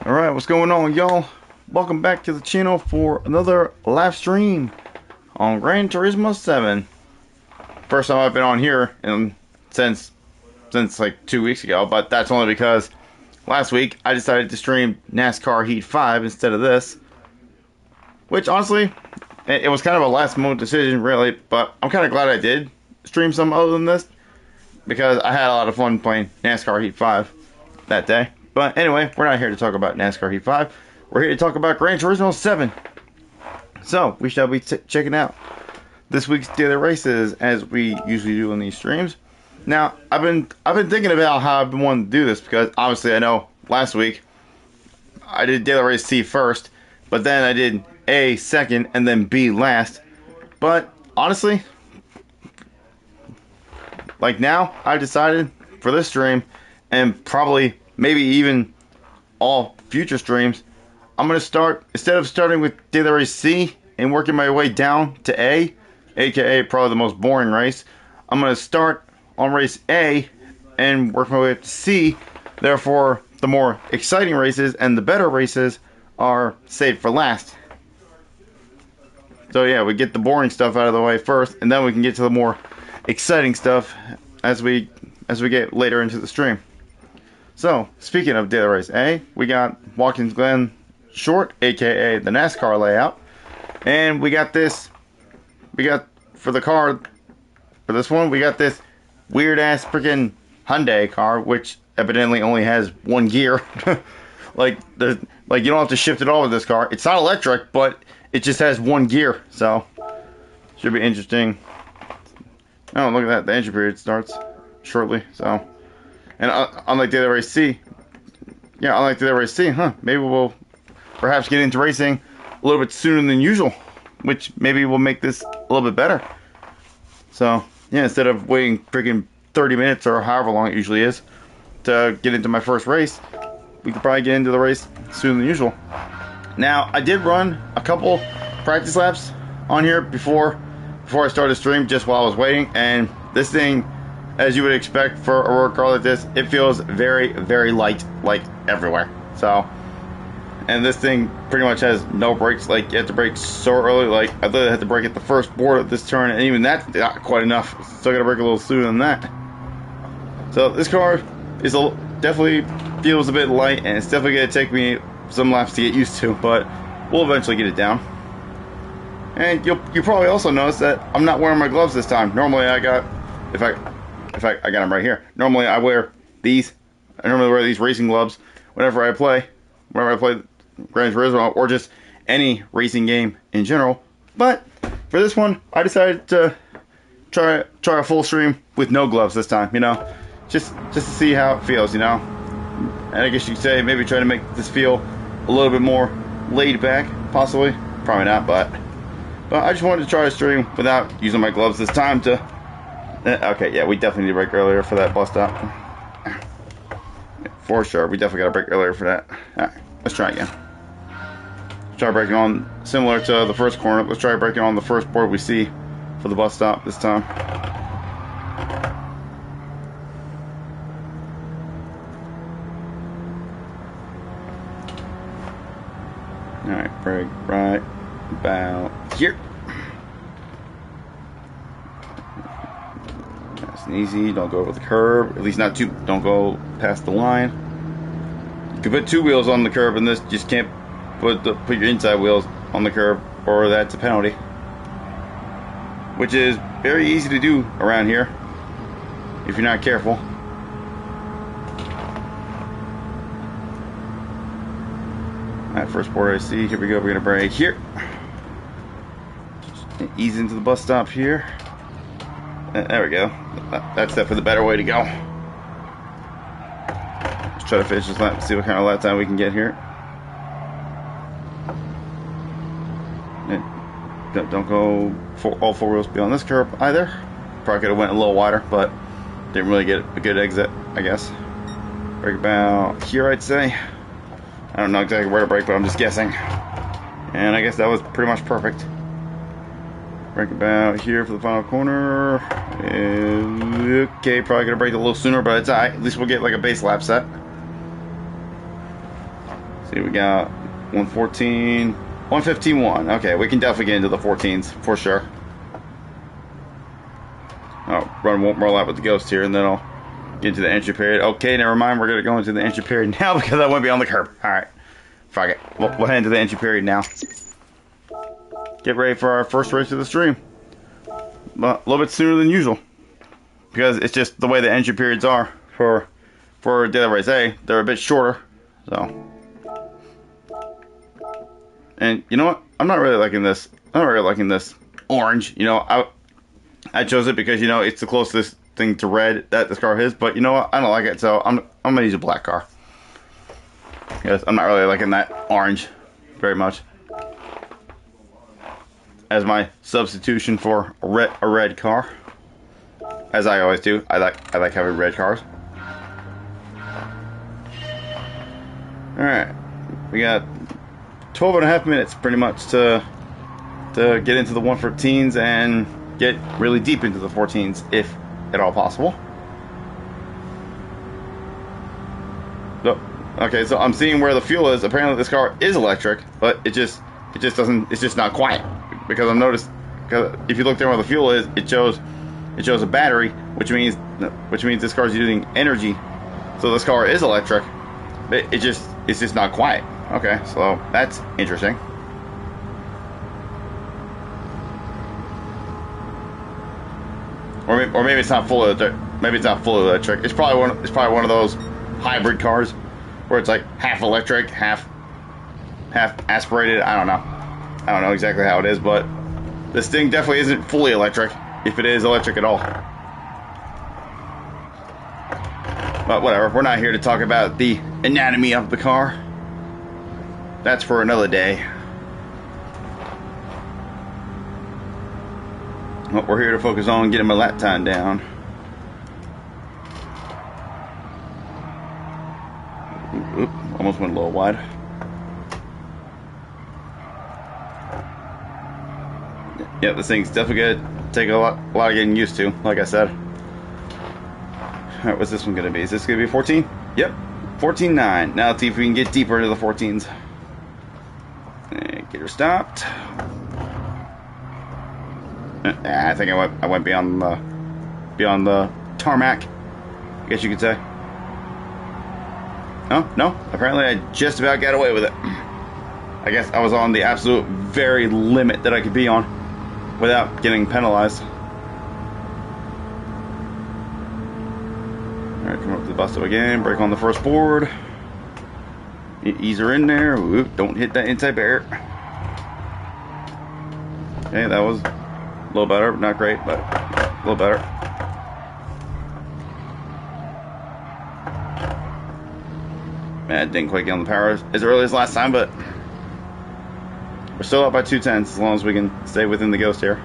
Alright, what's going on, y'all? Welcome back to the channel for another live stream on Gran Turismo 7. First time I've been on here since like 2 weeks ago, but that's only because last week I decided to stream NASCAR Heat 5 instead of this. Which, honestly, it was kind of a last moment decision, really, but I'm kind of glad I did stream something other than this, because I had a lot of fun playing NASCAR Heat 5 that day. But anyway, we're not here to talk about NASCAR Heat 5. We're here to talk about Gran Turismo 7. So, we shall be checking out this week's daily races, as we usually do in these streams. Now, I've been thinking about how I've been wanting to do this, because obviously I know last week I did daily race C first, but then I did A second, and then B last. But honestly, like now, I've decided for this stream, and probably maybe even all future streams, I'm going to start, instead of starting with daily race C and working my way down to A, aka probably the most boring race, I'm going to start on race A and work my way up to C. Therefore, the more exciting races and the better races are saved for last. So yeah, we get the boring stuff out of the way first, and then we can get to the more exciting stuff as we get later into the stream. So, speaking of daily race A, we got Watkins Glen Short, aka the NASCAR layout, and we got this for this one, we got this weird ass freaking Hyundai car, which evidently only has one gear. like you don't have to shift it all with this car. It's not electric, but it just has one gear, so should be interesting. Oh, look at that, the entry period starts shortly, so. And unlike daily race C, maybe we'll perhaps get into racing a little bit sooner than usual, which maybe will make this a little bit better. So, yeah, instead of waiting freaking 30 minutes or however long it usually is to get into my first race, we could probably get into the race sooner than usual. Now, I did run a couple practice laps on here before I started the stream, just while I was waiting, and this thing, as you would expect for a road car like this, it feels very, very light, like everywhere. So, and this thing pretty much has no brakes. Like, you have to brake so early. Like, I literally had to brake at the first board of this turn, and even that's not quite enough. Still gotta brake a little sooner than that. So this car is definitely feels a bit light, and it's definitely gonna take me some laps to get used to, but we'll eventually get it down. And you probably also notice that I'm not wearing my gloves this time. Normally I got them right here. Normally I wear these. I normally wear these racing gloves whenever I play Gran Turismo, or just any racing game in general. But for this one, I decided to try a full stream with no gloves this time. You know, just to see how it feels. You know, and I guess you could say maybe try to make this feel a little bit more laid back, possibly. Probably not, but I just wanted to try a stream without using my gloves this time to. Okay, yeah, we definitely need to brake earlier for that bus stop. For sure, we definitely got to brake earlier for that. Alright, let's try again. Let's try braking on, similar to the first corner, let's try braking on the first board we see for the bus stop this time. Alright, brake right about here. Nice and easy, don't go over the curb, at least not too, don't go past the line. You can put two wheels on the curb in this, just can't put your inside wheels on the curb, or that's a penalty. Which is very easy to do around here, if you're not careful. Alright, first board I see, here we go, we're gonna brake here. Just ease into the bus stop here. There we go. That's definitely the better way to go. Let's try to finish this lap and see what kind of lap time we can get here. Don't go all four wheels beyond this curb either. Probably could have went a little wider, but didn't really get a good exit, I guess. Brake about here, I'd say. I don't know exactly where to brake, but I'm just guessing. And I guess that was pretty much perfect. Brake about here for the final corner. Okay, probably gonna brake a little sooner, but it's alright. At least we'll get like a base lap set. See, we got 114, 115.1. Okay, we can definitely get into the 14s for sure. I'll run one more lap with the Ghost here, and then I'll get into the entry period. Okay, never mind. We're gonna go into the entry period now because I went beyond the curb. All right, fuck it. We'll head into the entry period now. Get ready for our first race of the stream. But a little bit sooner than usual because it's just the way the entry periods are for daily race A. They're a bit shorter, so. And you know what? I'm not really liking this. I'm not really liking this orange. You know, I chose it because, you know, it's the closest thing to red that this car is. But you know what? I don't like it, so I'm gonna use a black car. Because I'm not really liking that orange very much as my substitution for a red car. As I always do. I like having red cars. Alright. We got 12 and a half minutes pretty much to get into the 114s and get really deep into the 14s if at all possible. So, okay, so I'm seeing where the fuel is. Apparently this car is electric, but it just doesn't, it's just not quiet. Because I've noticed, because if you look there where the fuel is, it shows a battery, which means this car is using energy. So this car is electric, but it's just not quiet. Okay, so that's interesting. Or maybe it's not full electric. Maybe it's not full electric. It's probably one of those hybrid cars where it's like half electric, half aspirated. I don't know. I don't know exactly how it is, but this thing definitely isn't fully electric, if it is electric at all. But whatever, we're not here to talk about the anatomy of the car. That's for another day. Well, we're here to focus on getting my lap time down. Oop, almost went a little wide. Yep, this thing's definitely gonna take a lot of getting used to, like I said. Alright, what's this one gonna be? Is this gonna be 14? Yep, 14.9. Now let's see if we can get deeper into the 14s. Get her stopped. I think I went beyond the tarmac, I guess you could say. Oh, no, apparently I just about got away with it. I guess I was on the absolute very limit that I could be on without getting penalized. Alright, come up to the bus stop again, brake on the first board. Ease her in there. Ooh, don't hit that inside barrier. Okay, that was a little better, not great, but a little better. Man, didn't quite get on the power as early as last time, but we're still up by 2/10 as long as we can stay within the Ghost here.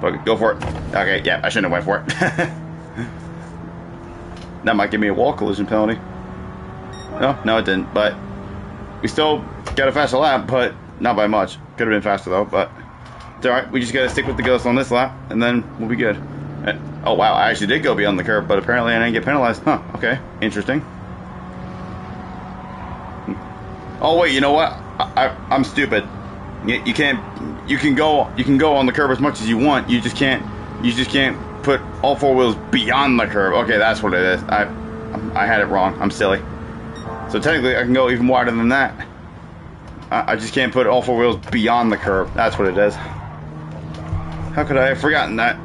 Fuck it, go for it. Okay, yeah, I shouldn't have went for it. That might give me a wall collision penalty. No, it didn't, but we still got a faster lap, but not by much. Could have been faster though, but it's alright. We just gotta stick with the Ghost on this lap, and then we'll be good. Oh wow, I actually did go beyond the curb, but apparently I didn't get penalized. Huh, okay, interesting. Oh wait, you know what? I'm stupid. You can go on the curb as much as you want. You just can't put all four wheels beyond the curb. Okay, that's what it is. I had it wrong. I'm silly. So technically I can go even wider than that. I just can't put all four wheels beyond the curb. That's what it is. How could I have forgotten that?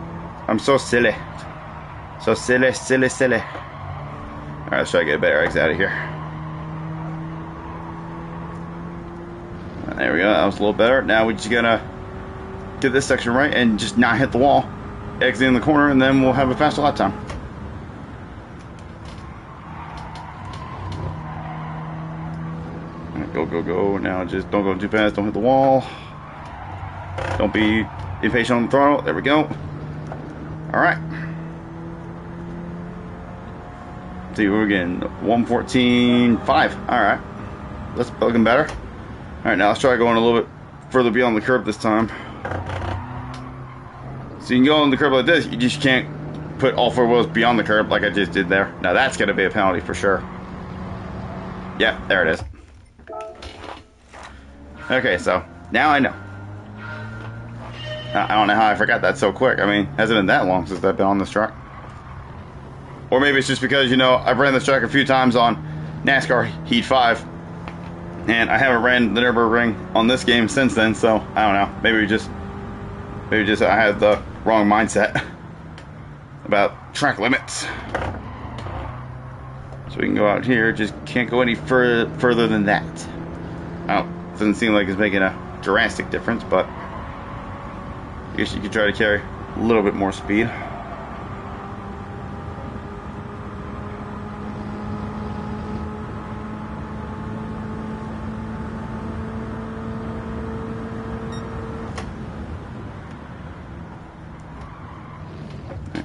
I'm so silly. So silly. Alright, let's try to get a better exit out of here. There we go, that was a little better. Now we just gotta get this section right and just not hit the wall. Exit in the corner, and then we'll have a faster lap time. Go. Now just don't go too fast, don't hit the wall. Don't be impatient on the throttle. There we go. Alright. See, we're getting 114.5. Alright. That's looking better. Alright, now let's try going a little bit further beyond the curb this time. So you can go on the curb like this, you just can't put all four wheels beyond the curb like I just did there. Now that's going to be a penalty for sure. Yeah, there it is. Okay, so now I know. I don't know how I forgot that so quick. I mean, it hasn't been that long since I've been on this track. Or maybe it's just because, you know, I've ran this track a few times on NASCAR Heat 5. And I haven't ran the Nürburgring on this game since then, so I don't know. Maybe just I had the wrong mindset about track limits. So we can go out here, just can't go any further than that. Doesn't seem like it's making a drastic difference, but I guess you could try to carry a little bit more speed.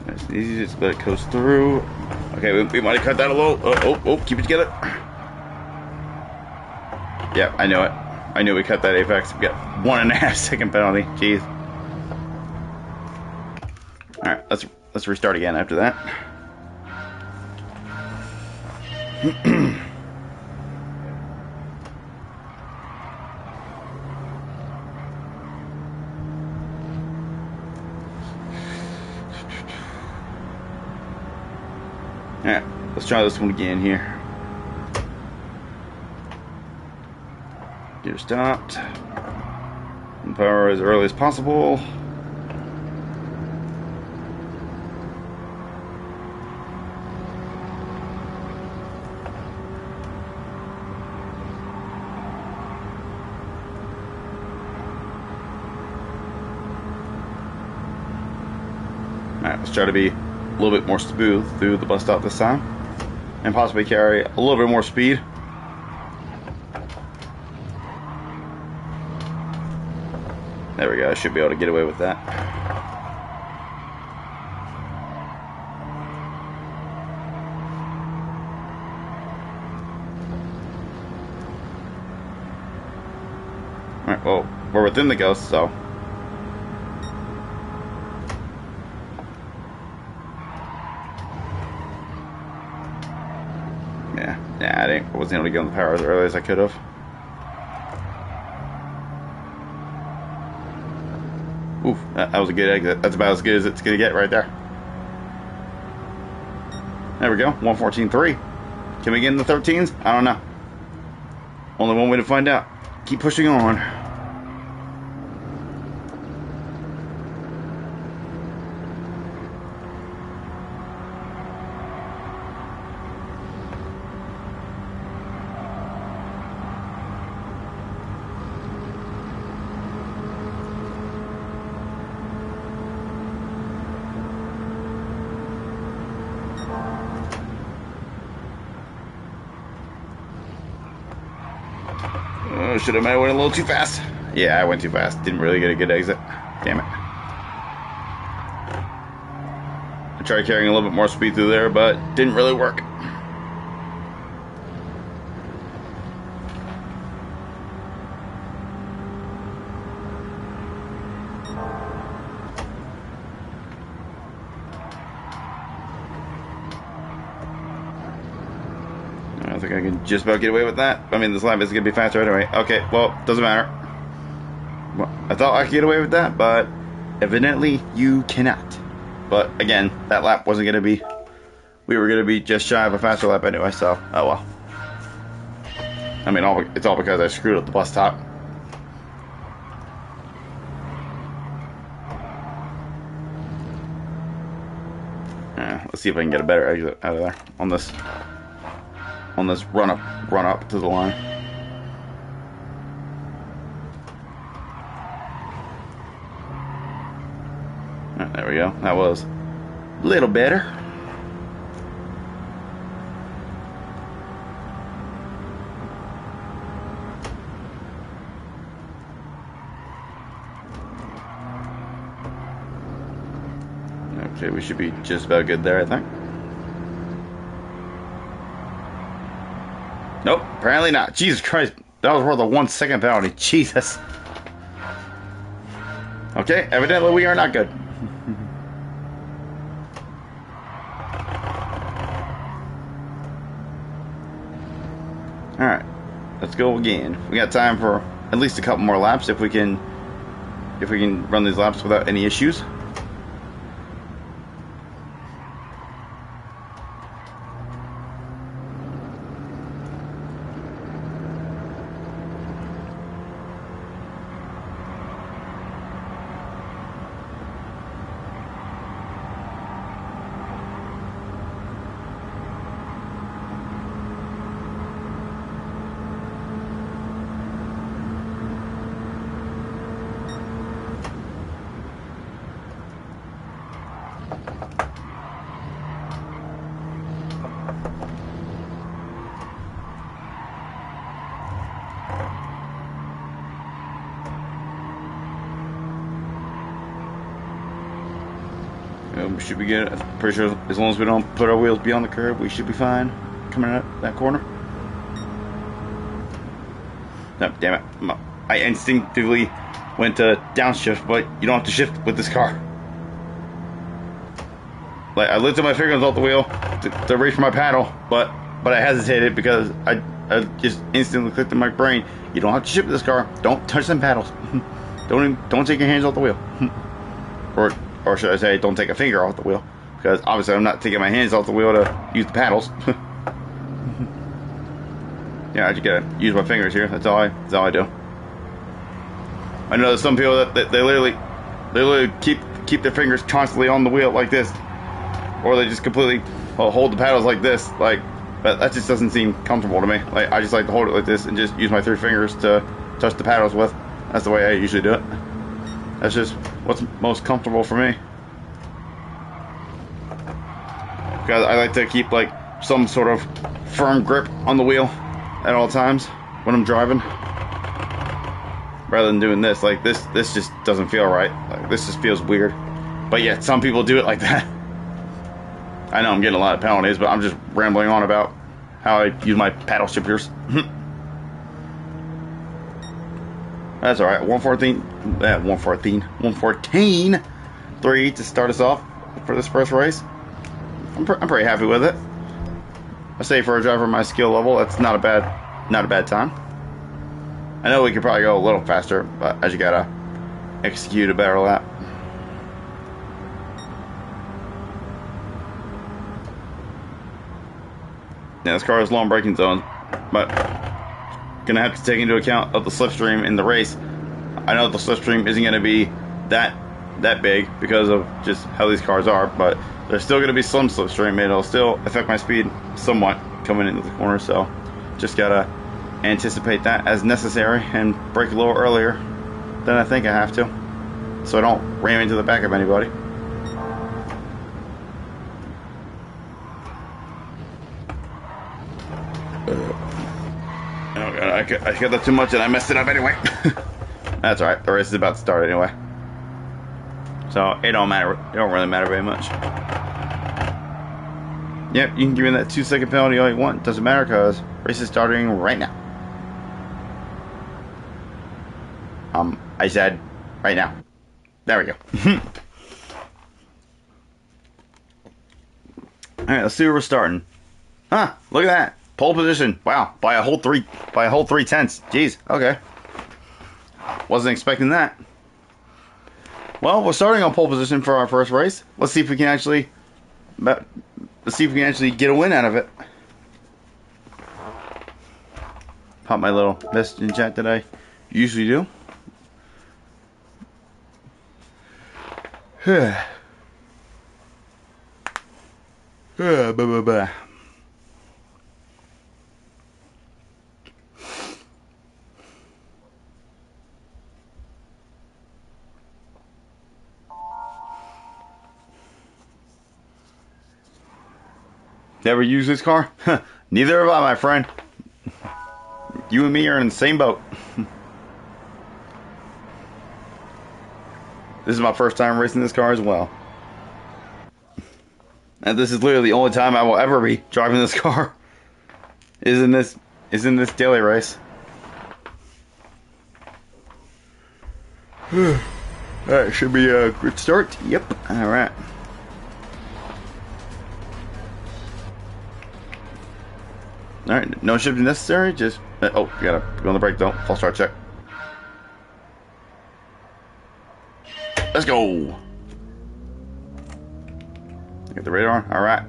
Nice and easy, just let it coast through. Okay, we might have cut that a little. Oh, keep it together. Yep, I know it. I knew we cut that apex. We got 1.5 second penalty. Jeez. Alright, let's restart again after that. Alright, let's try this one again here. Gear stopped. And power as early as possible. Alright, let's try to be a little bit more smooth through the bus stop this time. And possibly carry a little bit more speed. There we go, I should be able to get away with that. Alright, well, we're within the ghost, so. Yeah, I wasn't able to get on the power as early as I could have. Oof, that was a good exit. That's about as good as it's going to get right there. There we go, 114.3. Can we get in the 13s? I don't know. Only one way to find out. Keep pushing on. Should have went a little too fast. Yeah, I went too fast. Didn't really get a good exit. Damn it. I tried carrying a little bit more speed through there, but didn't really work. I think I can just about get away with that. I mean, this lap is going to be faster anyway. Okay, well, doesn't matter. Well, I thought I could get away with that, but evidently you cannot. But again, that lap wasn't going to be... We were going to be just shy of a faster lap anyway, so oh well. I mean, it's all because I screwed up the bus top. Let's see if I can get a better exit out of there on this run up to the line. There we go. That was a little better. Okay, we should be just about good there, I think. Nope, apparently not. Jesus Christ. that was worth a 1 second penalty. Jesus. Okay, evidently we are not good. Alright, let's go again. We got time for at least a couple more laps if we can run these laps without any issues. We should be good. I'm pretty sure as long as we don't put our wheels beyond the curb, we should be fine coming out that corner. No, damn it. I instinctively went to downshift, but you don't have to shift with this car. Like, I lifted my fingers off the wheel to reach for my paddle, but I hesitated because I just instantly clicked in my brain, you don't have to shift with this car. Don't touch them paddles. Don't take your hands off the wheel. Or should I say, don't take a finger off the wheel. Because obviously I'm not taking my hands off the wheel to use the paddles. Yeah, I just gotta use my fingers here. That's all I do. I know there's some people that they literally keep their fingers constantly on the wheel like this. Or they just completely hold the paddles like this. Like, but that just doesn't seem comfortable to me. Like, I just like to hold it like this and just use my 3 fingers to touch the paddles with. That's the way I usually do it. That's just what's most comfortable for me. Because I like to keep like some sort of firm grip on the wheel at all times when I'm driving. Rather than doing this. Like this just doesn't feel right. Like, this just feels weird. But yet some people do it like that. I know I'm getting a lot of penalties, but I'm just rambling on about how I use my paddle shifters. That's alright. 114.3 to start us off for this first race. I'm pretty happy with it. I say for a driver my skill level, that's not a bad time. I know we could probably go a little faster, but I just gotta execute a better lap. Yeah, this car has long braking zones, but gonna have to take into account of the slipstream in the race. I know the slipstream isn't gonna be that big because of just how these cars are, but there's still gonna be some slipstream and it'll still affect my speed somewhat coming into the corner, so just gotta anticipate that as necessary and brake a little earlier than I think I have to, so I don't ram into the back of anybody. Oh god, I got that too much and I messed it up anyway. That's alright, the race is about to start anyway. So it don't matter, it don't really matter very much. Yep, you can give me that 2 second penalty all you want, doesn't matter because race is starting right now. I said right now. There we go. Alright, let's see where we're starting. Huh, look at that. Pole position. Wow, by a whole 3 tenths. Jeez, okay. Wasn't expecting that. Well, we're starting on pole position for our first race. Let's see if we can actually get a win out of it. Pop my little message in chat that I usually do. Never use this car? Neither have I, my friend. You and me are in the same boat. This is my first time racing this car as well. And this is literally the only time I will ever be driving this car. Is in this daily race. Alright, should be a good start. Yep. Alright. Alright, no shifting necessary, just... oh, you gotta go on the brake, don't. False start check. Let's go! Get the radar, alright.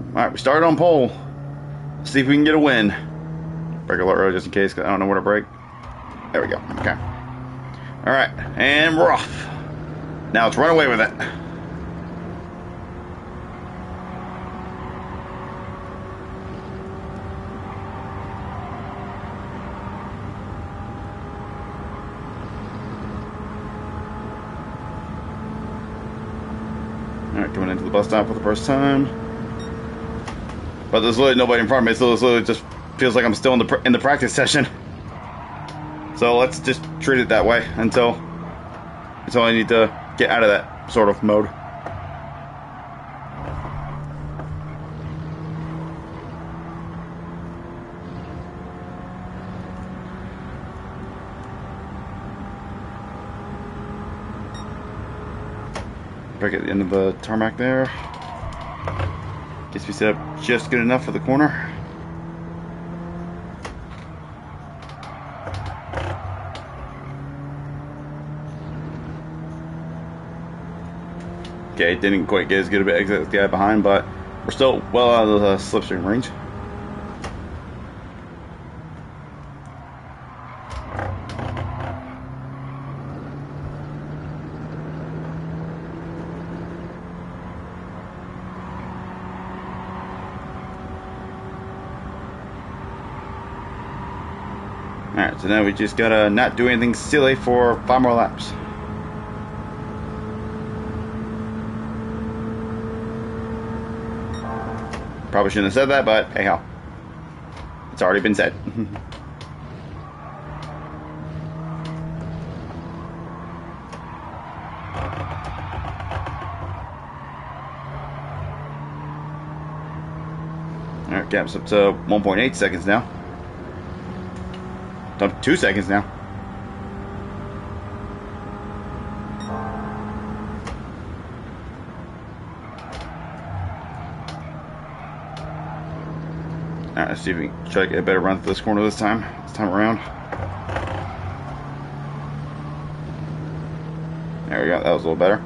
Alright, we started on pole. Let's see if we can get a win. Brake alert road just in case, because I don't know where to brake. There we go, okay. Alright, and we're off. Now let's run away with it. Alright, coming into the bus stop for the first time. But there's literally nobody in front of me, so this literally just feels like I'm still in the practice session. So let's just treat it that way until I need to get out of that sort of mode. Back at the end of the tarmac there. Gets me set up just good enough for the corner. Okay, didn't quite get as good of an exit as the guy behind, but we're still well out of the slipstream range. Alright, so now we just gotta not do anything silly for 5 more laps. Probably shouldn't have said that, but hey ho. It's already been said. Alright, gap's up to 1.8 seconds now. Up to 2 seconds now. Alright, let's see if we can try to get a better run through this corner this time around. There we go, that was a little better.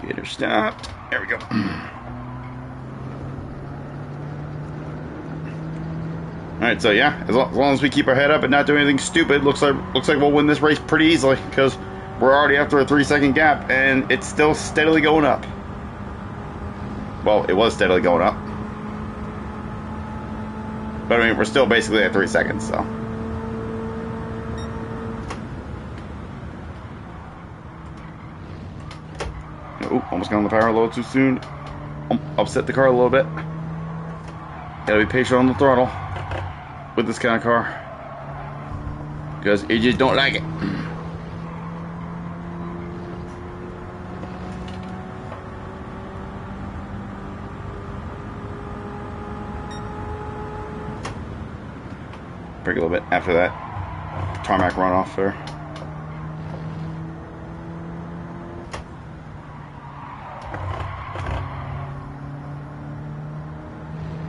Get her stopped. There we go. Alright, so yeah, as long as we keep our head up and not do anything stupid, looks like we'll win this race pretty easily, because we're already after a 3-second gap and it's still steadily going up. Well, it was steadily going up. But I mean, we're still basically at 3 seconds, so. Oh, almost got on the power a little too soon. Upset the car a little bit. Gotta be patient on the throttle with this kind of car, because you just don't like it. Brake a little bit after that tarmac runoff there.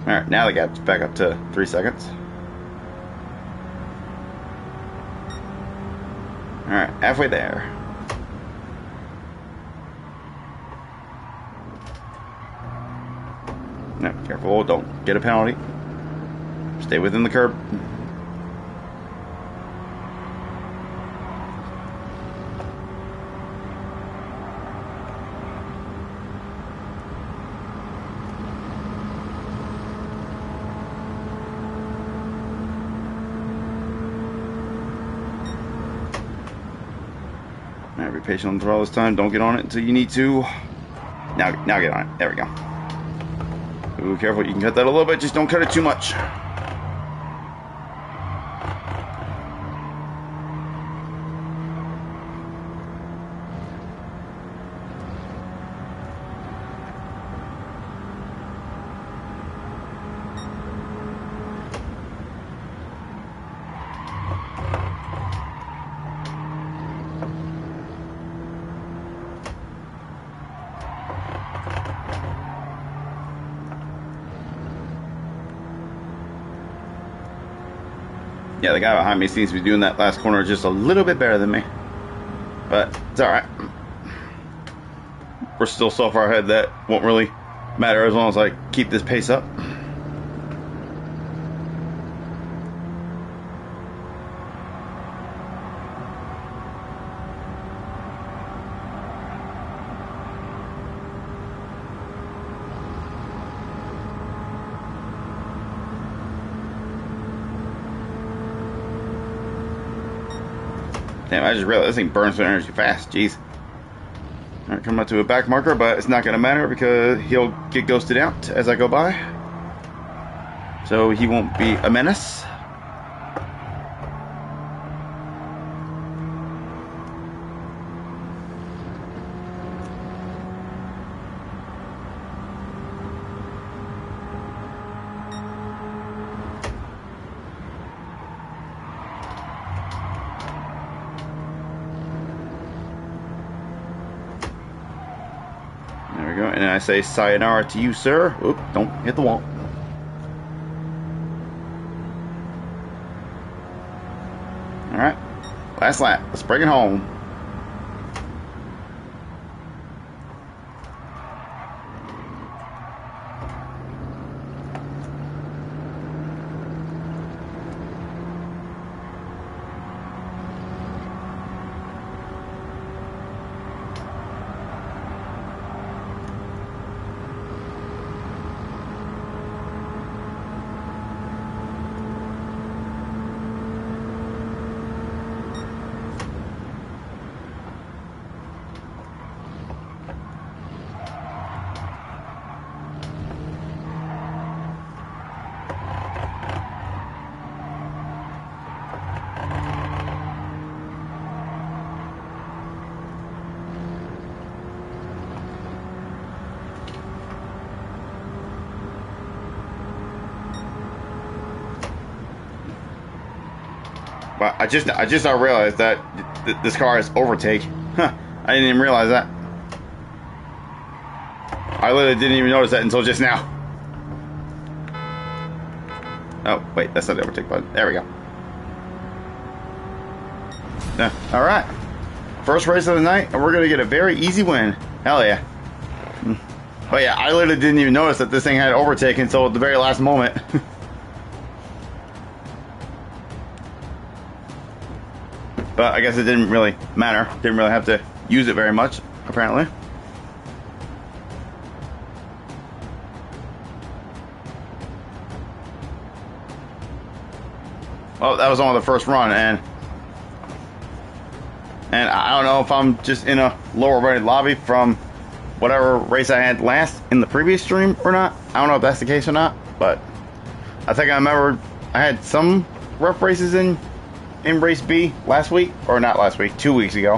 Alright, now the gap's back up to 3 seconds. Alright, halfway there. No, careful, don't get a penalty. Stay within the curb. Alright, be patient on the throttle this time. Don't get on it until you need to. Now get on it. There we go. Ooh, careful. You can cut that a little bit. Just don't cut it too much. Yeah, the guy behind me seems to be doing that last corner just a little bit better than me. But it's alright. We're still so far ahead that won't really matter as long as I keep this pace up. Damn, I just realized this thing burns some energy fast. Jeez. Alright, coming up to a back marker, but it's not going to matter because he'll get ghosted out as I go by. So he won't be a menace. There we go. And I say sayonara to you, sir. Oop, don't hit the wall. Alright. Last lap. Let's bring it home. But I just now realized that this car is overtake. Huh, I didn't even realize that. I literally didn't even notice that until just now. Oh, wait, that's not the overtake button. There we go. Yeah, alright. First race of the night, and we're going to get a very easy win. Hell yeah. But yeah, I literally didn't even notice that this thing had overtaken until the very last moment. But I guess it didn't really matter. Didn't really have to use it very much, apparently. Well, that was only the first run, and I don't know if I'm just in a lower rated lobby from whatever race I had last in the previous stream or not. I don't know if that's the case or not, but I think I remember I had some rough races in race B last week, or not last week, 2 weeks ago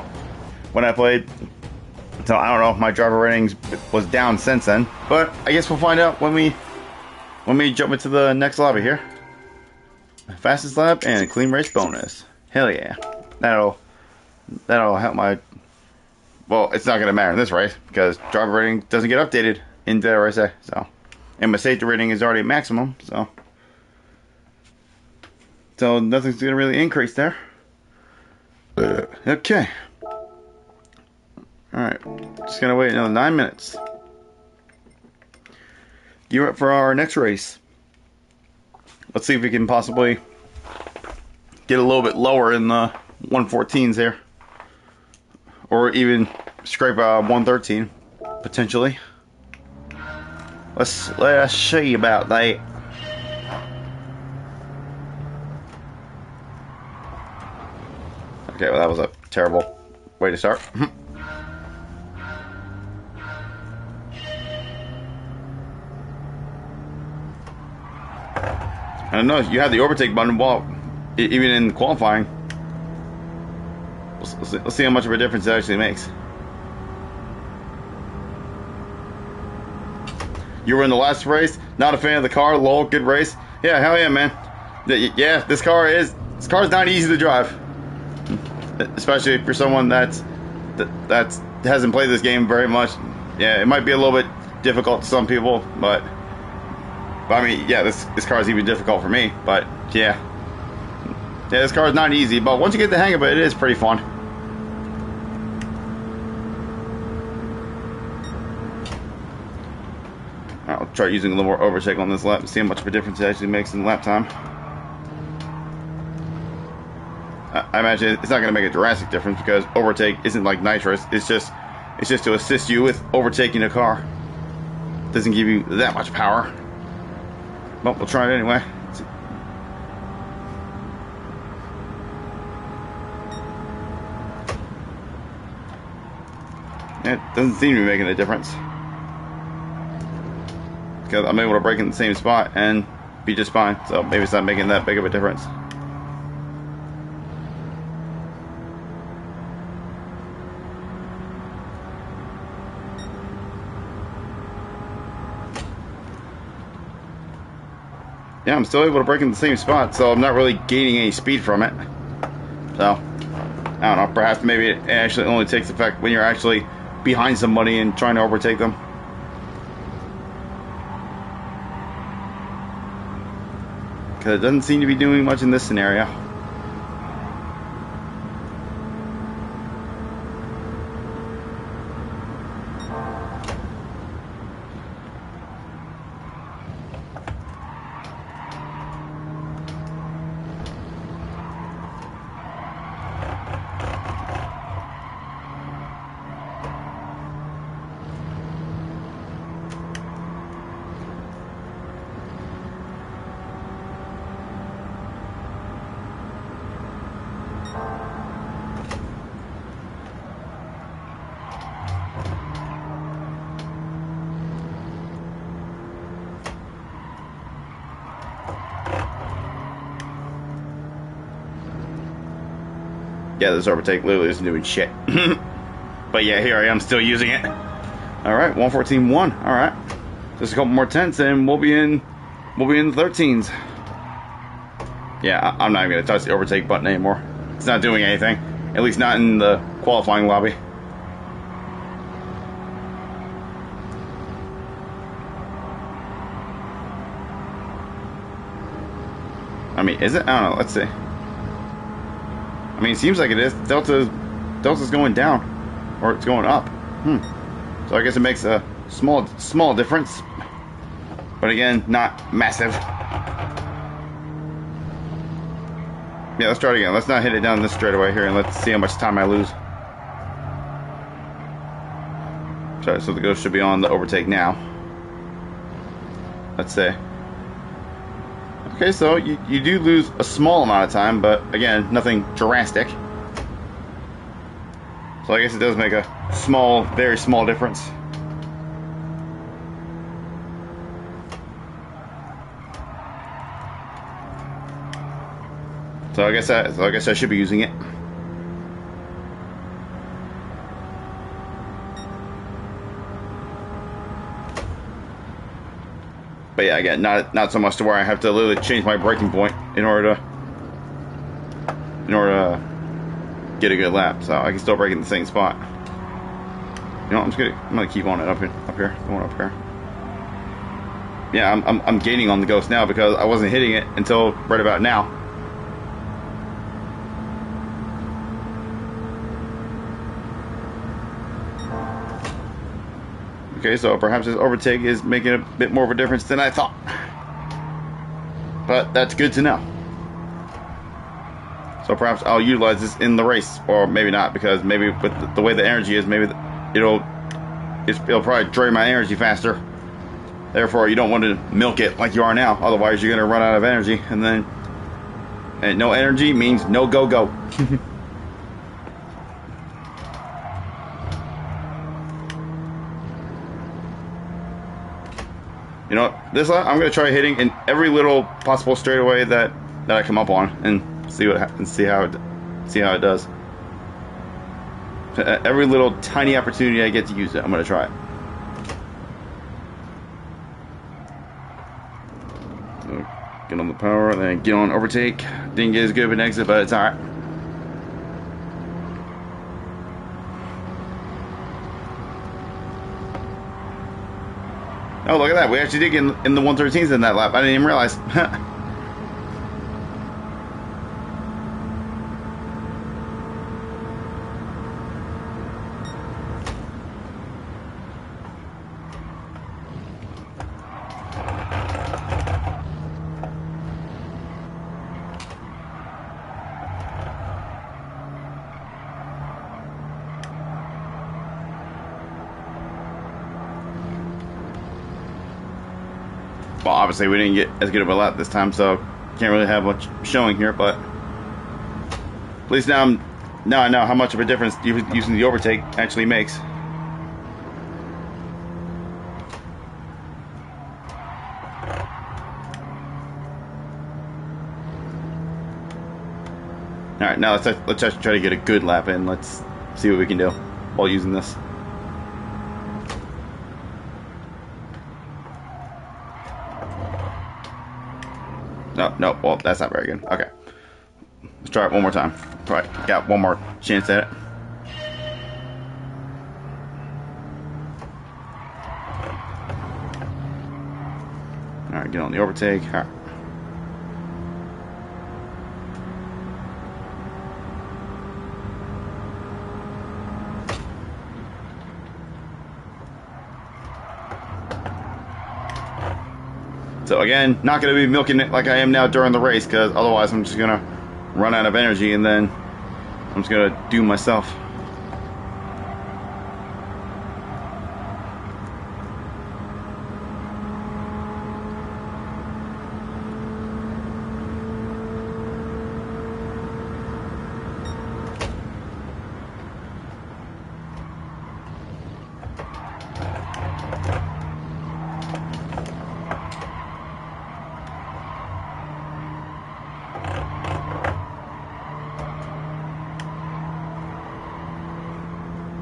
when I played. So I don't know if my driver ratings was down since then, but I guess we'll find out when we jump into the next lobby here. Fastest lap and a clean race bonus. Hell yeah. That'll help my... Well, it's not going to matter in this race because driver rating doesn't get updated in that race. So, and my safety rating is already maximum. So nothing's going to really increase there. Okay. Alright. Just going to wait another 9 minutes. Gear up for our next race. Let's see if we can possibly get a little bit lower in the 114s here. Or even scrape a 113, potentially. Let's see about that. Okay, well that was a terrible way to start. I don't know, you have the overtake button while even in qualifying. Let's see how much of a difference it actually makes. You were in the last race, not a fan of the car, lol, good race. Yeah, hell yeah, man. Yeah, this car is not easy to drive. Especially if you're someone that hasn't played this game very much. Yeah, it might be a little bit difficult to some people, but I mean, yeah, this car is even difficult for me, but yeah. Yeah, this car is not easy, but once you get the hang of it, it is pretty fun. I'll try using a little more overtake on this lap and see how much of a difference it actually makes in lap time. I imagine it's not going to make a drastic difference because overtake isn't like nitrous. It's just to assist you with overtaking a car. It doesn't give you that much power. But we'll try it anyway. It doesn't seem to be making a difference. Because I'm able to brake in the same spot and be just fine. So maybe it's not making that big of a difference. Yeah, I'm still able to brake in the same spot, so I'm not really gaining any speed from it. So, I don't know, perhaps maybe it actually only takes effect when you're actually behind somebody and trying to overtake them. Because it doesn't seem to be doing much in this scenario. Yeah, this overtake literally isn't doing shit. But yeah, here I am still using it. Alright, 114.1. Alright. Just a couple more tenths and we'll be in the 13s. Yeah, I'm not even gonna touch the overtake button anymore. It's not doing anything. At least not in the qualifying lobby. I mean, is it? I don't know, let's see. I mean, it seems like it is. Delta's going down. Or it's going up. So I guess it makes a small difference. But again, not massive. Yeah, let's try it again. Let's not hit it down this straightaway here and let's see how much time I lose. So the ghost should be on the overtake now. Let's say. Okay, so you do lose a small amount of time, but again, nothing drastic. So I guess it does make a very small difference. So I guess I should be using it. But yeah, again, not so much to where I have to literally change my braking point in order to get a good lap. So I can still brake in the same spot. You know, I'm gonna keep on it up here, going up here. Yeah, I'm gaining on the ghost now because I wasn't hitting it until right about now. Okay, so perhaps this overtake is making a bit more of a difference than I thought. But that's good to know. So perhaps I'll utilize this in the race, or maybe not, because maybe with the way the energy is, maybe it'll probably drain my energy faster. Therefore, you don't want to milk it like you are now. Otherwise, you're going to run out of energy, and no energy means no go. You know, this lap I'm going to try hitting in every little possible straightaway that I come up on, and see how it does. Every little tiny opportunity I get to use it, I'm going to try it. So, get on the power, and then get on overtake. Didn't get as good of an exit, but it's alright. Oh, look at that. We actually did get in the 113s in that lap. I didn't even realize. Well, obviously we didn't get as good of a lap this time, so can't really have much showing here, but at least now I know how much of a difference using the overtake actually makes. All right, now let's just try to get a good lap in. Let's see what we can do while using this. No, well, that's not very good. Okay. Let's try it one more time. All right, got one more chance at it. All right, get on the overtake. All right. So again, not going to be milking it like I am now during the race, because otherwise I'm just going to run out of energy and then I'm just going to doom myself.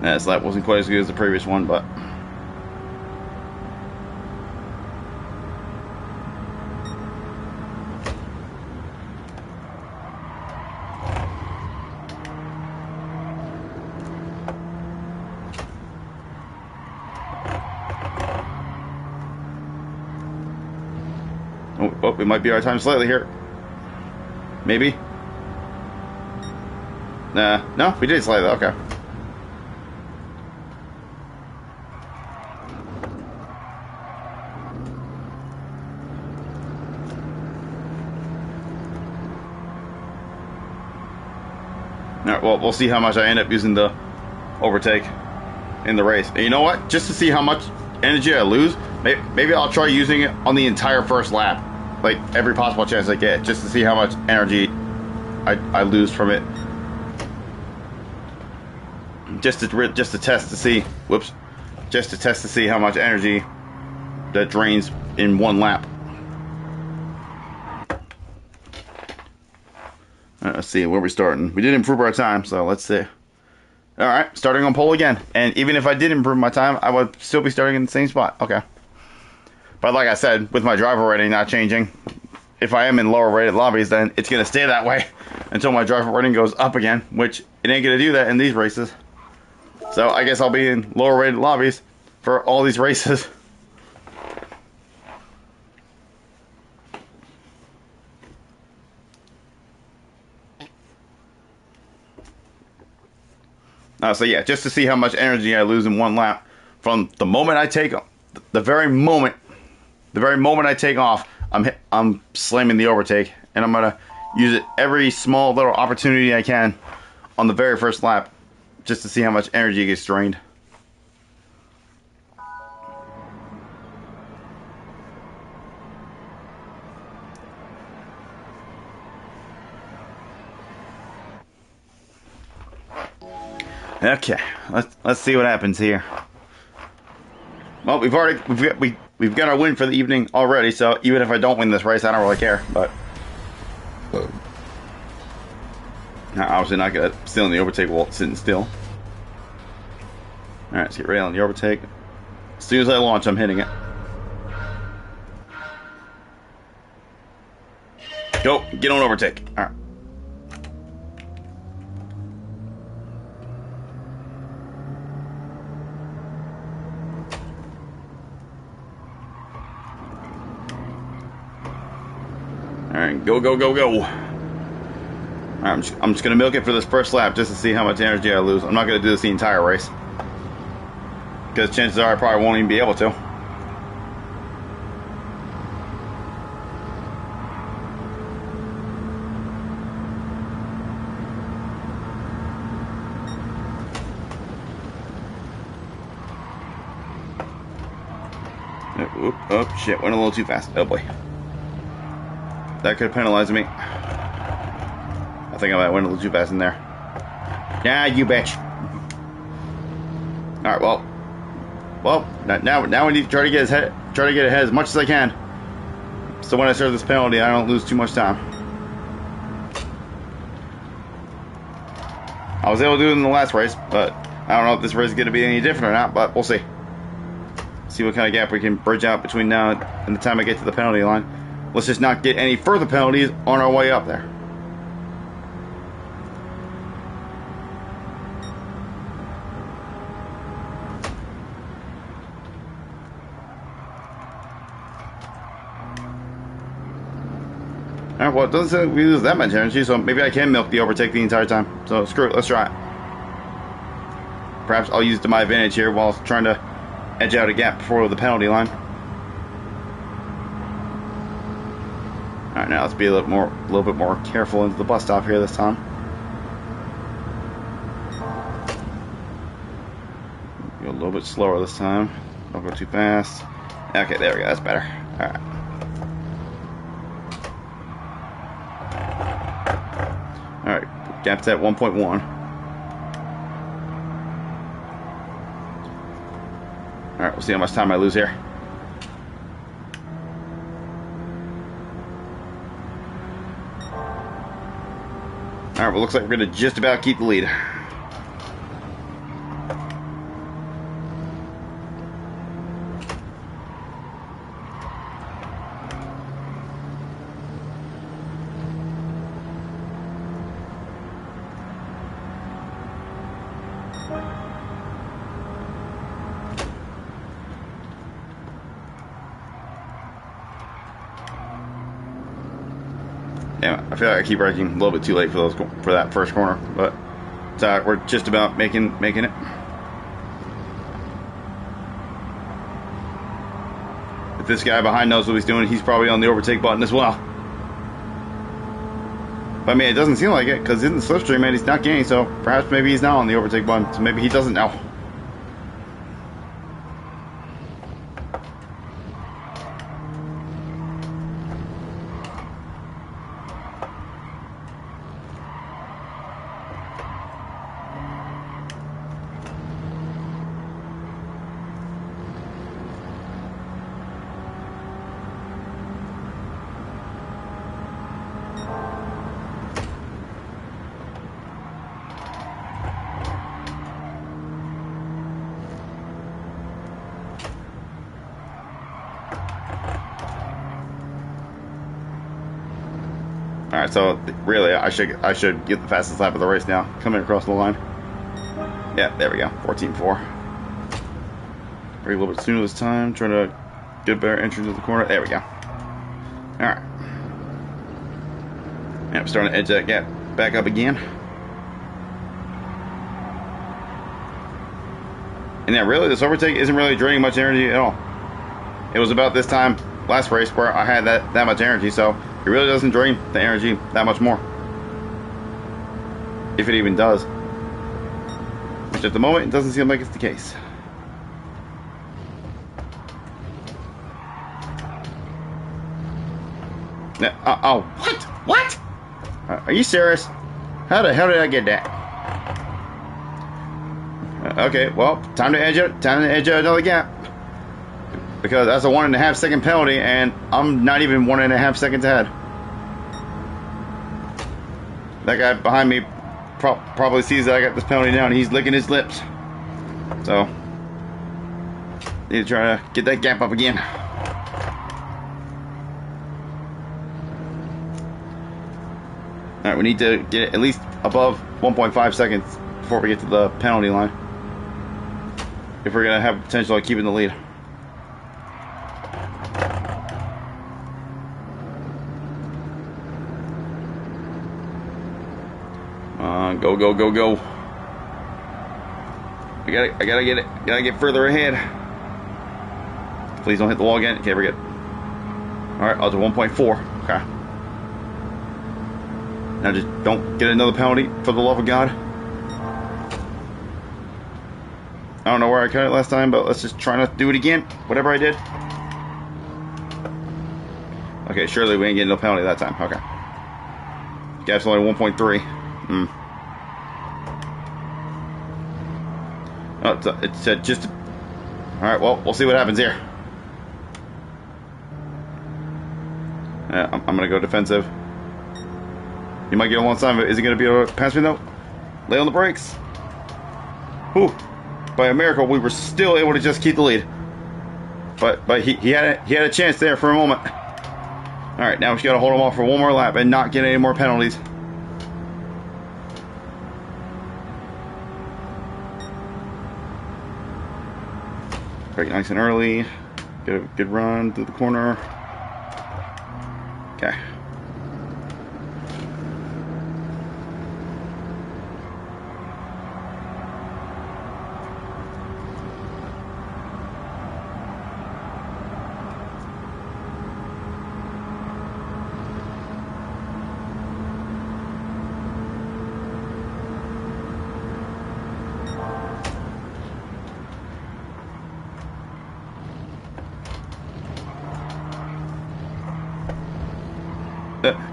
Yeah, this lap wasn't quite as good as the previous one, but oh, it might be our time slightly here. Maybe. Nah, no, we did slightly. Okay. Alright, well, we'll see how much I end up using the overtake in the race. And you know what? Just to see how much energy I lose, maybe I'll try using it on the entire first lap. Like, every possible chance I get, just to see how much energy I lose from it. Just to test to see, whoops, just to test to see how much energy that drains in one lap. Let's see, where are we starting? We did improve our time, so let's see. Alright, starting on pole again. And even if I did improve my time, I would still be starting in the same spot. Okay. But like I said, with my driver rating not changing, if I am in lower rated lobbies, then it's going to stay that way until my driver rating goes up again, which it ain't going to do that in these races. So I guess I'll be in lower rated lobbies for all these races. So yeah, just to see how much energy I lose in one lap from the moment I take, the very moment I take off, I'm slamming the overtake, and I'm gonna use it every small little opportunity I can on the very first lap, just to see how much energy gets drained. Okay, let's see what happens here. Well, we've got our win for the evening already. So even if I don't win this race, I don't really care. But obviously not gonna still in the overtake while sitting still. All right, let's get ready on the overtake. As soon as I launch, I'm hitting it. Go, get on overtake. All right. Alright, go, go, go, go. Alright, I'm just going to milk it for this first lap just to see how much energy I lose. I'm not going to do this the entire race, because chances are I probably won't even be able to. Oh, shit. Went a little too fast. Oh, boy. That could have penalized me. I think I might went a little too fast in there. Yeah, you bitch. Alright, well, now we need to try to get ahead as much as I can. So when I serve this penalty, I don't lose too much time. I was able to do it in the last race, but I don't know if this race is going to be any different or not, but we'll see. See what kind of gap we can bridge out between now and the time I get to the penalty line. Let's just not get any further penalties on our way up there. Alright, well, it doesn't seem like we lose that much energy, so maybe I can milk the overtake the entire time. So screw it, let's try it. Perhaps I'll use it to my advantage here while trying to edge out a gap before the penalty line. Alright, now let's be a little bit more careful into the bus stop here this time. Go a little bit slower this time. Don't go too fast. Okay, there we go, that's better. Alright. Alright, gap's at 1.1. Alright, we'll see how much time I lose here. Alright, well, looks like we're going to just about keep the lead. Yeah, I feel like I keep braking a little bit too late for that first corner, but we're just about making it. If this guy behind knows what he's doing, he's probably on the overtake button as well. But I mean, it doesn't seem like it, because in the slipstream, man, he's not gaining, so perhaps maybe he's not on the overtake button, so maybe he doesn't know. Alright, so really I should get the fastest lap of the race now, coming across the line. Yeah, there we go, 14.4. Brake a little bit sooner this time, trying to get a better entry to the corner. There we go. Alright. Yeah, I'm starting to edge that gap back up again. And yeah, really, this overtake isn't really draining much energy at all. It was about this time last race where I had that much energy, so it really doesn't drain the energy that much more. If it even does. Which at the moment, it doesn't seem like it's the case. Oh, what? What? Are you serious? How the hell did I get that? Okay, well, time to edge out another gap. Because that's a 1.5 second penalty, and I'm not even 1.5 seconds ahead. That guy behind me probably sees that I got this penalty now, and he's licking his lips. So, need to try to get that gap up again. Alright, we need to get at least above 1.5 seconds before we get to the penalty line, if we're going to have potential of keeping the lead. Go, go, go, go. I gotta get it. Gotta get further ahead. Please don't hit the wall again. Okay, we're good. Alright, I'll do 1.4. Okay. Now just don't get another penalty, for the love of God. I don't know where I cut it last time, but let's just try not to do it again. Whatever I did. Okay, surely we ain't getting no penalty that time. Okay. Gap's only 1.3. Oh, it's just... Alright, well, we'll see what happens here. I'm going to go defensive. He might get alongside of it. Is he going to be able to pass me, though? Lay on the brakes. Whew. By a miracle, we were still able to just keep the lead. But he had a chance there for a moment. Alright, now we just got to hold him off for one more lap and not get any more penalties. Break nice and early. Get a good run through the corner. Okay.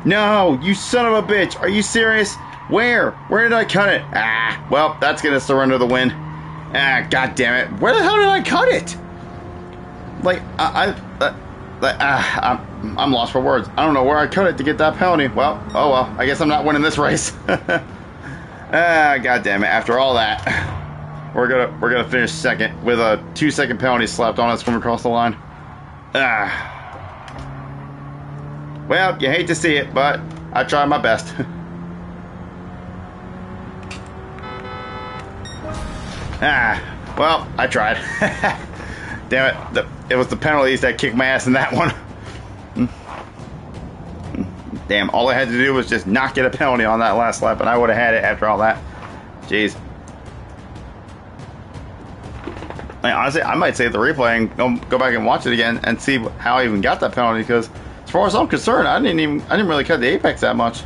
No, you son of a bitch. Are you serious? Where? Where did I cut it? Ah, well, that's going to surrender the win. Ah, god damn it. Where the hell did I cut it? Like, I'm lost for words. I don't know where I cut it to get that penalty. Well, oh well. I guess I'm not winning this race. Ah, god damn it. After all that, we're gonna finish second with a 2-second penalty slapped on us from across the line. Ah. Well, you hate to see it, but I tried my best. Well, I tried. Damn it. It was the penalties that kicked my ass in that one. Damn, all I had to do was just not get a penalty on that last lap, and I would have had it after all that. Jeez. Like, honestly, I might save the replay and go back and watch it again and see how I even got that penalty, because as far as I'm concerned, I didn't really cut the apex that much.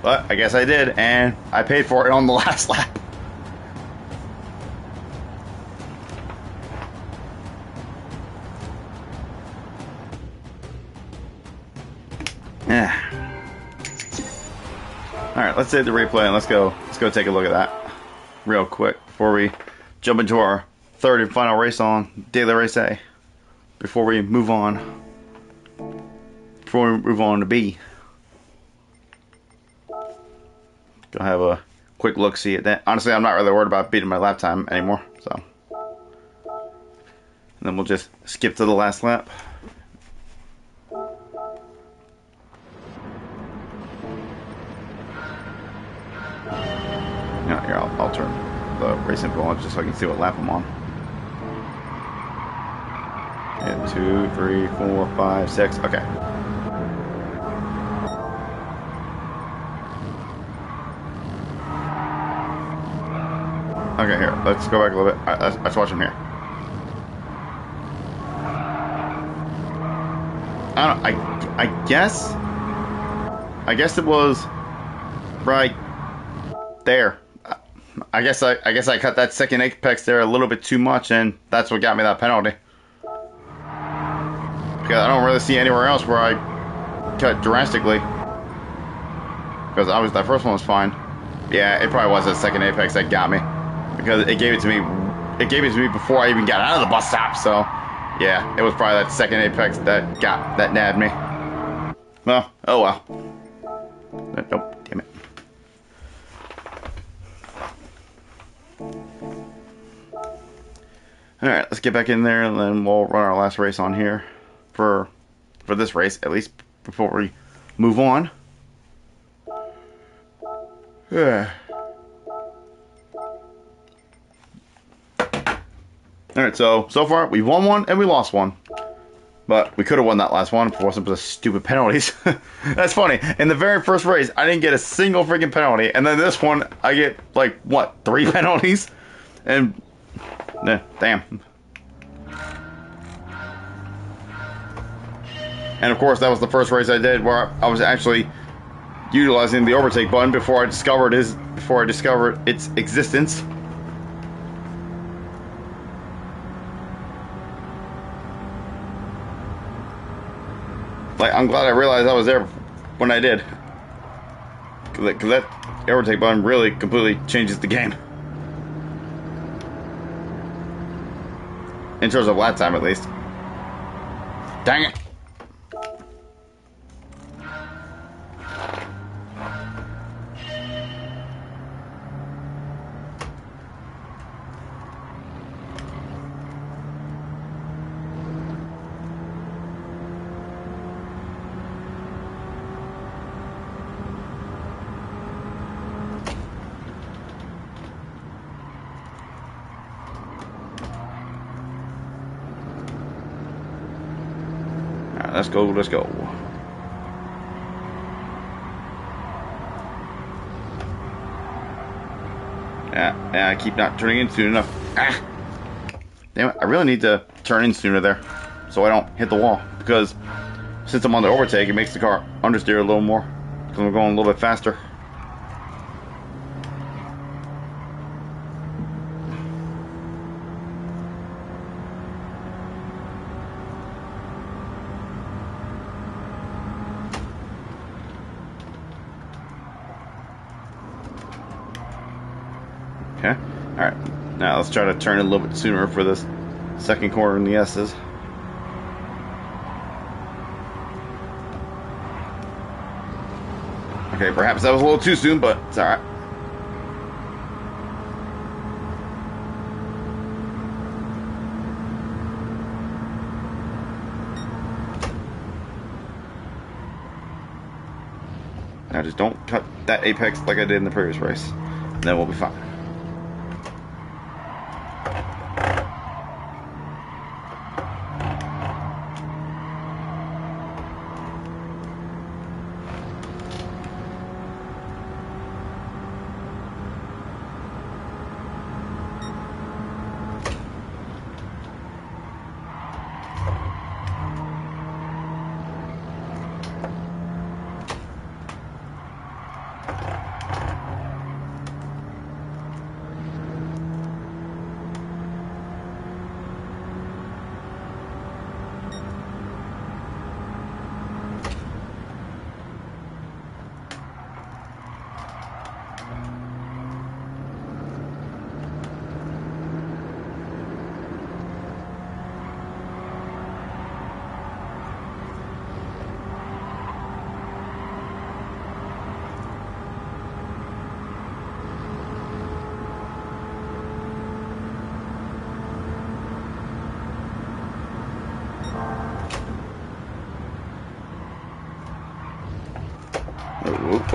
But I guess I did, and I paid for it on the last lap. Yeah. All right, let's save the replay and let's go take a look at that real quick before we jump into our third and final race on Daily Race A. Before we move on to B. Go have a quick look see at that. Honestly, I'm not really worried about beating my lap time anymore, so. And then we'll just skip to the last lap. Yeah, here, I'll turn the race info on just so I can see what lap I'm on. 2, 3, 4, 5, 6. Okay. Okay, here. Let's go back a little bit. All right, let's watch him here. I don't know. I guess it was right there. I guess I cut that second apex there a little bit too much, and that's what got me that penalty. Because I don't really see anywhere else where I cut drastically. Because that first one was fine. Yeah, it probably was that second apex that got me. Because it gave it to me. It gave it to me before I even got out of the bus stop. So, yeah, it was probably that second apex that nabbed me. Well, oh well. Nope, damn it. All right, let's get back in there, and then we'll run our last race on here. For this race, at least before we move on. Yeah. Alright, so far we won one and we lost one. But we could have won that last one if it wasn't for the stupid penalties. That's funny. In the very first race, I didn't get a single freaking penalty. And then this one, I get, like, what, 3 penalties? And, damn. And of course, that was the first race I did where I was actually utilizing the overtake button before I discovered its existence. Like, I'm glad I realized I was there when I did. Because that overtake button really completely changes the game. In terms of lap time, at least. Dang it. Let's go, let's go. Yeah, I keep not turning in soon enough. Ah! Damn it, I really need to turn in sooner there, so I don't hit the wall. Because since I'm on the overtake, it makes the car understeer a little more. Because I'm going a little bit faster. Okay, alright. Now let's try to turn a little bit sooner for this second corner in the S's. Okay, perhaps that was a little too soon, but it's alright. Now just don't cut that apex like I did in the previous race, and then we'll be fine.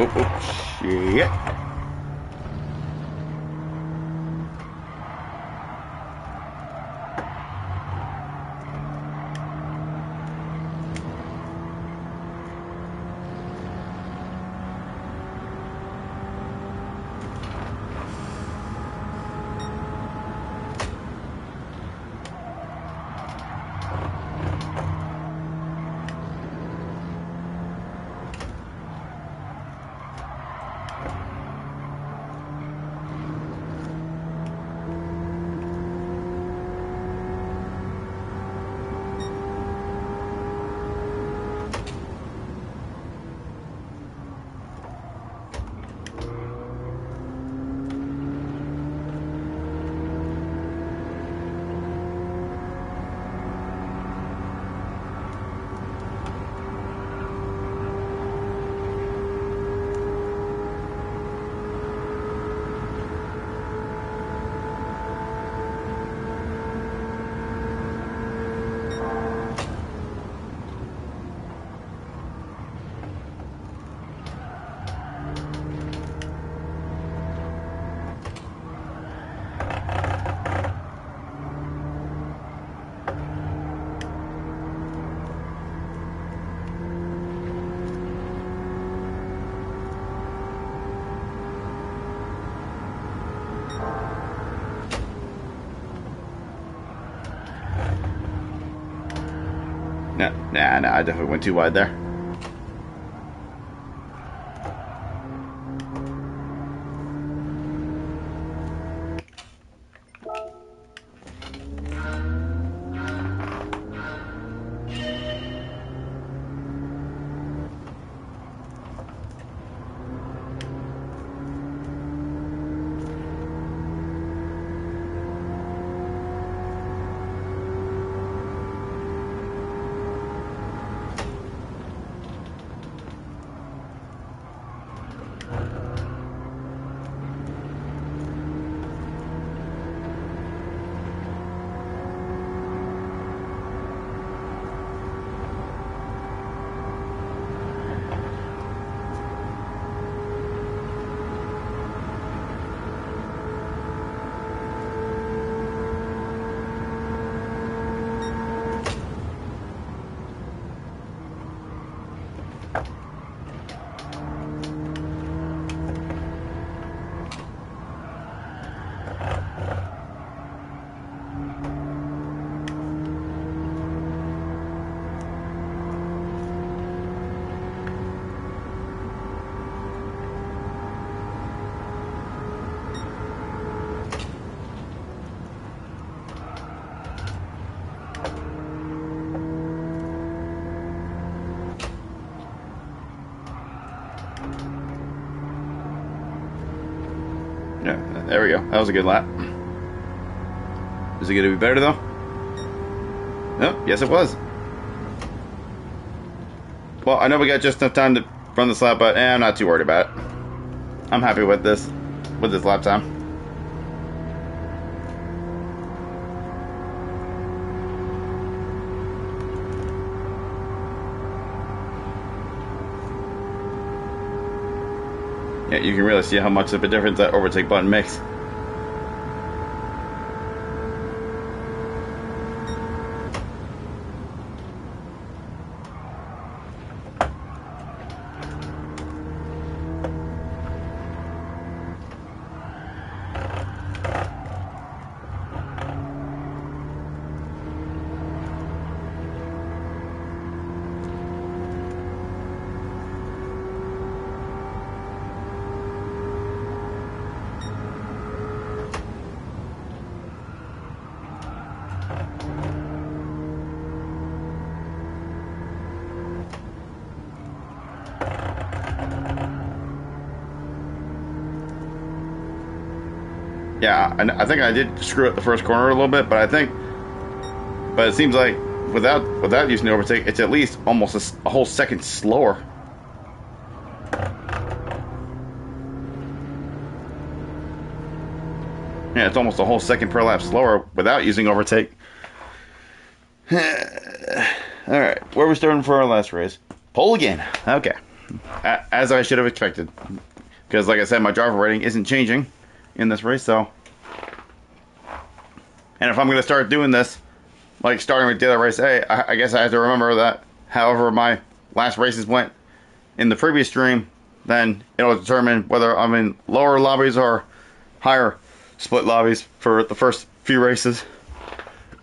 Oh, shit. Nah, I definitely went too wide there. There we go. That was a good lap. Is it going to be better, though? No, yes, it was. Well, I know we got just enough time to run this lap, but I'm not too worried about it. I'm happy with this lap time. Yeah, you can really see how much of a difference that overtake button makes. Yeah, I think I did screw up the first corner a little bit, but it seems like without using the overtake, it's at least almost a whole second slower. Yeah, it's almost a whole second per lap slower without using overtake. Alright, where are we starting for our last race? Pole again. Okay. As I should have expected. Because, like I said, my driver rating isn't changing in this race, so. And if I'm going to start doing this, like starting with the other race A, I guess I have to remember that however my last races went in the previous stream, then it'll determine whether I'm in lower lobbies or higher split lobbies for the first few races.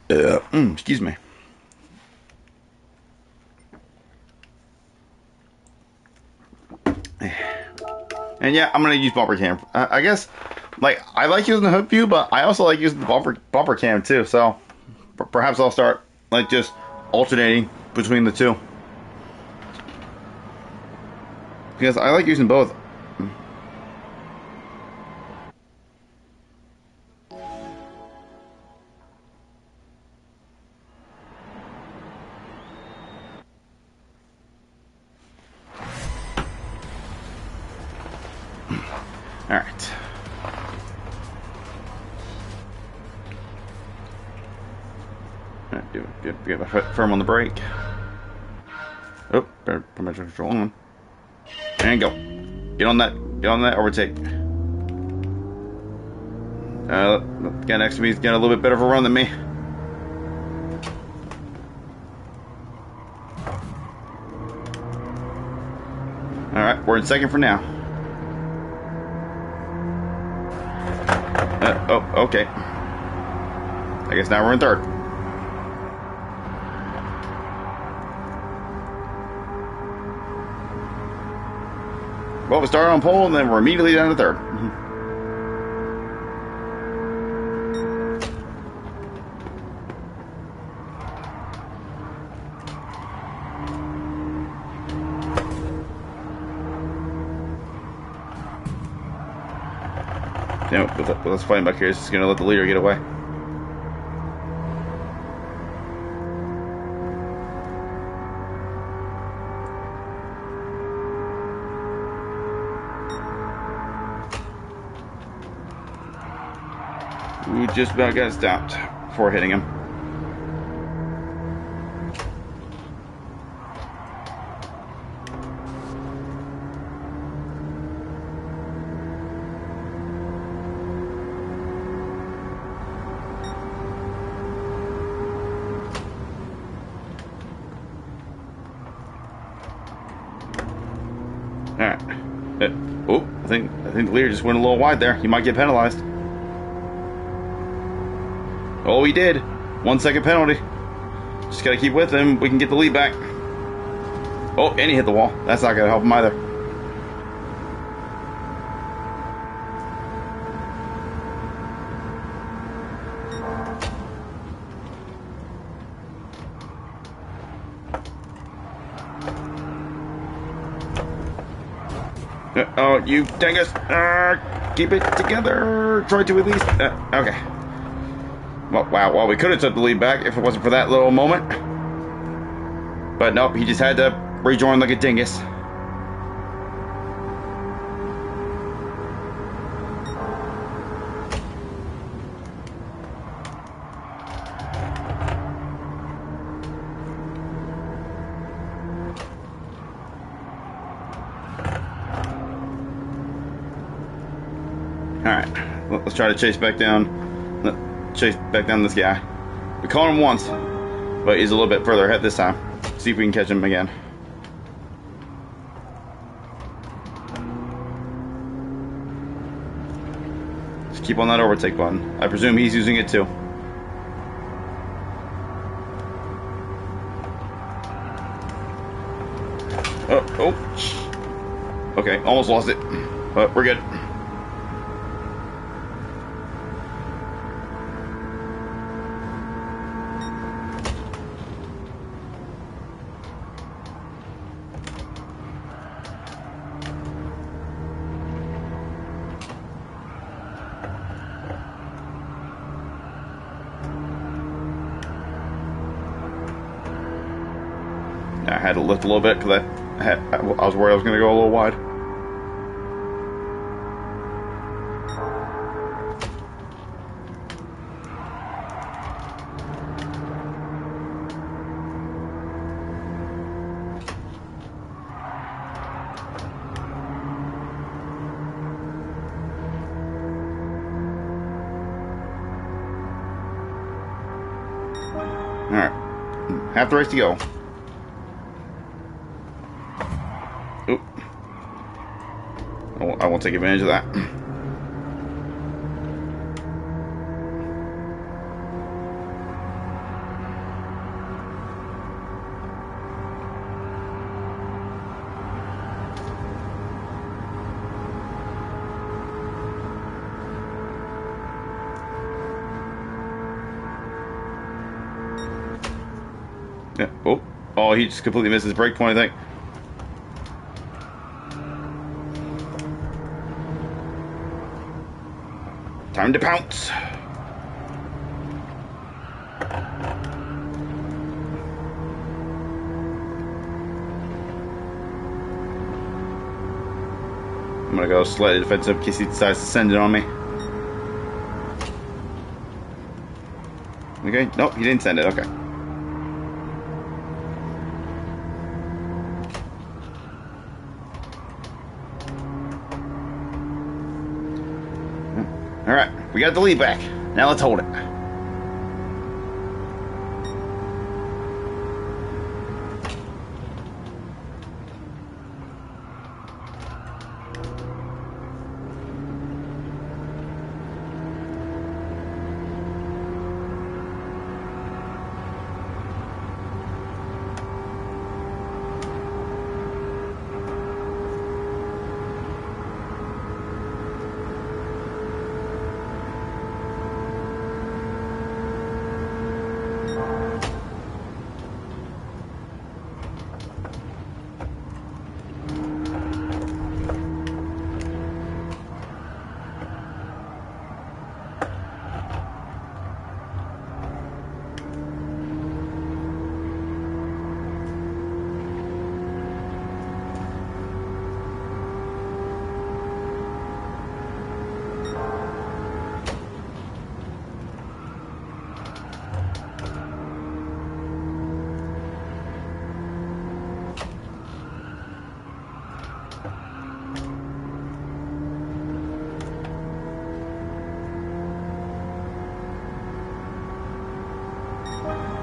Excuse me. And yeah, I'm gonna use bumper cam. I guess, like, I like using the hood view, but I also like using the bumper cam too. So perhaps I'll start like just alternating between the two, because I like using both. All right. Get my foot firm on the brake. Oh, better put my control on. And go. Get on that overtake. Guy next to me is getting a little bit better of a run than me. Alright, we're in second for now. Oh, okay. I guess now we're in third. Well, we started on pole, and then we're immediately down to third. You know, with us fighting back here, it's just going to let the leader get away. We just about got stopped before hitting him. Alright. I think the leader just went a little wide there. He might get penalized. Oh, he did. 1 second penalty. Just gotta keep with him. We can get the lead back. Oh, and he hit the wall. That's not gonna help him either. Oh, you dingus. Keep it together. Try to at least. Okay. Well, wow. Well, we could have took the lead back if it wasn't for that little moment. But nope, he just had to rejoin like a dingus. Alright, let's try to chase back down this guy. We caught him once, but he's a little bit further ahead this time. See if we can catch him again. Just keep on that overtake button. I presume he's using it too. Oh. Okay, almost lost it, but we're good. I had to lift a little bit because I was worried I was going to go a little wide. Alright, half the race to go. Oop. I won't take advantage of that. Yeah. Oh, he just completely missed his brake point, I think. Time to pounce. I'm gonna go slightly defensive in case he decides to send it on me. Okay, nope, he didn't send it, okay. Alright, we got the lead back. Now let's hold it.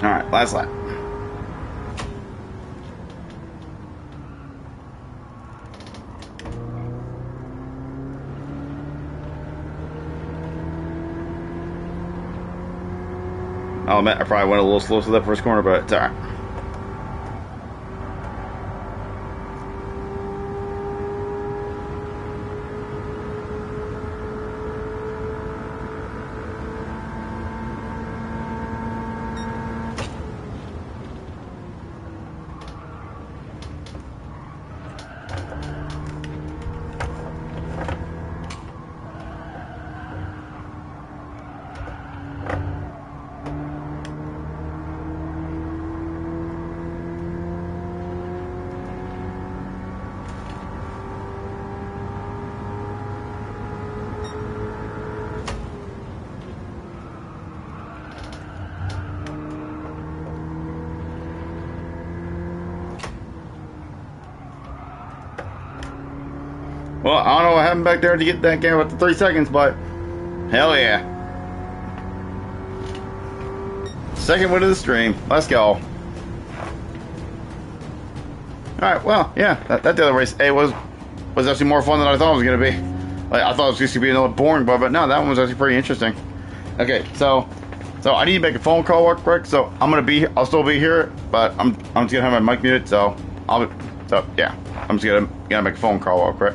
Alright, last lap. I'll admit, I probably went a little slow to that first corner, but it's alright. Well, I don't know what happened back there to get that game up to 3 seconds, but hell yeah. Second win of the stream. Let's go. Alright, well, yeah, that other race was actually more fun than I thought it was going to be. Like, I thought it was just going to be another boring bar, but no, that one was actually pretty interesting. Okay, so I need to make a phone call real quick, so I'll still be here, but I'm just going to have my mic muted, so yeah, I'm just going to make a phone call real quick.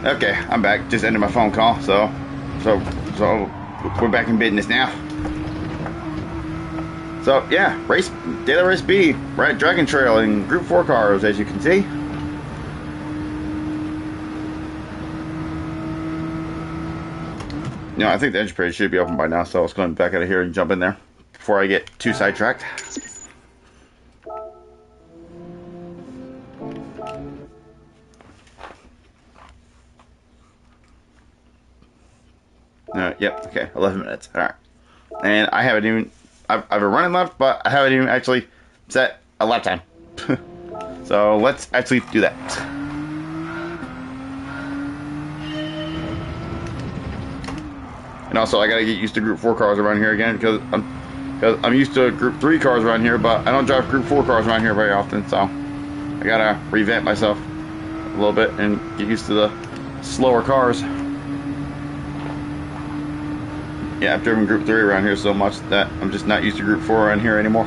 Okay, I'm back. Just ended my phone call, so we're back in business now. So yeah, daily race B, right? Dragon Trail in Group 4 cars, as you can see. You know, I think the entry page should be open by now, so I was going back out of here and jump in there before I get too sidetracked. Yep, okay, 11 minutes. All right. And I haven't even, I've been running left, but I haven't even actually set a lap time. So let's actually do that. And also, I gotta get used to Group 4 cars around here again because I'm used to Group 3 cars around here, but I don't drive Group 4 cars around here very often, so I gotta revamp myself a little bit and get used to the slower cars. Yeah, I've driven Group 3 around here so much that I'm just not used to Group 4 around here anymore.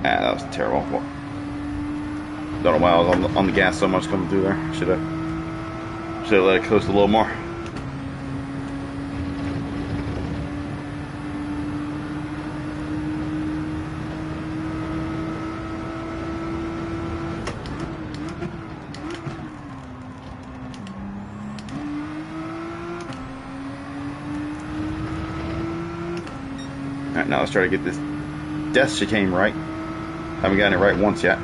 Ah, that was terrible. Well, don't know why I was on the gas so much coming through there. Should have let it coast a little more. Alright, now let's try to get this death chicane right. Haven't gotten it right once yet.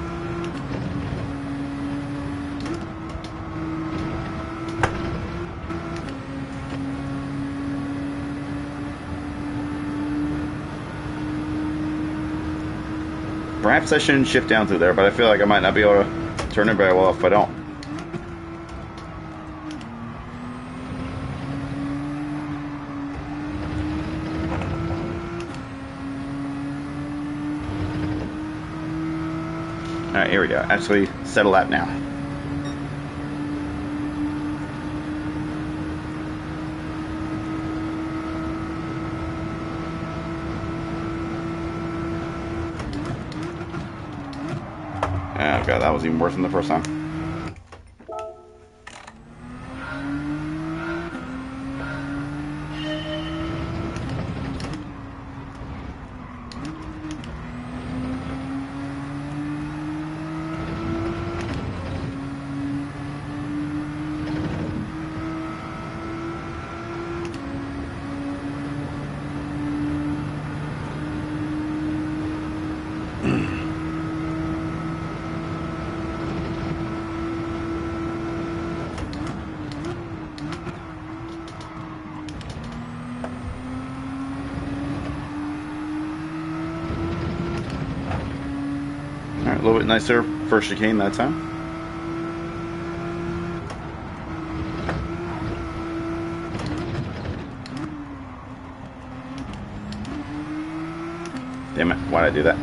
Perhaps I shouldn't shift down through there, but I feel like I might not be able to turn it very well if I don't. Alright, here we go. Actually, set a lap now. Oh god, that was even worse than the first time. Alright, a little bit nicer first chicane that time. Damn it, why'd I do that?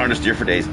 Understeer for days.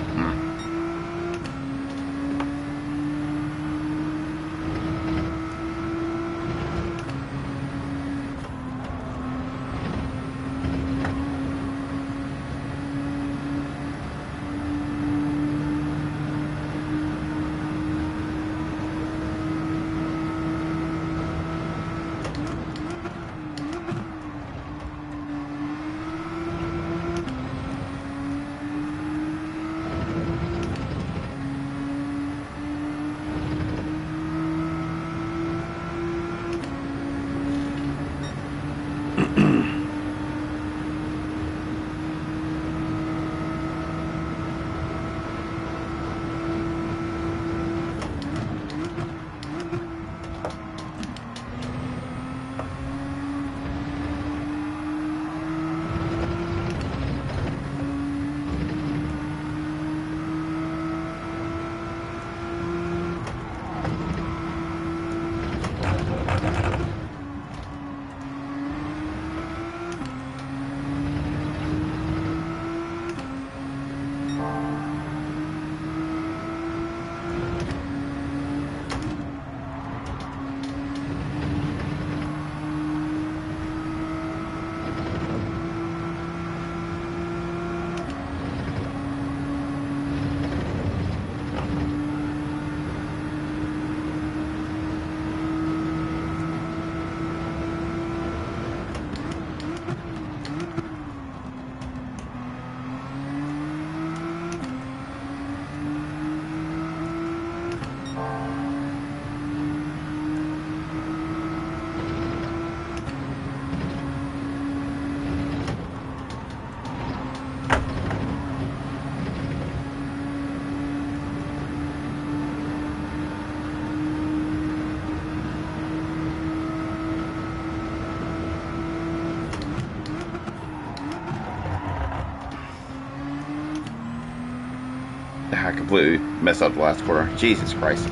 I completely messed up the last quarter. Jesus Christ.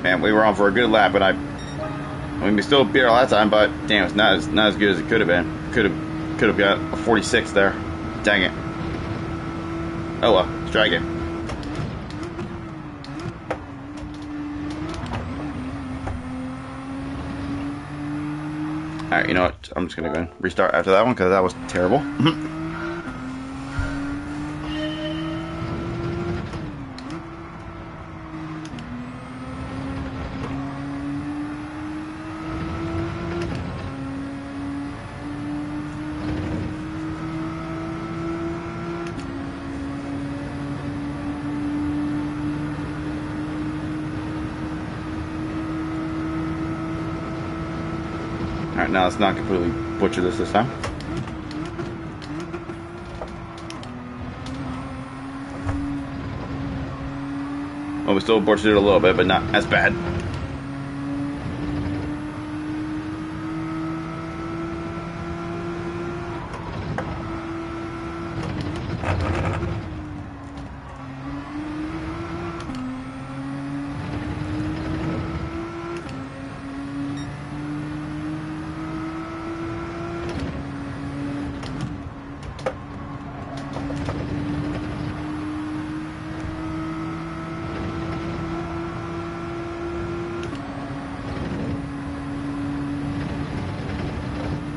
Man, we were on for a good lap, and we still beat our last time, but damn, it's not as good as it could have been. Could have got a 46 there. Dang it. Oh well, let's try again. Alright, you know what? I'm just gonna go and restart after that one because that was terrible. Alright, now let's not completely butcher this time. Well, we still butchered it a little bit, but not as bad.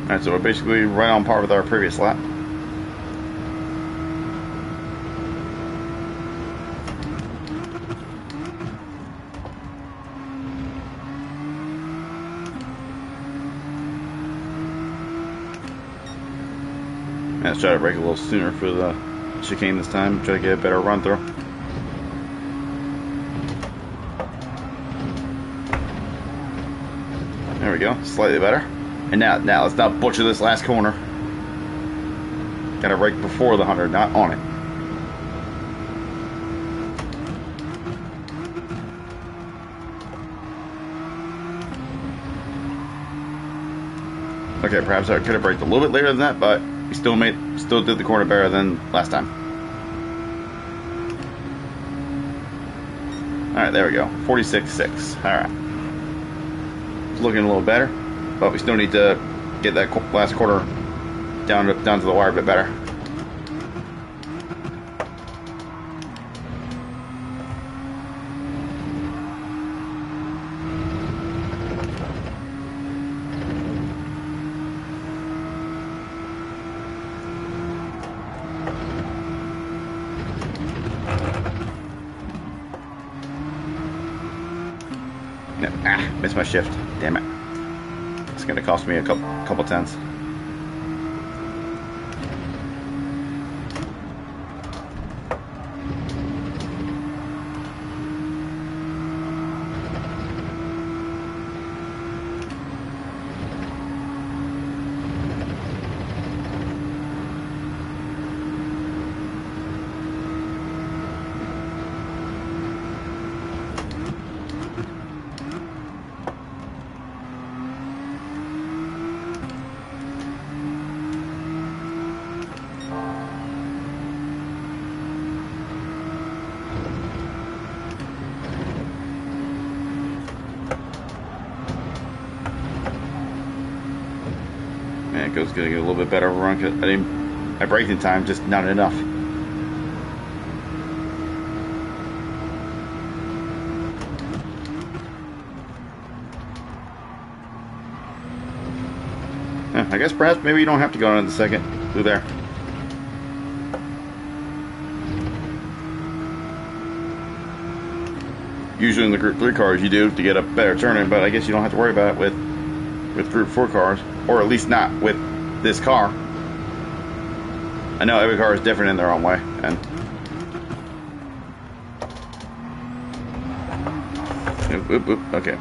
Alright, so we're basically right on par with our previous lap. Let's try to brake a little sooner for the chicane this time. Try to get a better run through. There we go, slightly better. And now let's not butcher this last corner. Gotta brake before the 100, not on it. Okay, perhaps I could have braked a little bit later than that, but we still did the corner better than last time. Alright, there we go. 46.6. Alright. It's looking a little better. But we still need to get that last quarter down to the wire a bit better. Missed my shift. Damn it. It's gonna cost me a couple tenths. It was gonna get a little bit better of a run because my braking time just not enough. I guess perhaps maybe you don't have to go on the second through there. Usually in the Group 3 cars you do to get a better turn-in, but I guess you don't have to worry about it with Group 4 cars, or at least not with this car. I know every car is different in their own way, and okay.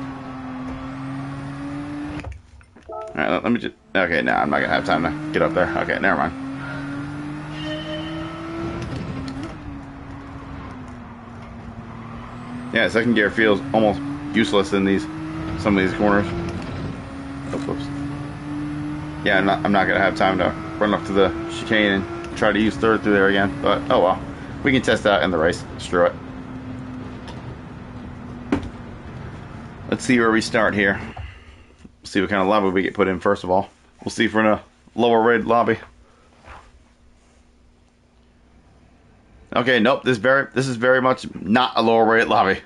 Alright, let me just... Okay, now I'm not going to have time to get up there. Okay, never mind. Yeah, second gear feels almost useless in some of these corners. Oops. Yeah, I'm not going to have time to run up to the chicane and try to use third through there again. But oh well, we can test that in the race. Screw it. Let's see where we start here. See what kind of lobby we get put in first of all. We'll see if we're in a lower rated lobby. Okay, nope. This is very much not a lower rated lobby.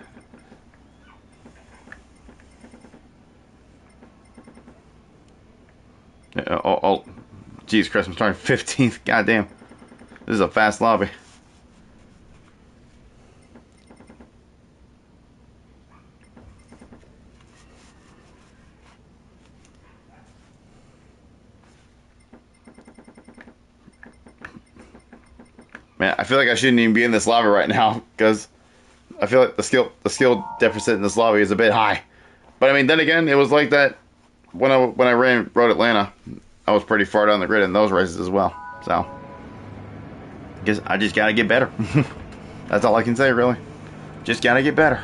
Oh, Jesus Christ! I'm starting 15th. Goddamn, this is a fast lobby. Man, I feel like I shouldn't even be in this lobby right now because I feel like the skill deficit in this lobby is a bit high. But I mean, then again, it was like that when I ran Road Atlanta. I was pretty far down the grid in those races as well. So I guess I just gotta get better. That's all I can say, really. Just gotta get better.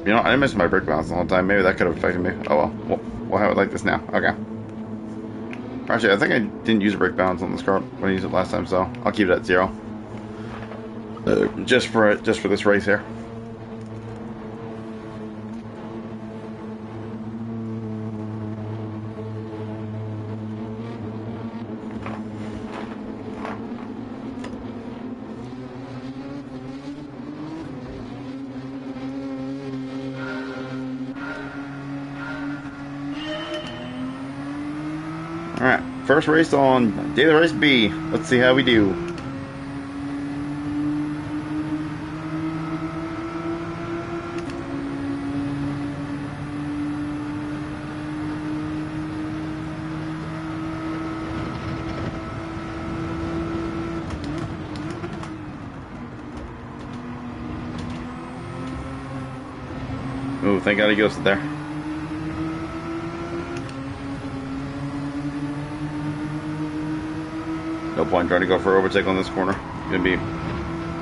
You know, I missed my brake balance the whole time. Maybe that could have affected me. Oh well. We'll have it like this now. Okay. Actually, I think I didn't use a brake balance on this car when I used it last time, so I'll keep it at 0. Just for this race here. Alright, first race on daily race B. Let's see how we do. Ooh, thank God he goes there. No point trying to go for overtake on this corner. Gonna be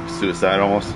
suicide almost.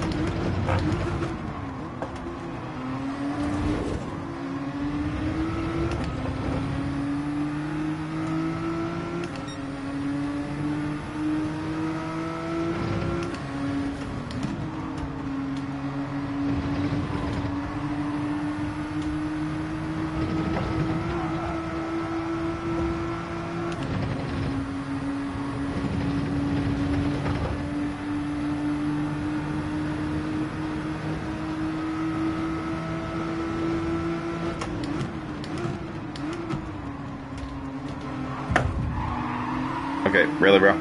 Okay, really, bro? You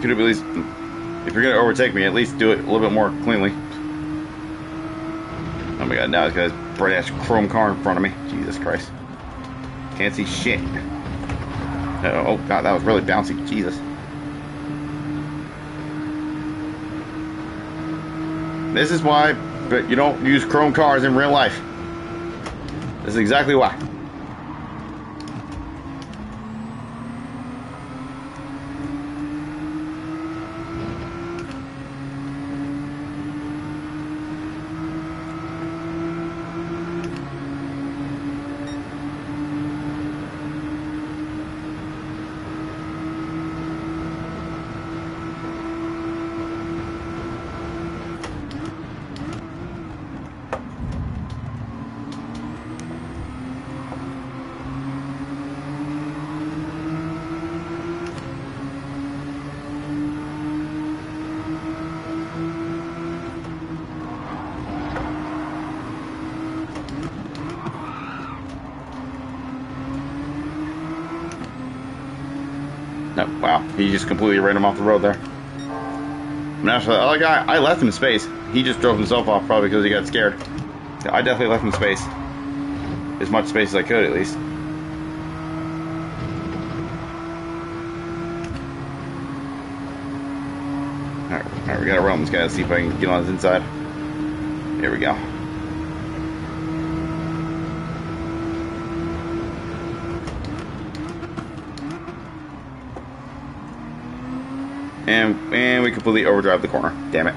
could have at least, if you're gonna overtake me, at least do it a little bit more cleanly. Oh my God! Now this guy's bright ass chrome car in front of me. Jesus Christ! Can't see shit. Oh God, that was really bouncy. Jesus. This is why, but you don't use chrome cars in real life. This is exactly why. No, wow, he just completely ran him off the road there. And as for the other guy, I left him space. He just drove himself off probably because he got scared. I definitely left him space. As much space as I could, at least. Alright, we gotta run this guy to see if I can get on his inside. Here we go. And we completely overdrive the corner. Damn it.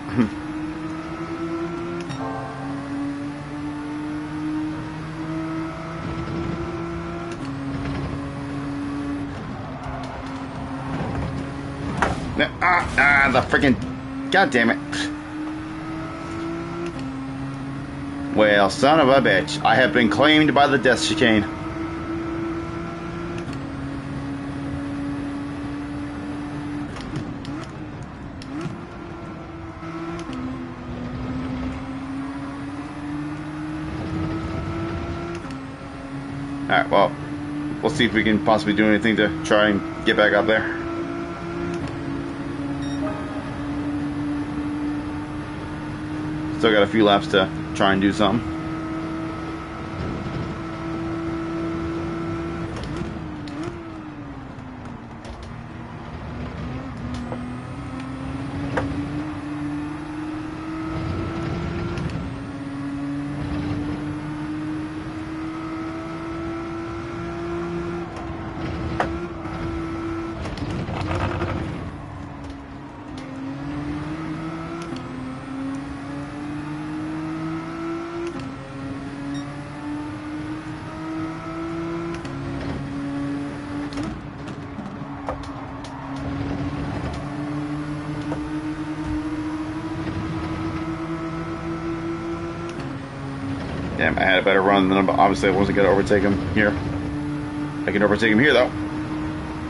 The freaking... God damn it. Well, son of a bitch. I have been claimed by the death chicane. Alright, well, we'll see if we can possibly do anything to try and get back up there. Still got a few laps to try and do something. Damn, I had a better run than him, but obviously I wasn't going to overtake him here. I can overtake him here, though.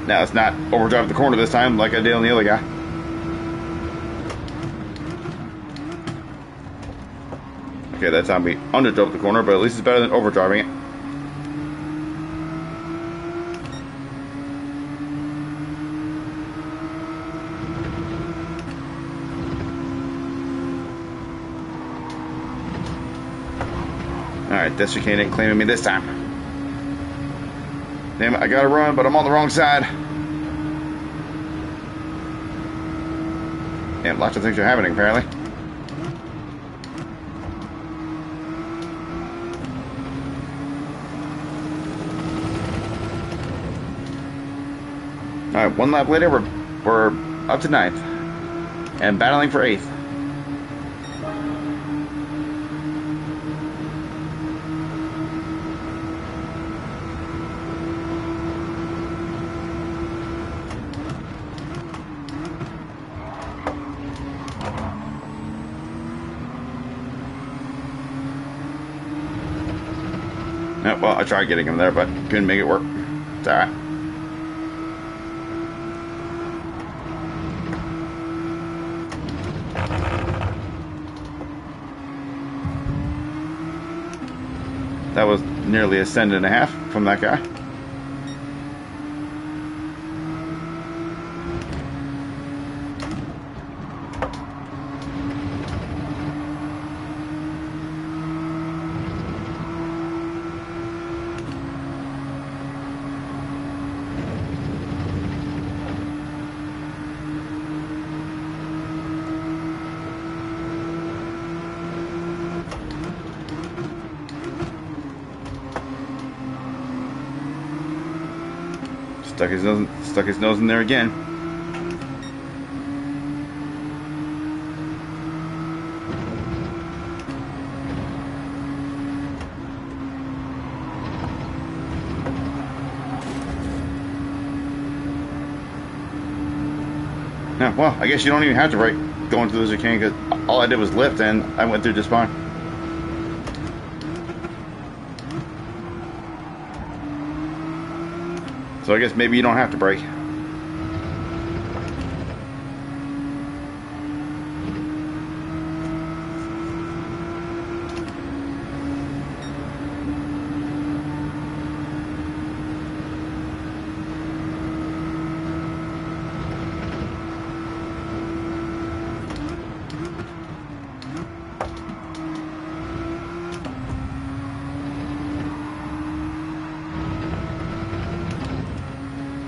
Now, it's not overdrive the corner this time like I did on the other guy. Okay, that time we underdrove the corner, but at least it's better than overdriving it. Alright, Death Chicane ain't claiming me this time. Damn it, I gotta run, but I'm on the wrong side. Damn, lots of things are happening, apparently. Alright, one lap later, we're up to 9th. And battling for 8th. Yeah, well, I tried getting him there, but couldn't make it work. It's alright. That was nearly a cent and a half from that guy. Stuck his nose in there again. Yeah, well, I guess you don't even have to brake going through the chicane because all I did was lift and I went through just fine. So I guess maybe you don't have to brake.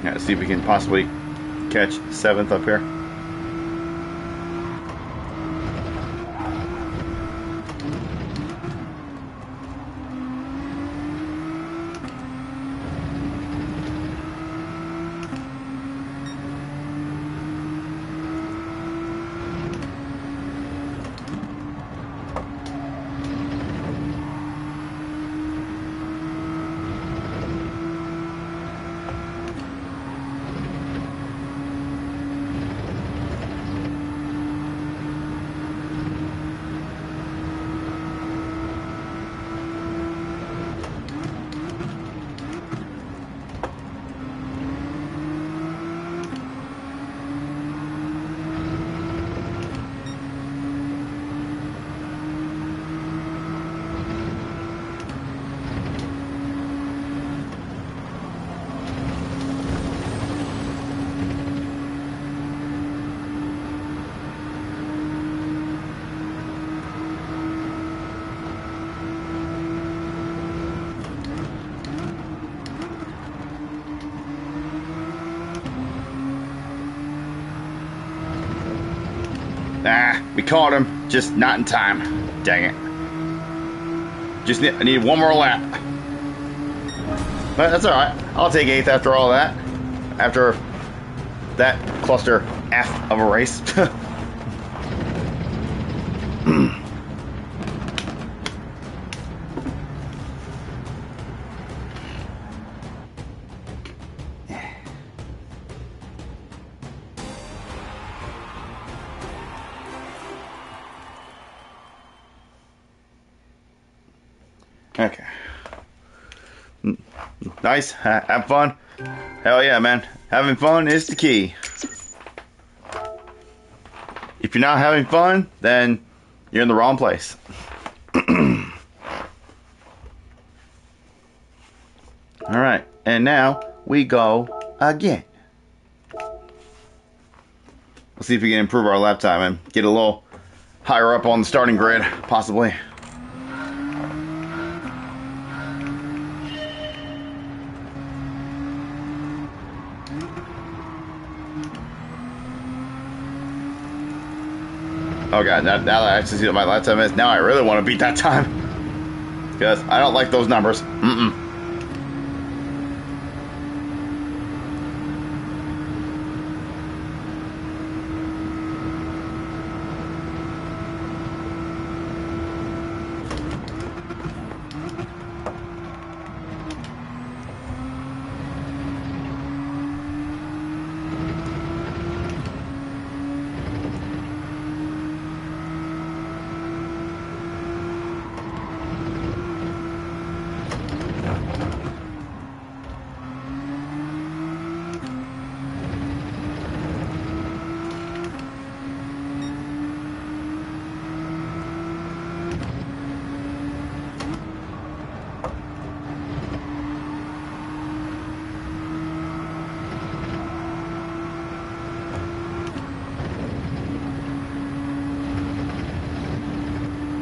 Yeah, see if we can possibly catch 7th up here. Ah, we caught him, just not in time. Dang it. I need one more lap. But that's alright. I'll take 8th after all that. After that cluster F of a race. Okay. Nice. Have fun. Hell yeah, man. Having fun is the key. If you're not having fun, then you're in the wrong place. Alright. And now we go again. Let's see if we can improve our lap time and get a little higher up on the starting grid, possibly. Oh god, now that I actually see what my lap time is, now I really want to beat that time. Because I don't like those numbers.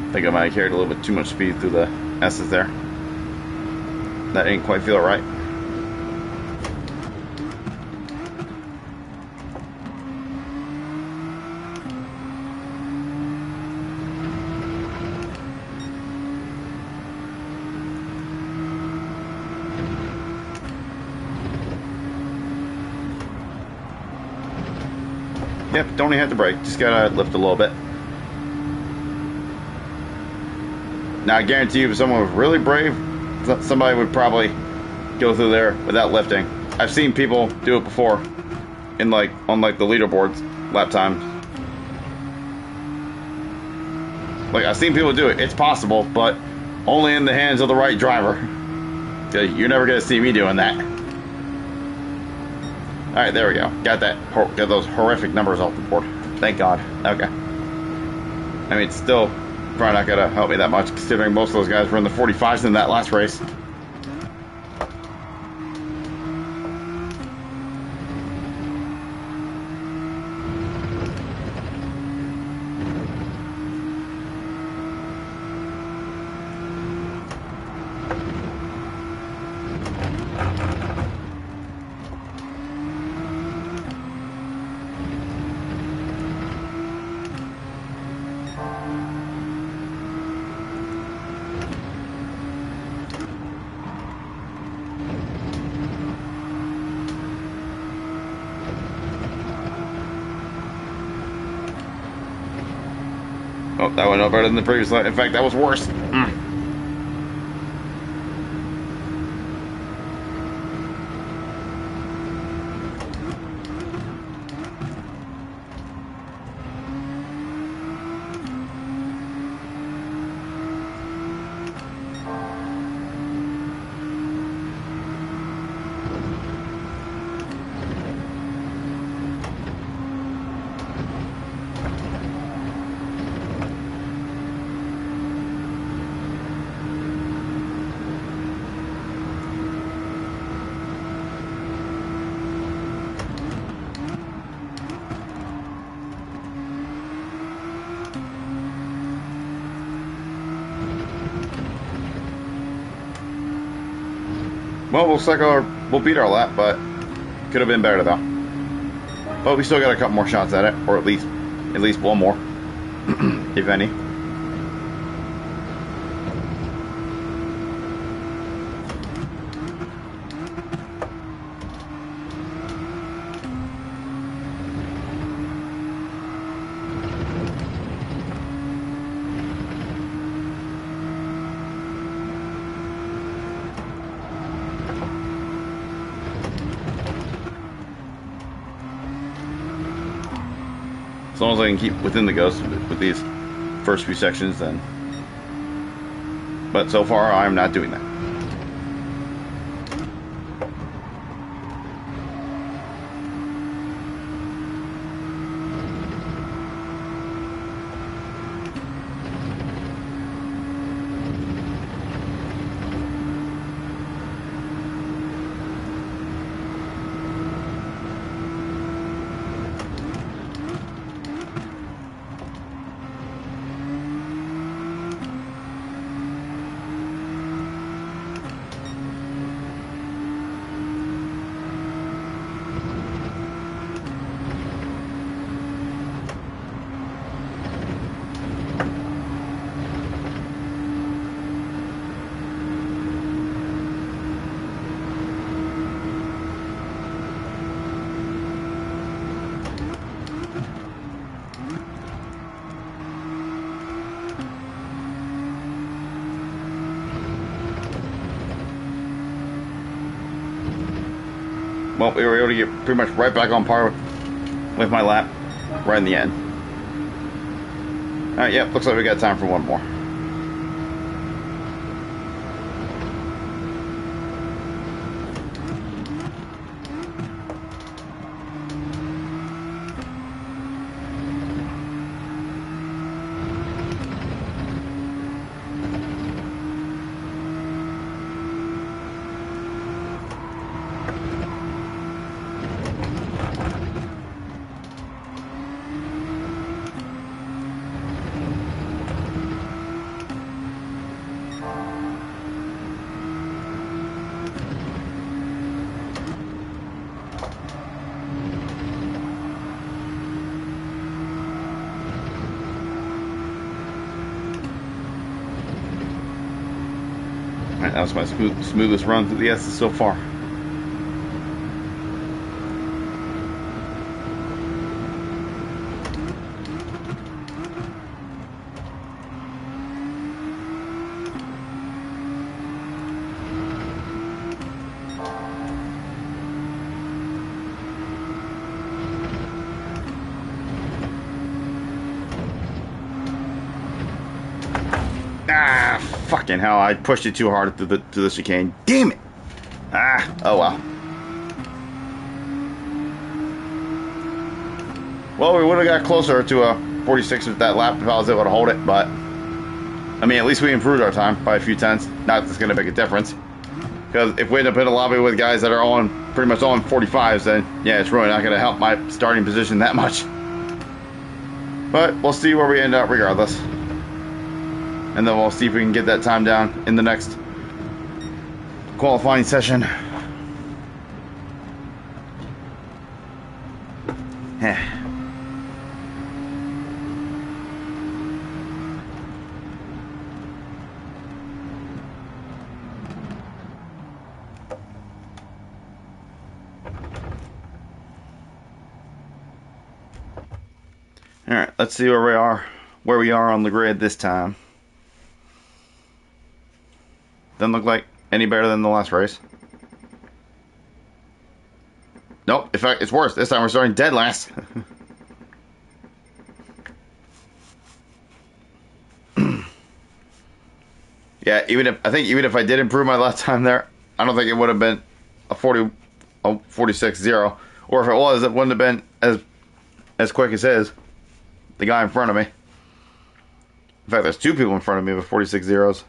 I think I might have carried a little bit too much speed through the S's there. That didn't quite feel right. Yep, don't even have to brake. Just gotta lift a little bit. Now, I guarantee you, if someone was really brave, somebody would probably go through there without lifting. I've seen people do it before, on the leaderboards, lap times. Like, I've seen people do it. It's possible, but only in the hands of the right driver. You're never gonna see me doing that. All right, there we go. Got those horrific numbers off the board. Thank God. Okay. I mean, it's still probably not gonna help me that much, considering most of those guys were in the 45s in that last race. Oh, that went no better than the previous one. In fact, that was worse. Well, we'll beat our lap, but could have been better though. But we still got a couple more shots at it, or at least one more. if any. As long as I can keep within the ghost with these first few sections, then. But so far, I'm not doing that. Well, we were able to get pretty much right back on par with my lap right in the end. Alright, yep, looks like we got time for one more. Alright, that was my smoothest run through the S's so far. Ah, fucking hell, I pushed it too hard through the chicane. Damn it! Ah, oh well. Well, we would have got closer to a 46 with that lap if I was able to hold it, but I mean, at least we improved our time by a few tenths. Not that's going to make a difference. Because if we end up in a lobby with guys that are on pretty much on 45s, then yeah, it's really not going to help my starting position that much. But we'll see where we end up regardless. And then we'll see if we can get that time down in the next qualifying session. Alright, let's see where we are on the grid this time. Doesn't look like any better than the last race. Nope, in fact, it's worse. This time we're starting dead last. Yeah, even if I did improve my last time there, I don't think it would have been a 46-0. Or if it was, it wouldn't have been as quick as his. The guy in front of me. In fact, there's two people in front of me with 46 zeros.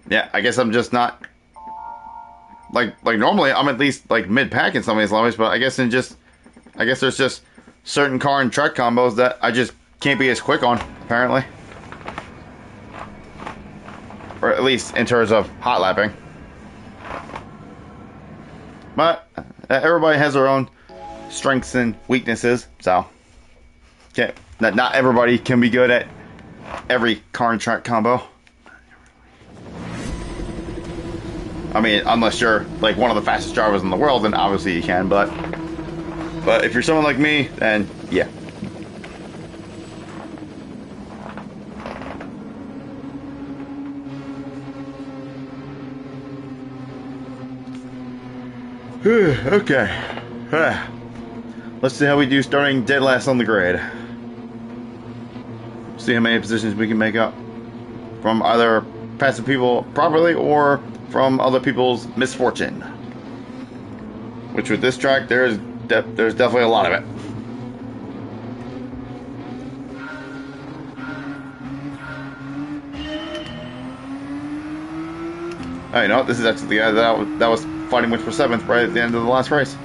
Yeah, I guess I'm just not like normally I'm at least like mid-pack in some of these lobbies, but I guess there's just certain car and truck combos that I just can't be as quick on, apparently. Or at least in terms of hot lapping. But everybody has their own strengths and weaknesses. So, okay, not everybody can be good at every car and track combo. I mean, unless you're like one of the fastest drivers in the world, then obviously you can. But if you're someone like me, then yeah. Okay. Let's see how we do starting dead last on the grid. See how many positions we can make up from either passing people properly or from other people's misfortune. Which with this track, there's definitely a lot of it. Oh, you know what? This is actually the guy that was fighting with for 7th right at the end of the last race.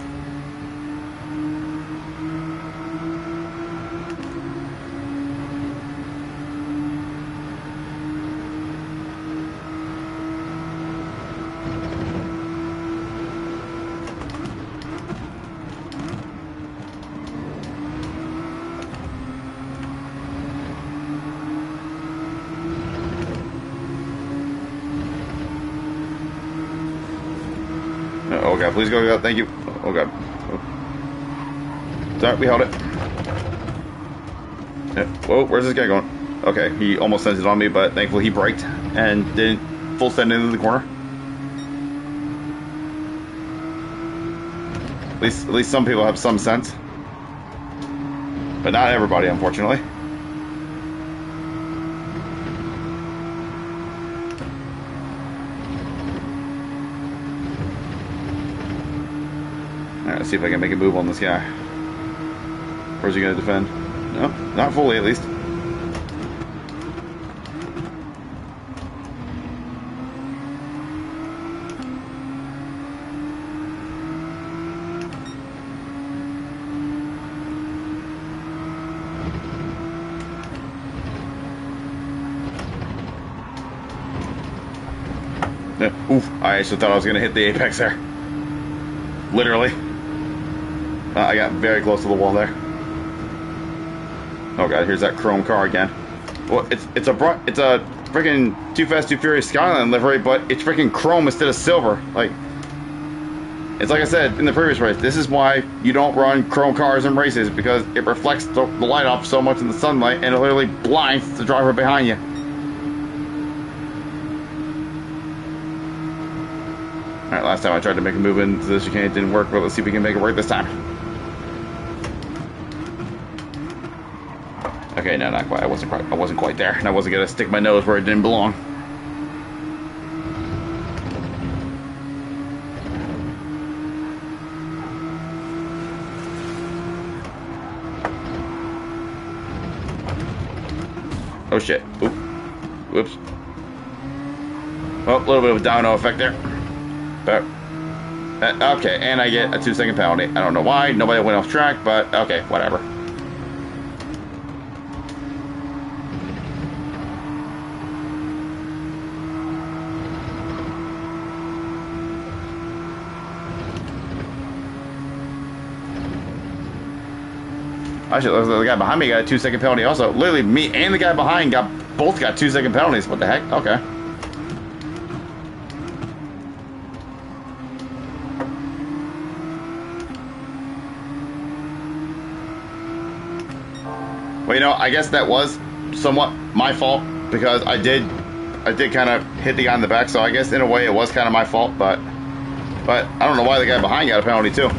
Oh god, please go, thank you. Oh god. Oh. Sorry, we held it. Yeah. Whoa, where's this guy going? Okay, he almost sent it on me, but thankfully he braked and didn't full send into the corner. At least some people have some sense. But not everybody, unfortunately. Alright, let's see if I can make a move on this guy. Where's he going to defend? No, not fully at least. Oof, I actually thought I was going to hit the apex there. Literally. I got very close to the wall there. Oh god, here's that chrome car again. Well, it's a freaking Too Fast, Too Furious Skyline livery, but it's freaking chrome instead of silver. Like, it's like I said in the previous race, this is why you don't run chrome cars in races, because it reflects the light off so much in the sunlight, and it literally blinds the driver behind you. Alright, last time I tried to make a move into the chicane, it didn't work, but let's see if we can make it work this time. Okay, no, not quite. I wasn't quite there. And I wasn't gonna stick my nose where it didn't belong. Oh shit. Oop. Whoops. Well, a little bit of a domino effect there. But okay, and I get a 2-second penalty. I don't know why. Nobody went off track, but okay, whatever. Actually, the guy behind me got a 2-second penalty also. Literally, me and the guy behind both got 2-second penalties. What the heck? Okay. Well, you know, I guess that was somewhat my fault, because I did kind of hit the guy in the back, so I guess in a way it was kind of my fault, but I don't know why the guy behind got a penalty too.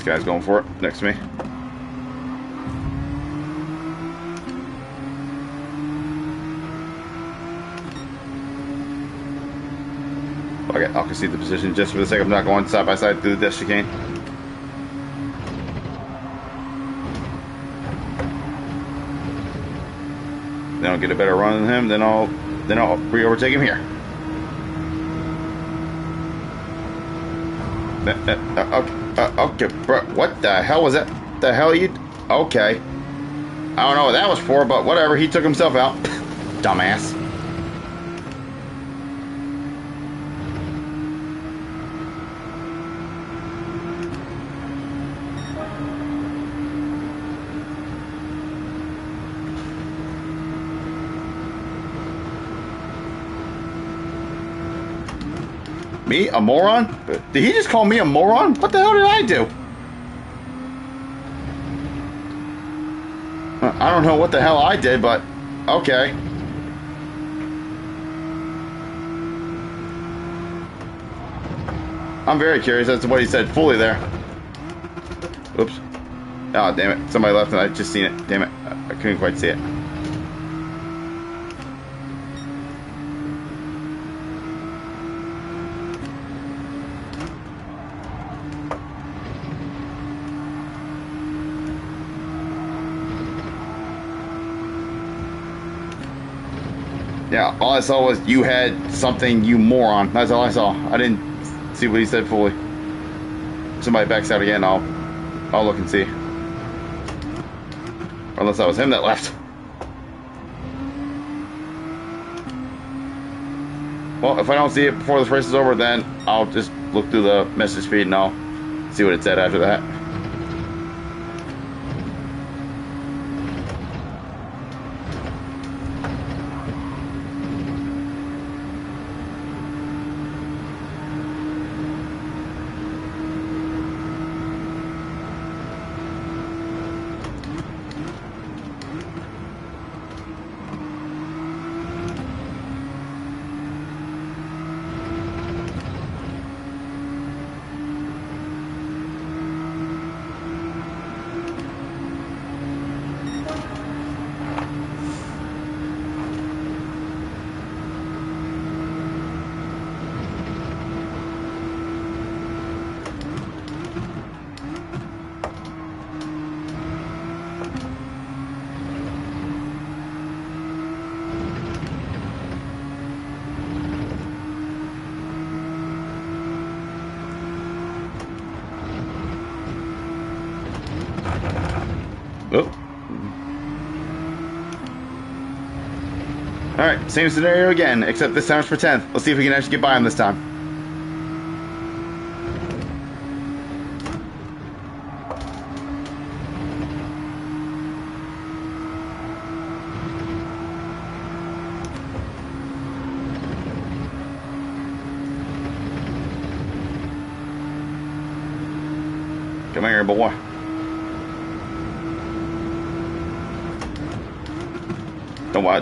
this guy's going for it next to me. Okay, I'll concede the position just for the sake of not going side by side through the death chicane. Then I'll get a better run than him. Then I'll re-overtake him here. Okay, bro. What the hell was that? The hell you? Okay. I don't know what that was for, but whatever. He took himself out. Dumbass. Me? A moron? Did he just call me a moron? What the hell did I do? I don't know what the hell I did, but okay. I'm very curious as to what he said fully there. Oops. Oh, damn it. Somebody left and I just seen it. Damn it. I couldn't quite see it. Yeah, all I saw was you had something, you moron. That's all I saw. I didn't see what he said fully. If somebody backs out again, I'll look and see. Unless that was him that left. Well, if I don't see it before this race is over, then I'll just look through the message feed and I'll see what it said after that. Oh. Alright, same scenario again, except this time it's for 10th. Let's see if we can actually get by him this time. Come here, boy.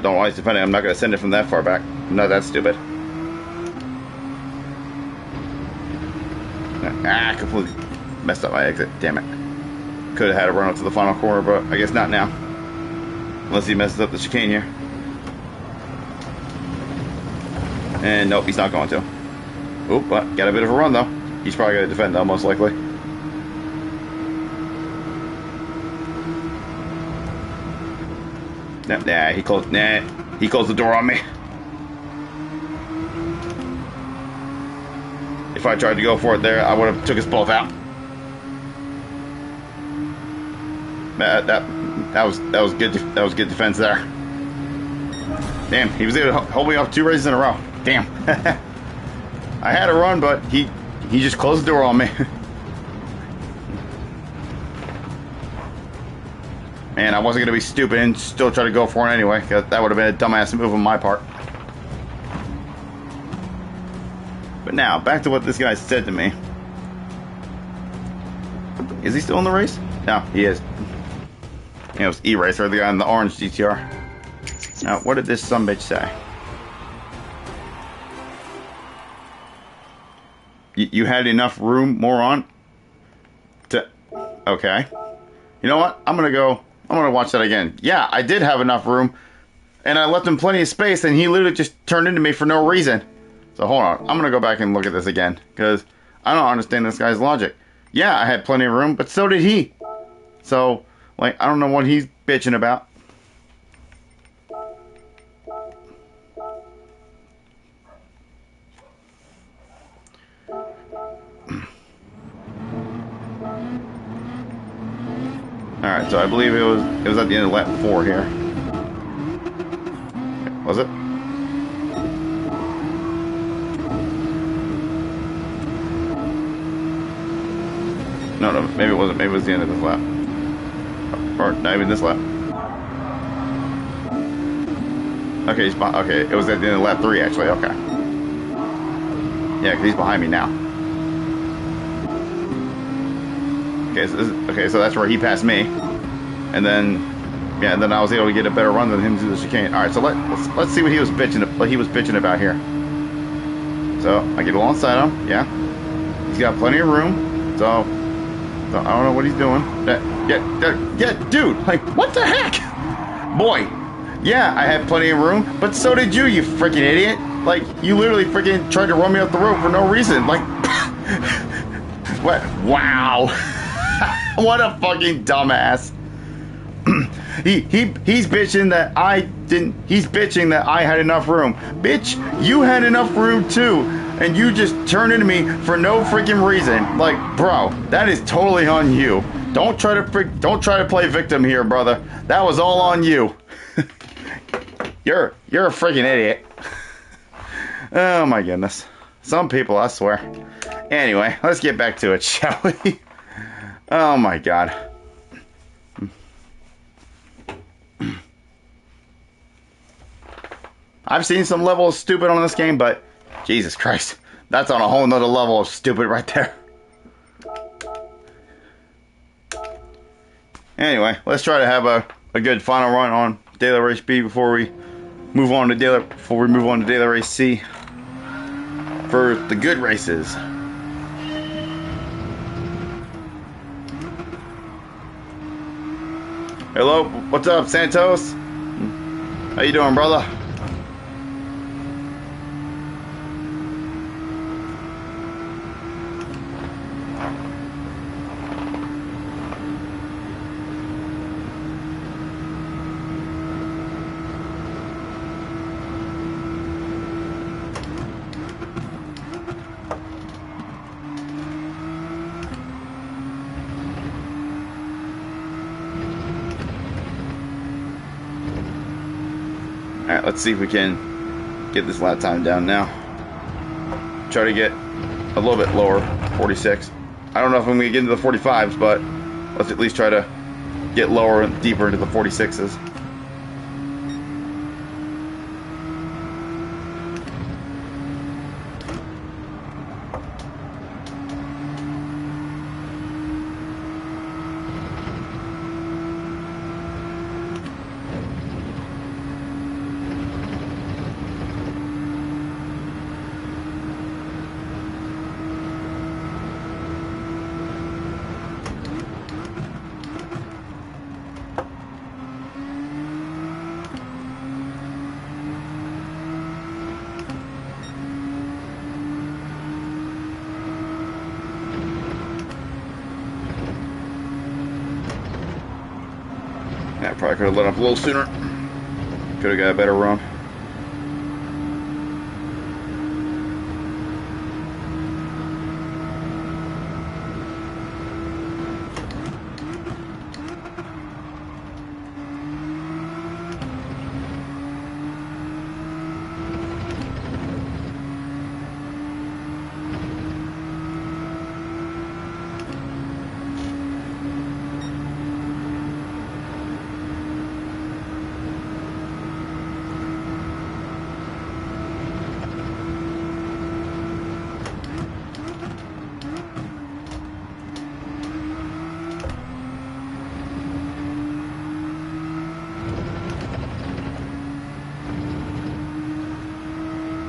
Don't waste defending. I'm not going to send it from that far back. No, that's stupid. Ah, completely messed up my exit. Damn it. Could have had a run up to the final corner, but I guess not now. Unless he messes up the chicane here. And nope, he's not going to. Oop, but got a bit of a run though. He's probably going to defend though, most likely. Nah, he closed the door on me. If I tried to go for it there, I would have took us both out. That was good. That was good defense there. Damn, he was able to hold me off 2 races in a row. Damn. I had a run, but he just closed the door on me. And I wasn't going to be stupid and still try to go for it anyway, because that would have been a dumbass move on my part. But now, back to what this guy said to me. Is he still in the race? No, he is. It was E-Racer, the guy in the orange GTR. Now, what did this sumbitch say? You had enough room, moron, to Okay. You know what? I'm gonna watch that again. Yeah, I did have enough room, and I left him plenty of space, and he literally just turned into me for no reason. So hold on. I'm gonna go back and look at this again, because I don't understand this guy's logic. Yeah, I had plenty of room, but so did he. So, like, I don't know what he's bitching about. Alright, so I believe it was at the end of lap 4 here. Was it? No, maybe it wasn't. Maybe it was the end of this lap. Or not even this lap. Okay, okay, it was at the end of lap 3 actually, okay. Yeah, because he's behind me now. Okay, so that's where he passed me, and then, yeah, and then I was able to get a better run than him through the chicane. All right, so let's see what he was bitching about here. So I get alongside him. Yeah, he's got plenty of room. So I don't know what he's doing. Yeah, dude, like what the heck, boy? Yeah, I had plenty of room, but so did you, you freaking idiot. Like you literally freaking tried to run me off the road for no reason. Like what? Wow. What a fucking dumbass. He's bitching that he's bitching that I had enough room. Bitch, you had enough room too, and you just turned into me for no freaking reason. Like, bro, that is totally on you. Don't try to play victim here, brother. That was all on you. You're a freaking idiot. Oh my goodness. Some people, I swear. Anyway, let's get back to it, shall we? Oh my god. I've seen some level of stupid on this game, but Jesus Christ, that's on a whole nother level of stupid right there. Anyway, let's try to have a good final run on Daily Race B before we move on to Daily Race C for the good races. Hello, what's up, Santos? How you doing, brother? Alright, let's see if we can get this lap time down now. Try to get a little bit lower, 46. I don't know if I'm going to get into the 45s, but let's at least try to get lower and deeper into the 46s. Yeah, probably could have let up a little sooner. Could have got a better run.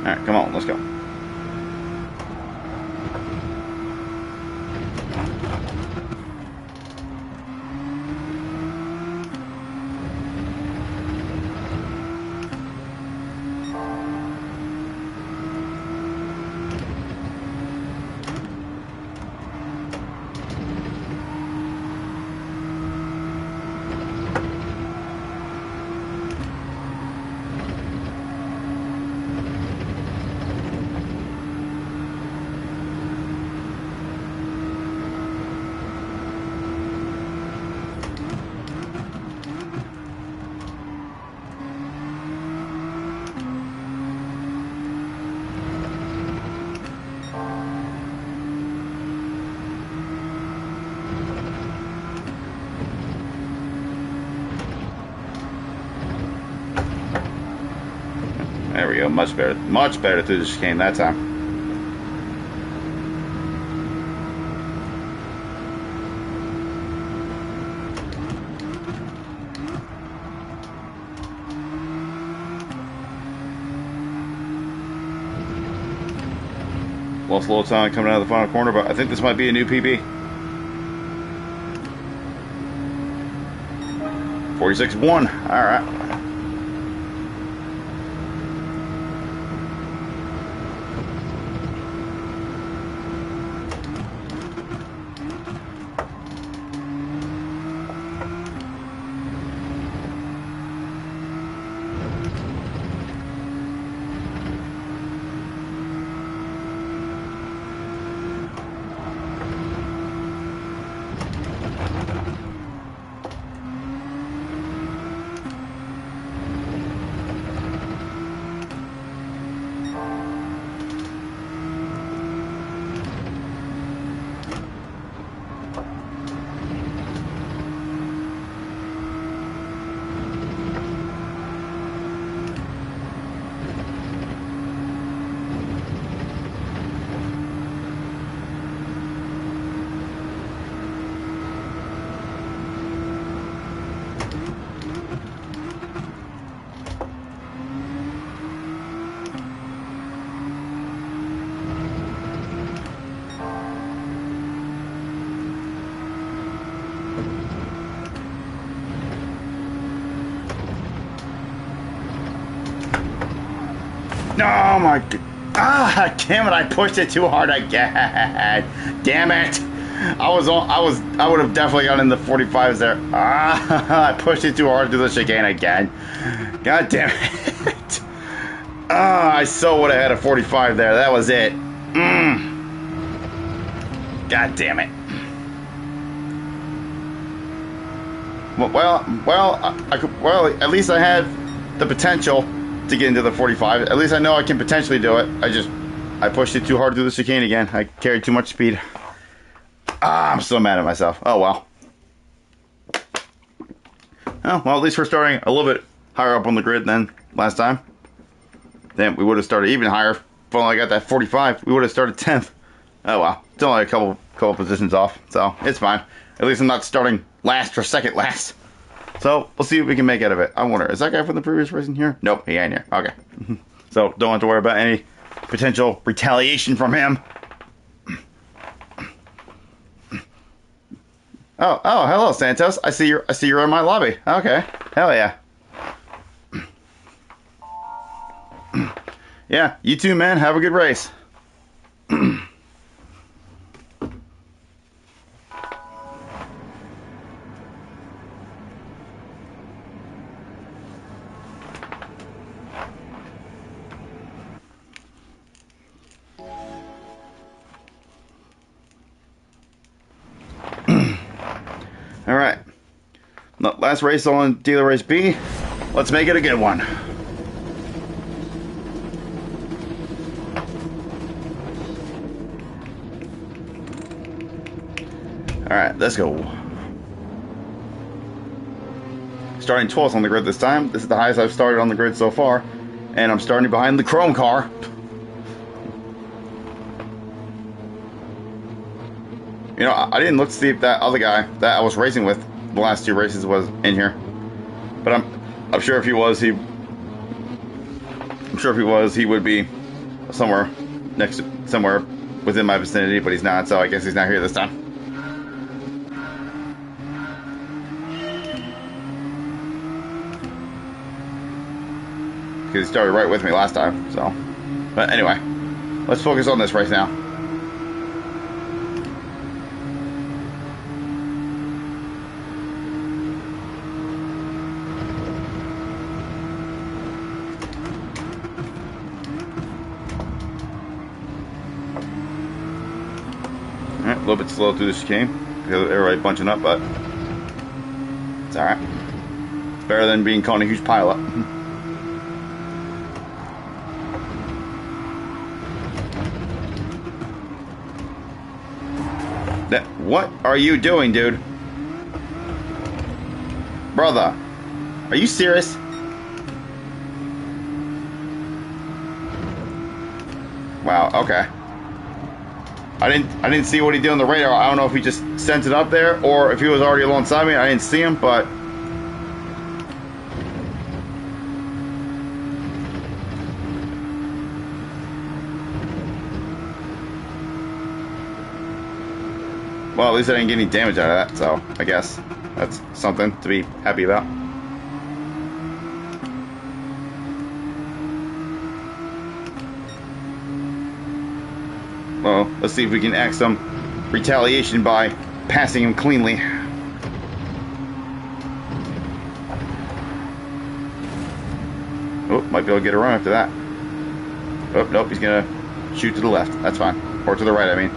Alright, come on, let's go. we go. Much better through the chicane that time. Lost a little time coming out of the final corner, but I think this might be a new PB. 46.1. All right. Oh my god. Ah, damn it, I pushed it too hard again. Damn it. I would have definitely gotten in the 45s there. Ah, I pushed it too hard to the chicane again. God damn it. Ah, I so would have had a 45 there. That was it. God damn it. Well, at least I had the potential to get into the 45. At least I know I can potentially do it. I pushed it too hard through the chicane again. I carried too much speed. Ah, I'm so mad at myself. Oh well. Oh well, at least we're starting a little bit higher up on the grid than last time. Then we would have started even higher. If only I got that 45, we would have started 10th. Oh well, it's only a couple positions off, so it's fine. At least I'm not starting last or second last. So we'll see what we can make out of it. I wonder, is that guy from the previous race in here? Nope, he ain't here. Okay. So don't have to worry about any potential retaliation from him. Oh, hello, Santos. I see you're in my lobby. Okay. Hell yeah. Yeah, you too, man. Have a good race. All right. Last race on Dealer Race B. Let's make it a good one. All right, let's go. Starting 12th on the grid this time. This is the highest I've started on the grid so far. And I'm starting behind the Chrome car. You know, I didn't look to see if that other guy that I was racing with the last two races was in here. But I'm sure if he was, he would be somewhere within my vicinity, but he's not, so I guess he's not here this time. Because he started right with me last time, so. But anyway, let's focus on this race now. Alright, a little bit slow through the chicane because everybody bunching up, but it's alright. It's better than being caught in a huge pileup. What are you doing, dude? Brother, are you serious? Okay. I didn't see what he did on the radar. I don't know if he just sent it up there or if he was already alongside me. I didn't see him, but well, at least I didn't get any damage out of that, so I guess that's something to be happy about. Well, let's see if we can act some retaliation by passing him cleanly. Oh, might be able to get a run after that. Oh, nope, he's gonna shoot to the left. That's fine. Or to the right, I mean.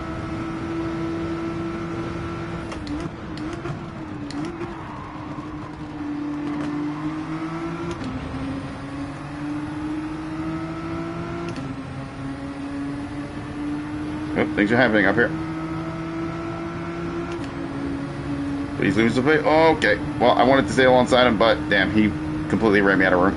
Oh, things are happening up here. Please lose the plate. Oh, okay. Well, I wanted to stay alongside him, but damn, he completely ran me out of room.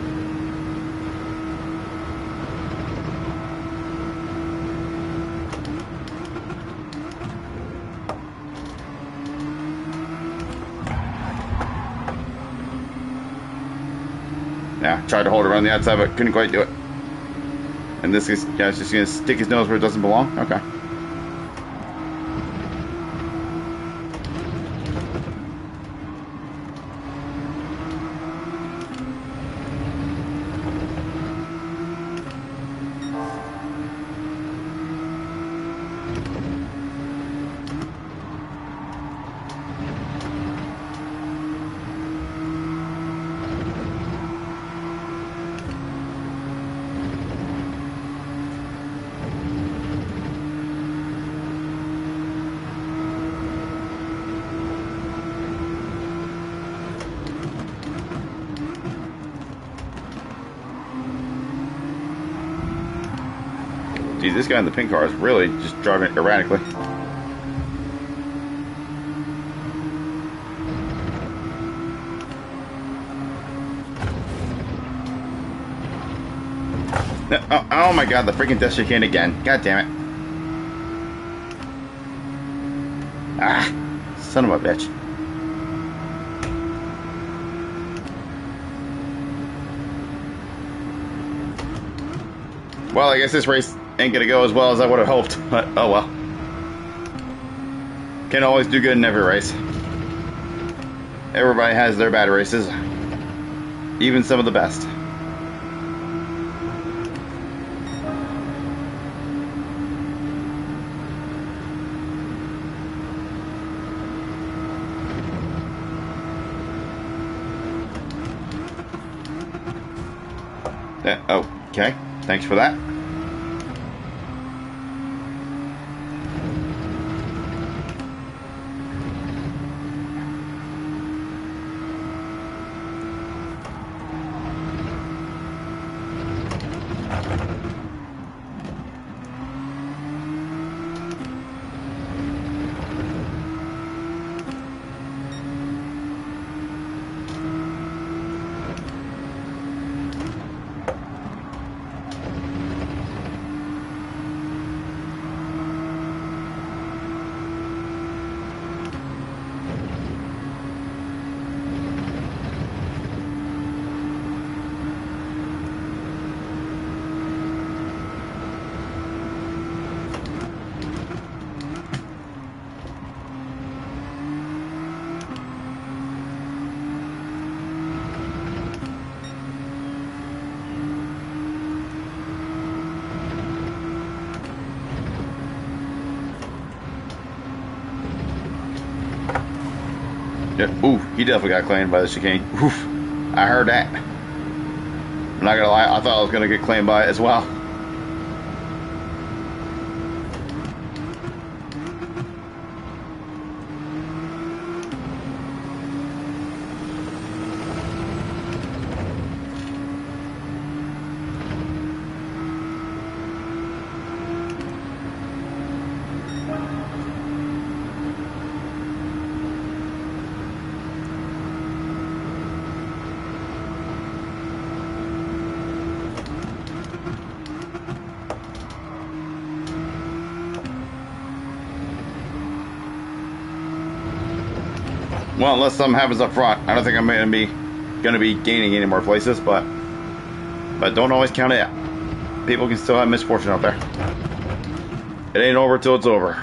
Yeah, tried to hold it around the outside, but couldn't quite do it. And this guy's just gonna stick his nose where it doesn't belong? Okay. Geez, this guy in the pink car is really just driving erratically. Oh my god, the freaking death chicane again. God damn it. Ah, son of a bitch. Well, I guess this race ain't gonna go as well as I would have hoped, but oh well. Can't always do good in every race. Everybody has their bad races, even some of the best. Okay, thanks for that. Yeah, ooh, he definitely got claimed by the chicane. Oof, I heard that. I'm not gonna lie, I thought I was gonna get claimed by it as well. Well, unless something happens up front, I don't think I'm gonna be gaining any more places, but don't always count it out. People can still have misfortune out there. It ain't over till it's over.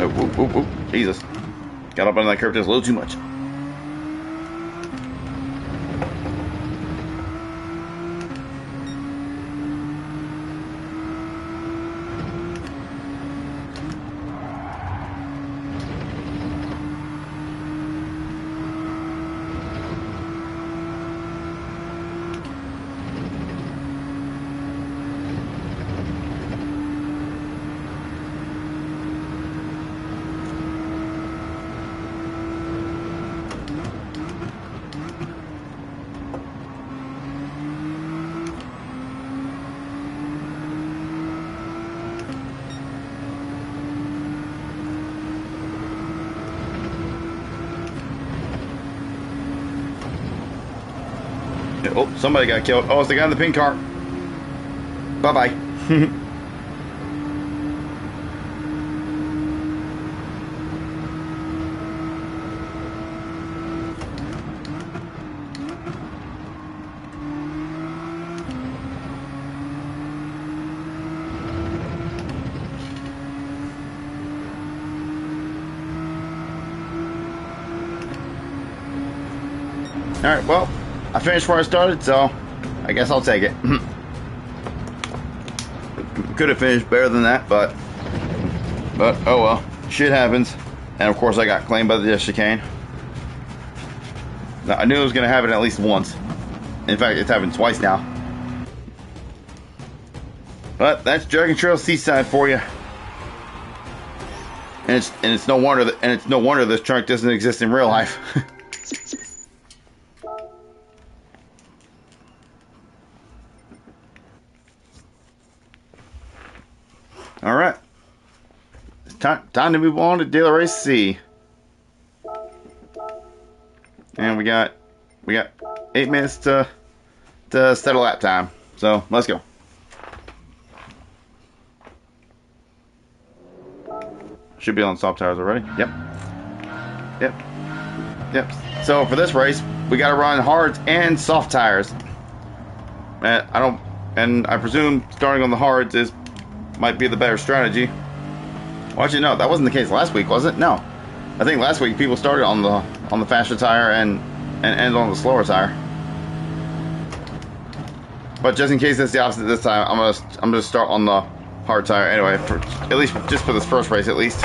Oh, whoop, whoop, whoop. Jesus. Got up on that curve just a little too much. Oh, somebody got killed. Oh, it's the guy in the pink car. Bye-bye. Alright, well, I finished where I started, so I guess I'll take it. Could have finished better than that, but oh well. Shit happens. And of course I got claimed by the chicane. Now, I knew it was going to happen at least once. In fact, it's happened twice now. But that's Dragon Trail Seaside for you. And it's no wonder this trunk doesn't exist in real life. All right, it's time to move on to Daily Race C. And we got 8 minutes to set a lap time. So let's go. Should be on soft tires already. Yep. So for this race, we got to run hards and soft tires. And I presume starting on the hards might be the better strategy. Well, actually, no, that wasn't the case last week, was it? No, I think last week people started on the faster tire and ended on the slower tire. But just in case it's the opposite this time, I'm gonna start on the hard tire anyway. At least just for this first race, at least.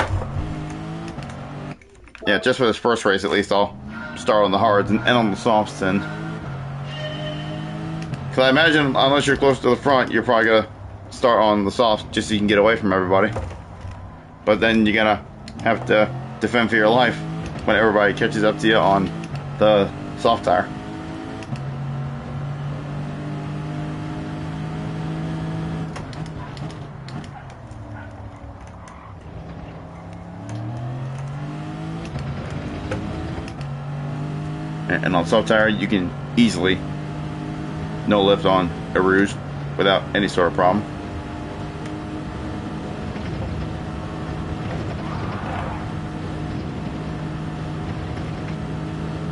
Yeah, just for this first race, at least I'll start on the hards and end on the softs. And because I imagine, unless you're close to the front, you're probably gonna start on the softs just so you can get away from everybody. But then you're gonna have to defend for your life. when everybody catches up to you on the soft tire. And on soft tire, you can easily no lift on a Rouge without any sort of problem.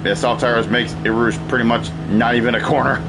Yeah, soft tires makes a Rouge pretty much not even a corner.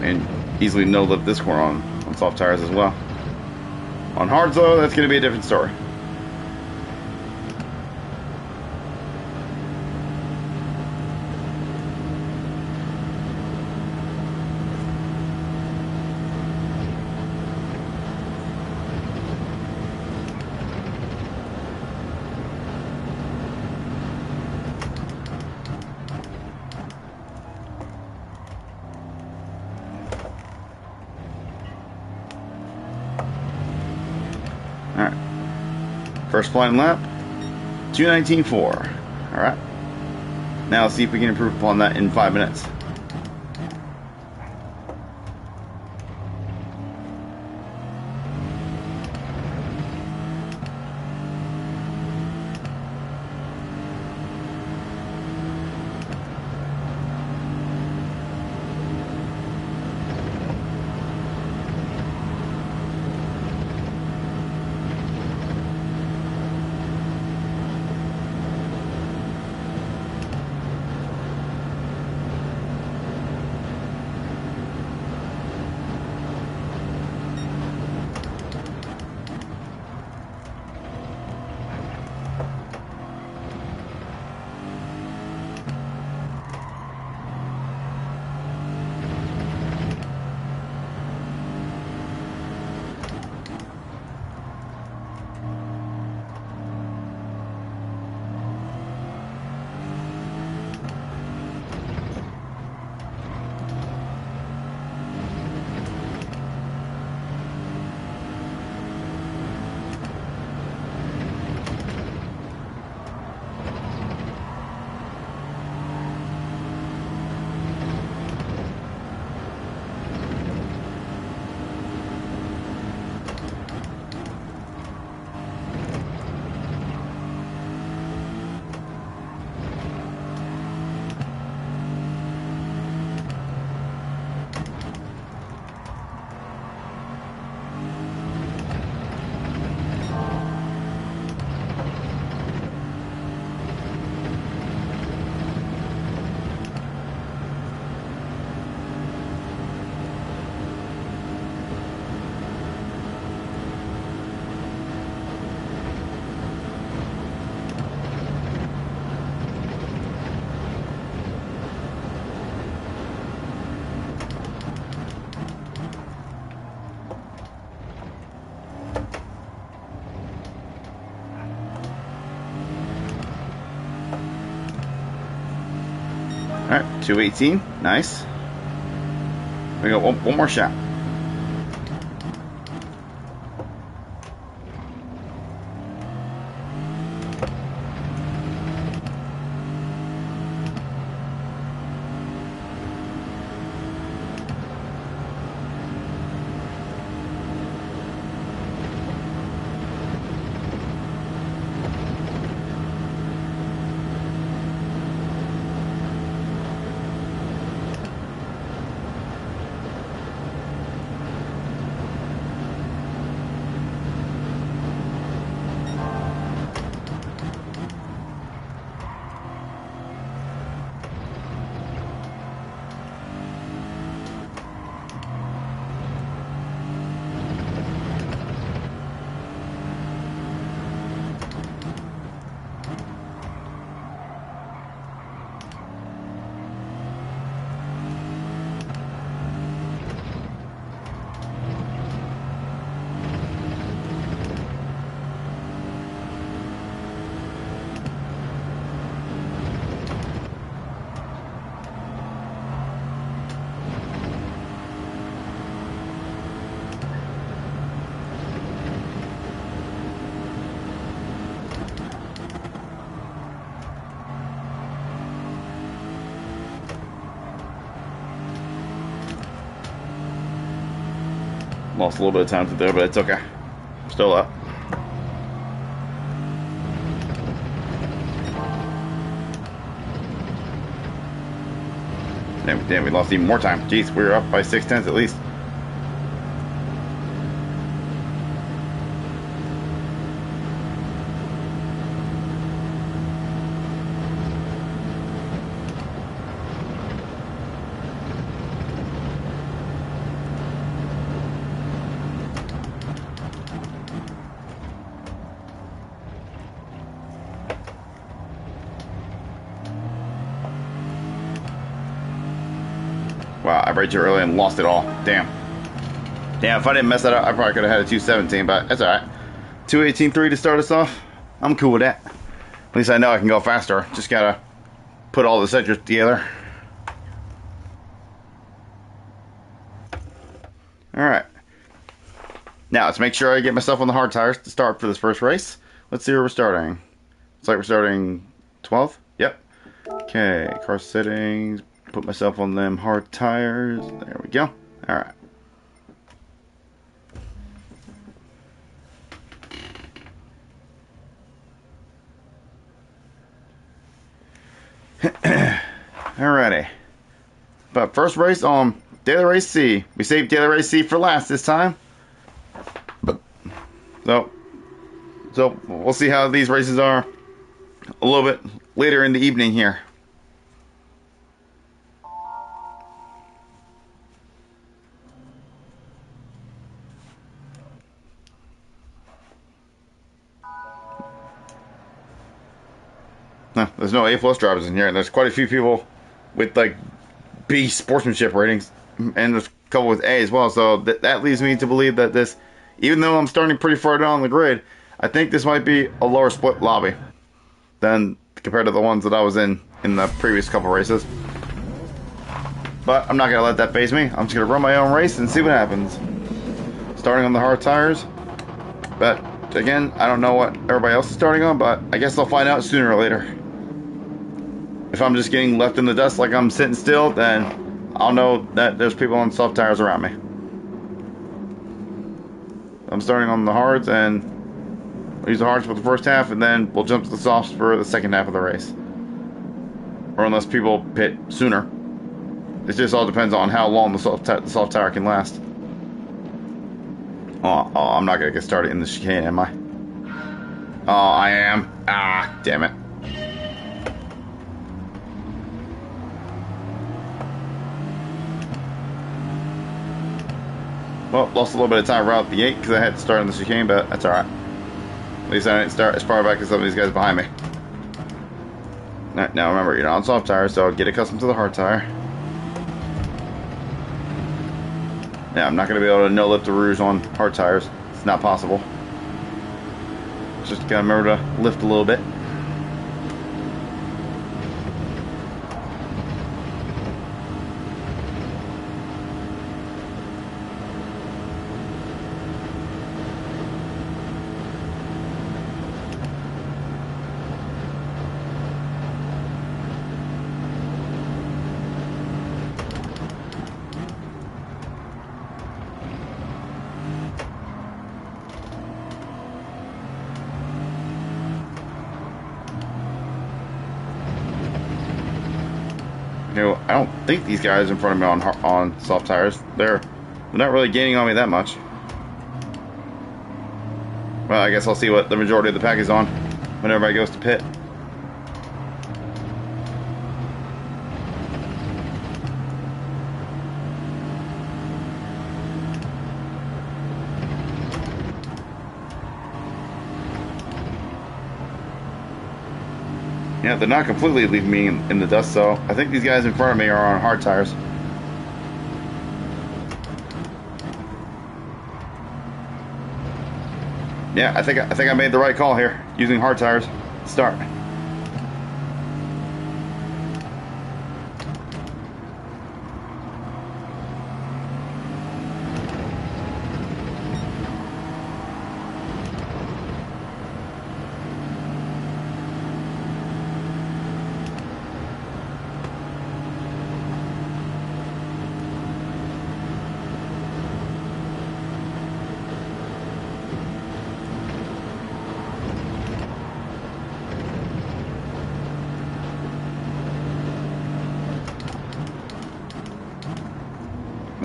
And easily no lift this corner on soft tires as well. On hards though, that's going to be a different story. Alright. First flying lap, 2:19.4. Alright. Now let's see if we can improve upon that in 5 minutes. Alright, 2:18. Nice. We got one more shot. Lost a little bit of time through there, but it's okay. Still up. Damn, we lost even more time. Jeez, we were up by 6/10 at least. Wow, I raced too early and lost it all. Damn. Damn, if I didn't mess that up, I probably could have had a 217, but that's alright. 218.3 to start us off. I'm cool with that. At least I know I can go faster. Just gotta put all the sectors together. Alright. Now, let's make sure I get myself on the hard tires to start for this first race. Let's see where we're starting. Looks like we're starting 12th. Yep. Okay, car settings. Put myself on them hard tires. There we go. Alright. Alrighty. But first race on Daily Race C. We saved Daily Race C for last this time. So we'll see how these races are a little bit later in the evening here. There's no A+ drivers in here, and there's quite a few people with like B sportsmanship ratings, and there's a couple with A as well. So that leads me to believe that this, even though I'm starting pretty far down the grid, I think this might be a lower split lobby than compared to the ones that I was in the previous couple races. But I'm not gonna let that faze me. I'm just gonna run my own race and see what happens. Starting on the hard tires, but again, I don't know what everybody else is starting on, but I guess I'll find out sooner or later. If I'm just getting left in the dust like I'm sitting still, then I'll know that there's people on soft tires around me. I'm starting on the hards, and I'll use the hards for the first half, and then we'll jump to the softs for the second half of the race. Or unless people pit sooner. It just all depends on how long the soft tire can last. Oh, I'm not going to get started in the chicane, am I? Oh, I am. Ah, damn it. Well, lost a little bit of time right out the gate because I had to start in the chicane, but that's alright. At least I didn't start as far back as some of these guys behind me. Now remember, you're not on soft tires, so get accustomed to the hard tire. Yeah, I'm not going to be able to no-lift the rouge on hard tires. It's not possible. Just got to remember to lift a little bit. You know, I don't think these guys in front of me on soft tires. They're not really gaining on me that much. Well, I guess I'll see what the majority of the pack is on when everybody goes to pit. Yeah, they're not completely leaving me in the dust, so I think these guys in front of me are on hard tires. Yeah, I think I made the right call here, using hard tires. Start.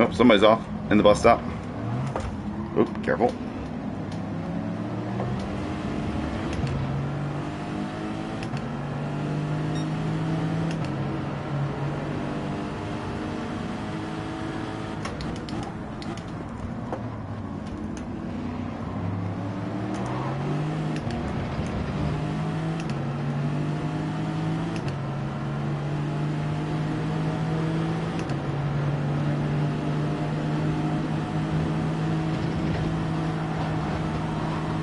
Oh, somebody's off in the bus stop. Oh, careful.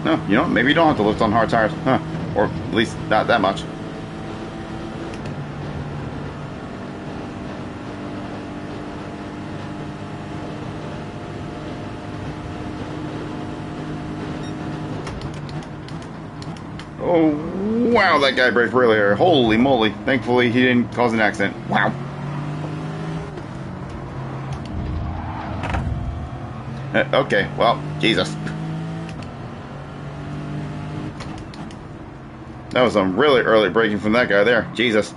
No, you know, maybe you don't have to lift on hard tires. Huh. Or at least not that much. Oh, wow, that guy braked really hard. Holy moly. Thankfully, he didn't cause an accident. Wow. Okay, well, Jesus. That was some really early braking from that guy there. Jesus.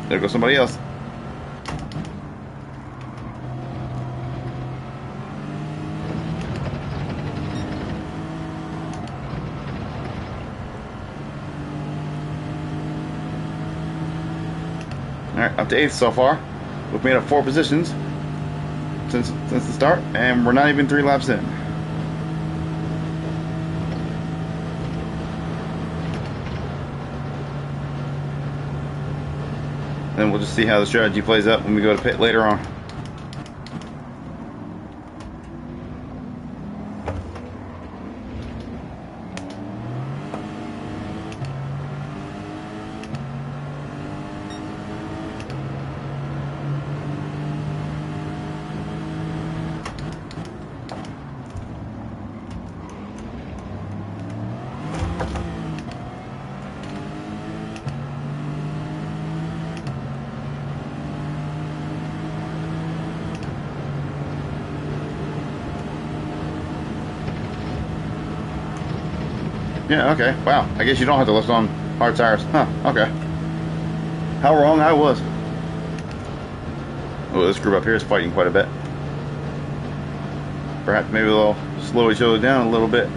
There goes somebody else. Alright, up to 8th so far. We've made up 4 positions since the start, and we're not even 3 laps in. And we'll just see how the strategy plays out when we go to pit later on. Yeah, okay. Wow. I guess you don't have to lift on hard tires. Huh, okay. How wrong I was. Oh, this group up here is fighting quite a bit. Perhaps maybe they'll slow each other down a little bit.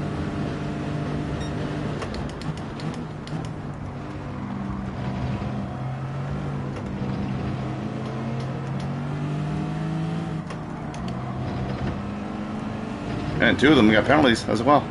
And 2 of them got penalties as well.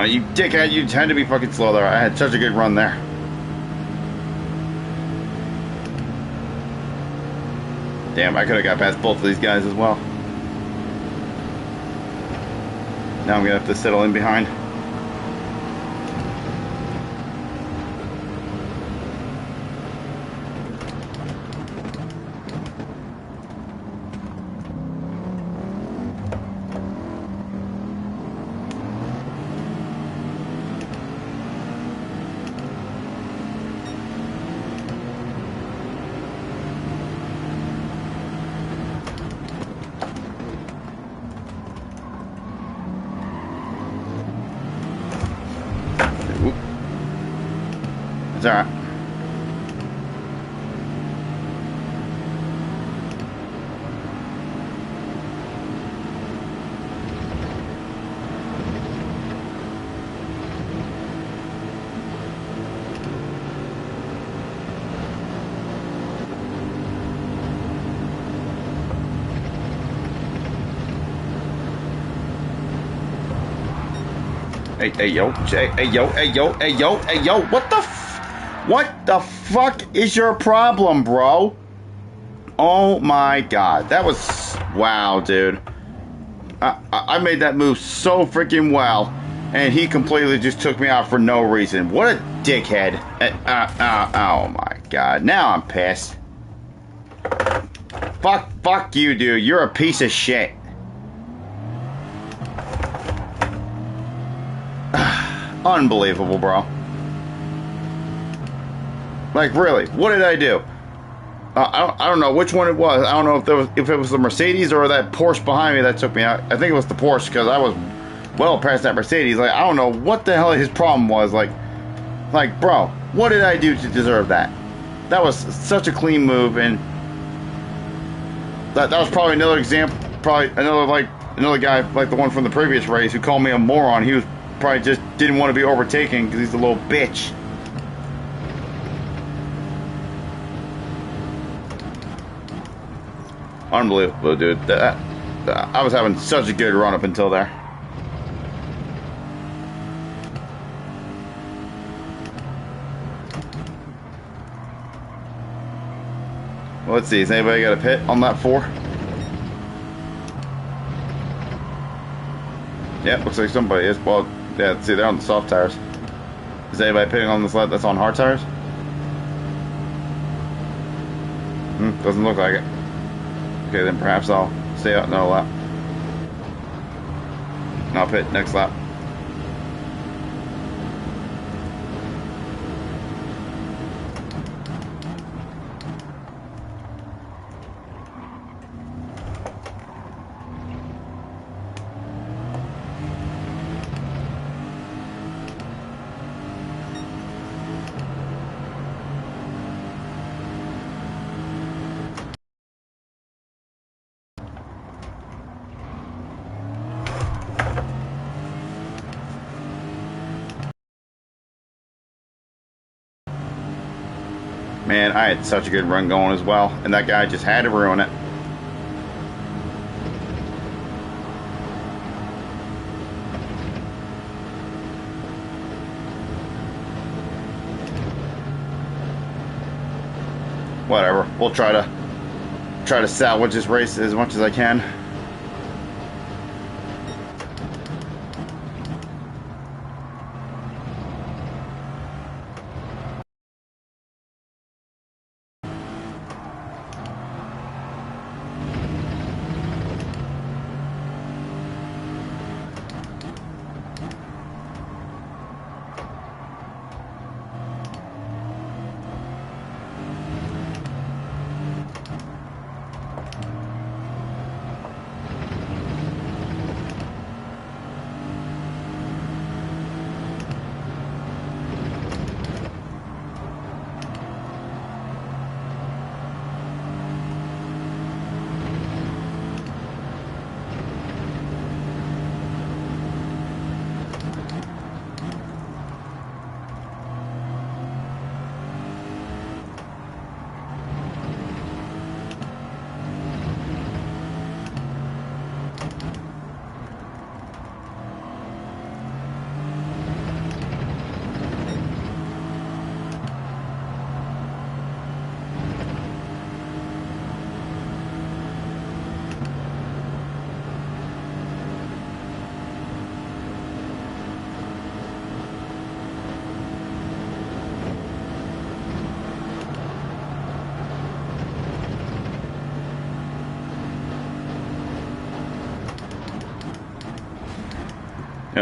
You dickhead, you had to be fucking slow there. I had such a good run there. Damn, I could have got past both of these guys as well. Now I'm gonna have to settle in behind. alright. Hey, yo, what the fuck is your problem, bro? Oh my god, that was, wow, dude. I made that move so freaking well, and he completely just took me out for no reason. What a dickhead. Oh my god, now I'm pissed. Fuck you, dude. You're a piece of shit. Unbelievable, bro. Like, really, what did I do? I don't know which one it was. I don't know if it was the Mercedes or that Porsche behind me that took me out. I think it was the Porsche because I was well past that Mercedes. Like, I don't know what the hell his problem was. Like, bro, what did I do to deserve that? That was such a clean move, and that was probably another example. Probably another guy like the one from the previous race who called me a moron. He was probably just didn't want to be overtaken because he's a little bitch. Unbelievable, dude. I was having such a good run up until there. Well, let's see. Has anybody got a pit on lap 4? Yeah, looks like somebody is. Well, yeah, let's see. They're on the soft tires. Is anybody pitting on this lap that's on hard tires? Doesn't look like it. Okay, then perhaps I'll stay out another lap. And I'll pit next lap. Man, I had such a good run going as well, and that guy just had to ruin it. Whatever. We'll try to salvage this race as much as I can.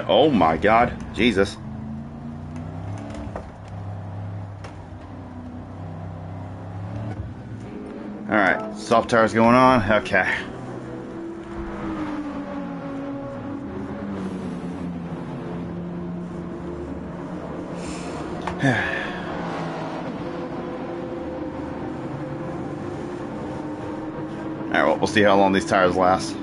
Oh my god. Jesus. Alright, soft tires going on. Okay. Alright, well, we'll see how long these tires last.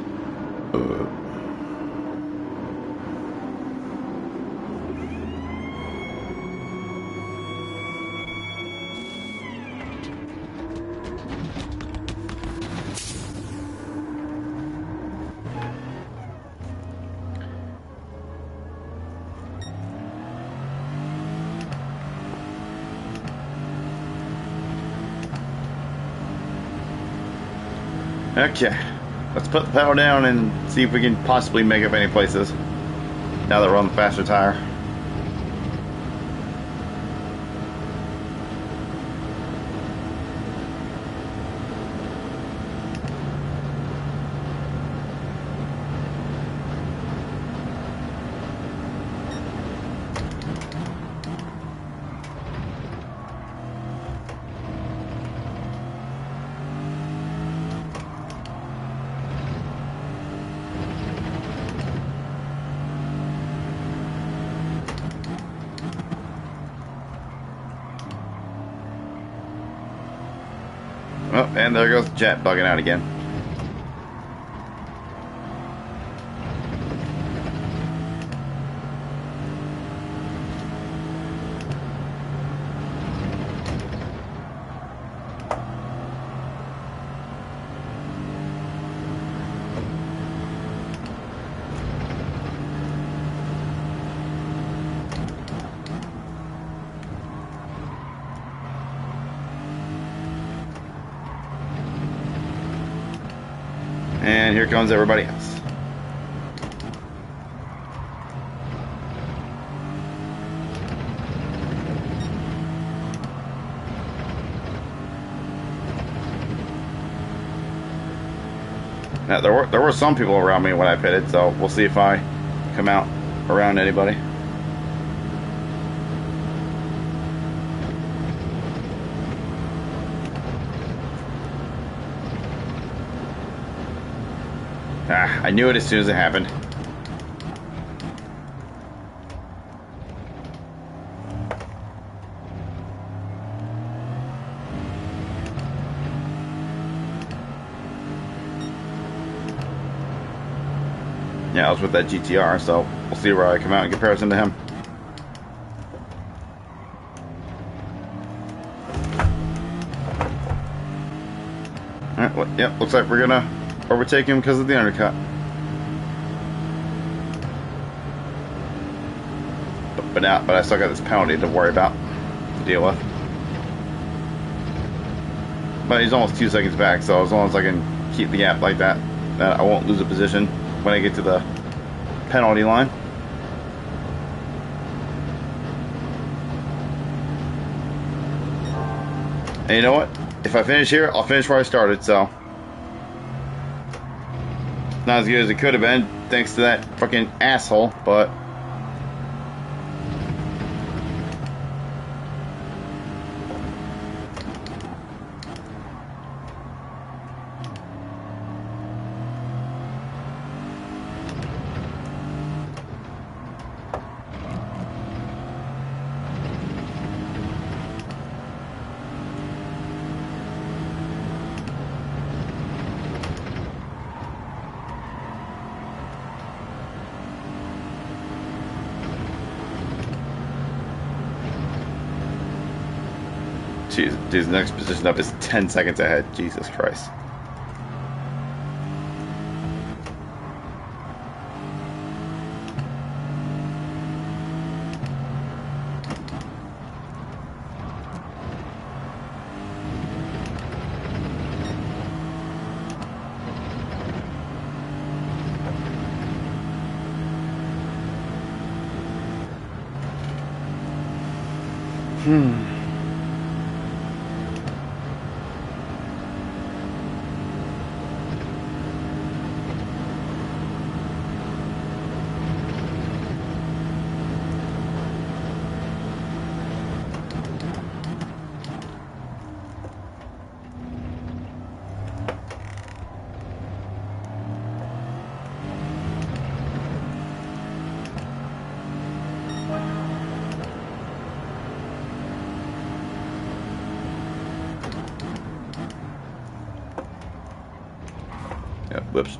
Okay, let's put the pedal down and see if we can possibly make up any places now that we're on the faster tire. Oh, and there goes the jet bugging out again. And here comes everybody else. Now, there were some people around me when I pitted, so we'll see if I come out around anybody. Ah, I knew it as soon as it happened. Yeah, I was with that GTR, so we'll see where I come out in comparison to him. Alright, well, yep, looks like we're gonna overtake him because of the undercut. But I still got this penalty to worry about, to deal with. But he's almost 2 seconds back, so as long as I can keep the gap like that, I won't lose a position when I get to the penalty line. And you know what? If I finish here, I'll finish where I started, so. Not as good as it could have been, thanks to that fucking asshole, but. Jeez, dude's next position up is 10 seconds ahead. Jesus Christ. Yep, whoops.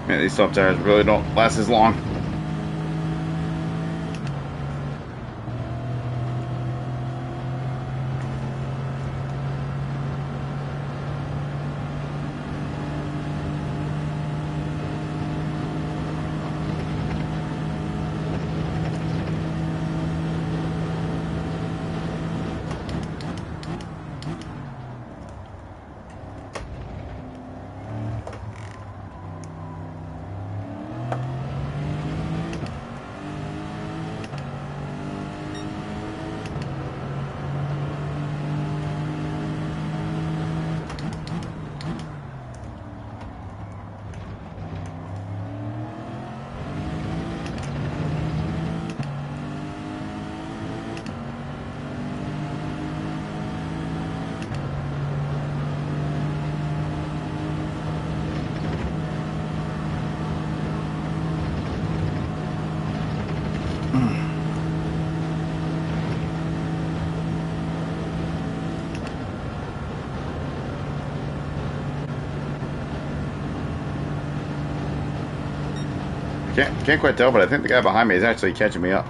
Man, these soft tires really don't last as long. Can't quite tell, but I think the guy behind me is actually catching me up.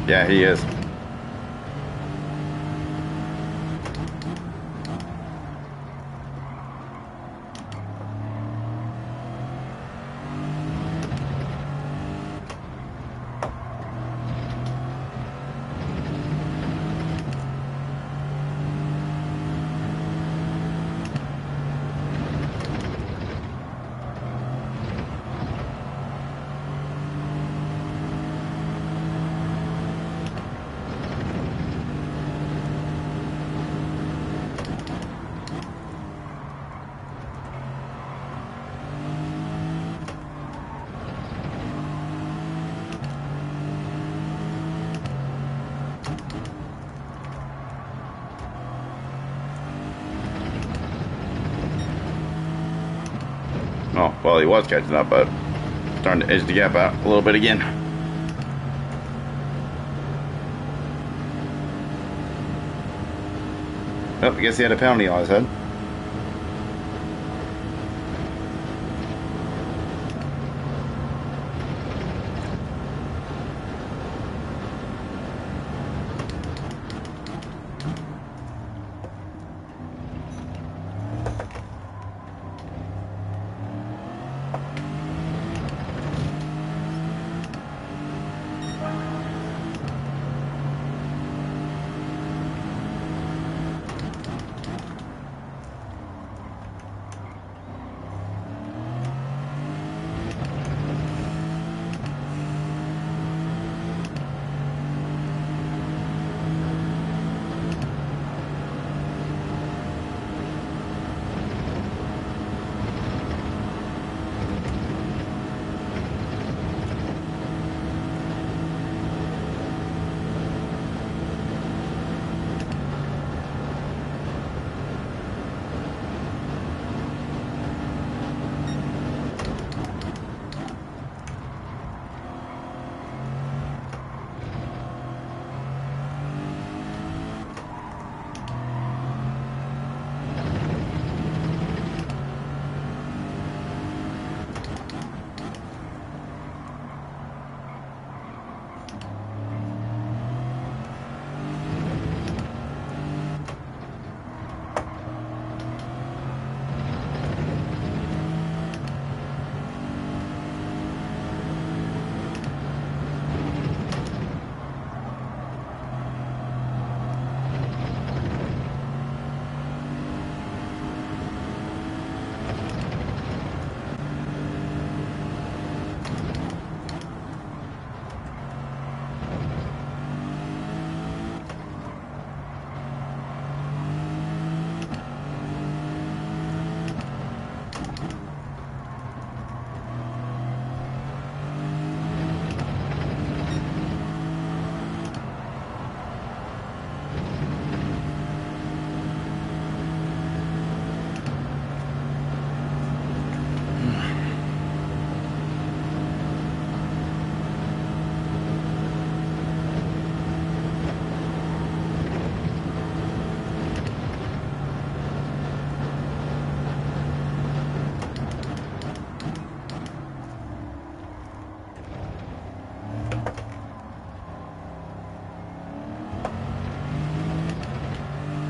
Yeah, he is. Oh, well, he was catching up, but starting to edge the gap out a little bit again. Oh, I guess he had a penalty on his head.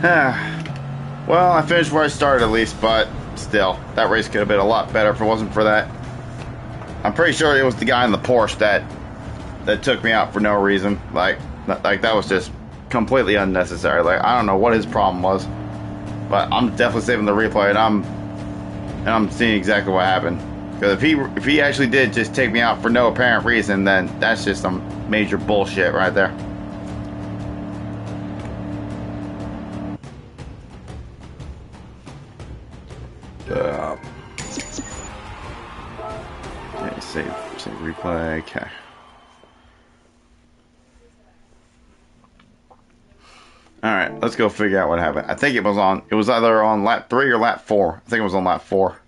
Well, I finished where I started at least, but still, that race could have been a lot better if it wasn't for that. I'm pretty sure it was the guy in the Porsche that took me out for no reason. Like that was just completely unnecessary. Like, I don't know what his problem was, but I'm definitely saving the replay, and I'm seeing exactly what happened. Because if he actually did just take me out for no apparent reason, then that's just some major bullshit right there. Okay, save replay. Okay. All right, let's go figure out what happened. I think it was either on lap 3 or lap 4. I think it was on lap 4.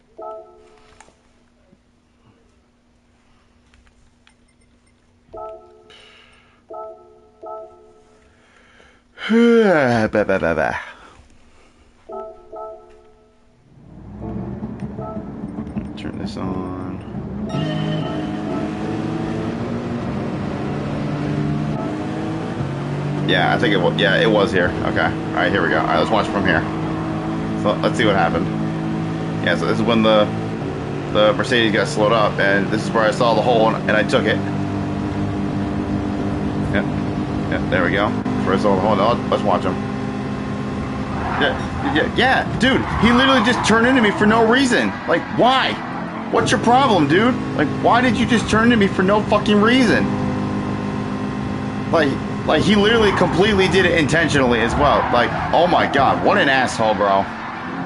Turn this on. Yeah, I think it was. Yeah, it was here. Okay. All right, here we go. All right, let's watch from here. So let's see what happened. Yeah, so this is when the Mercedes got slowed up, and this is where I saw the hole, and I took it. Yeah, there we go. That's where I saw the hole. Now, let's watch him. Yeah, dude. He literally just turned into me for no reason. Like, why? What's your problem, dude? Like, why did you just turn into me for no fucking reason? Like he literally completely did it intentionally as well. Like, oh my god, what an asshole, bro.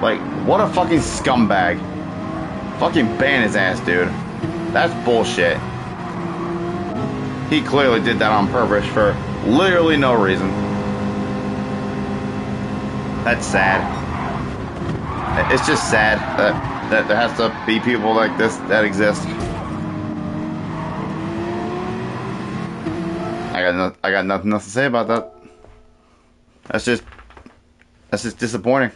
Like, what a fucking scumbag. Fucking ban his ass, dude. That's bullshit. He clearly did that on purpose for literally no reason. That's sad. It's just sad that there has to be people like this that exist. I got nothing else to say about that. That's just disappointing.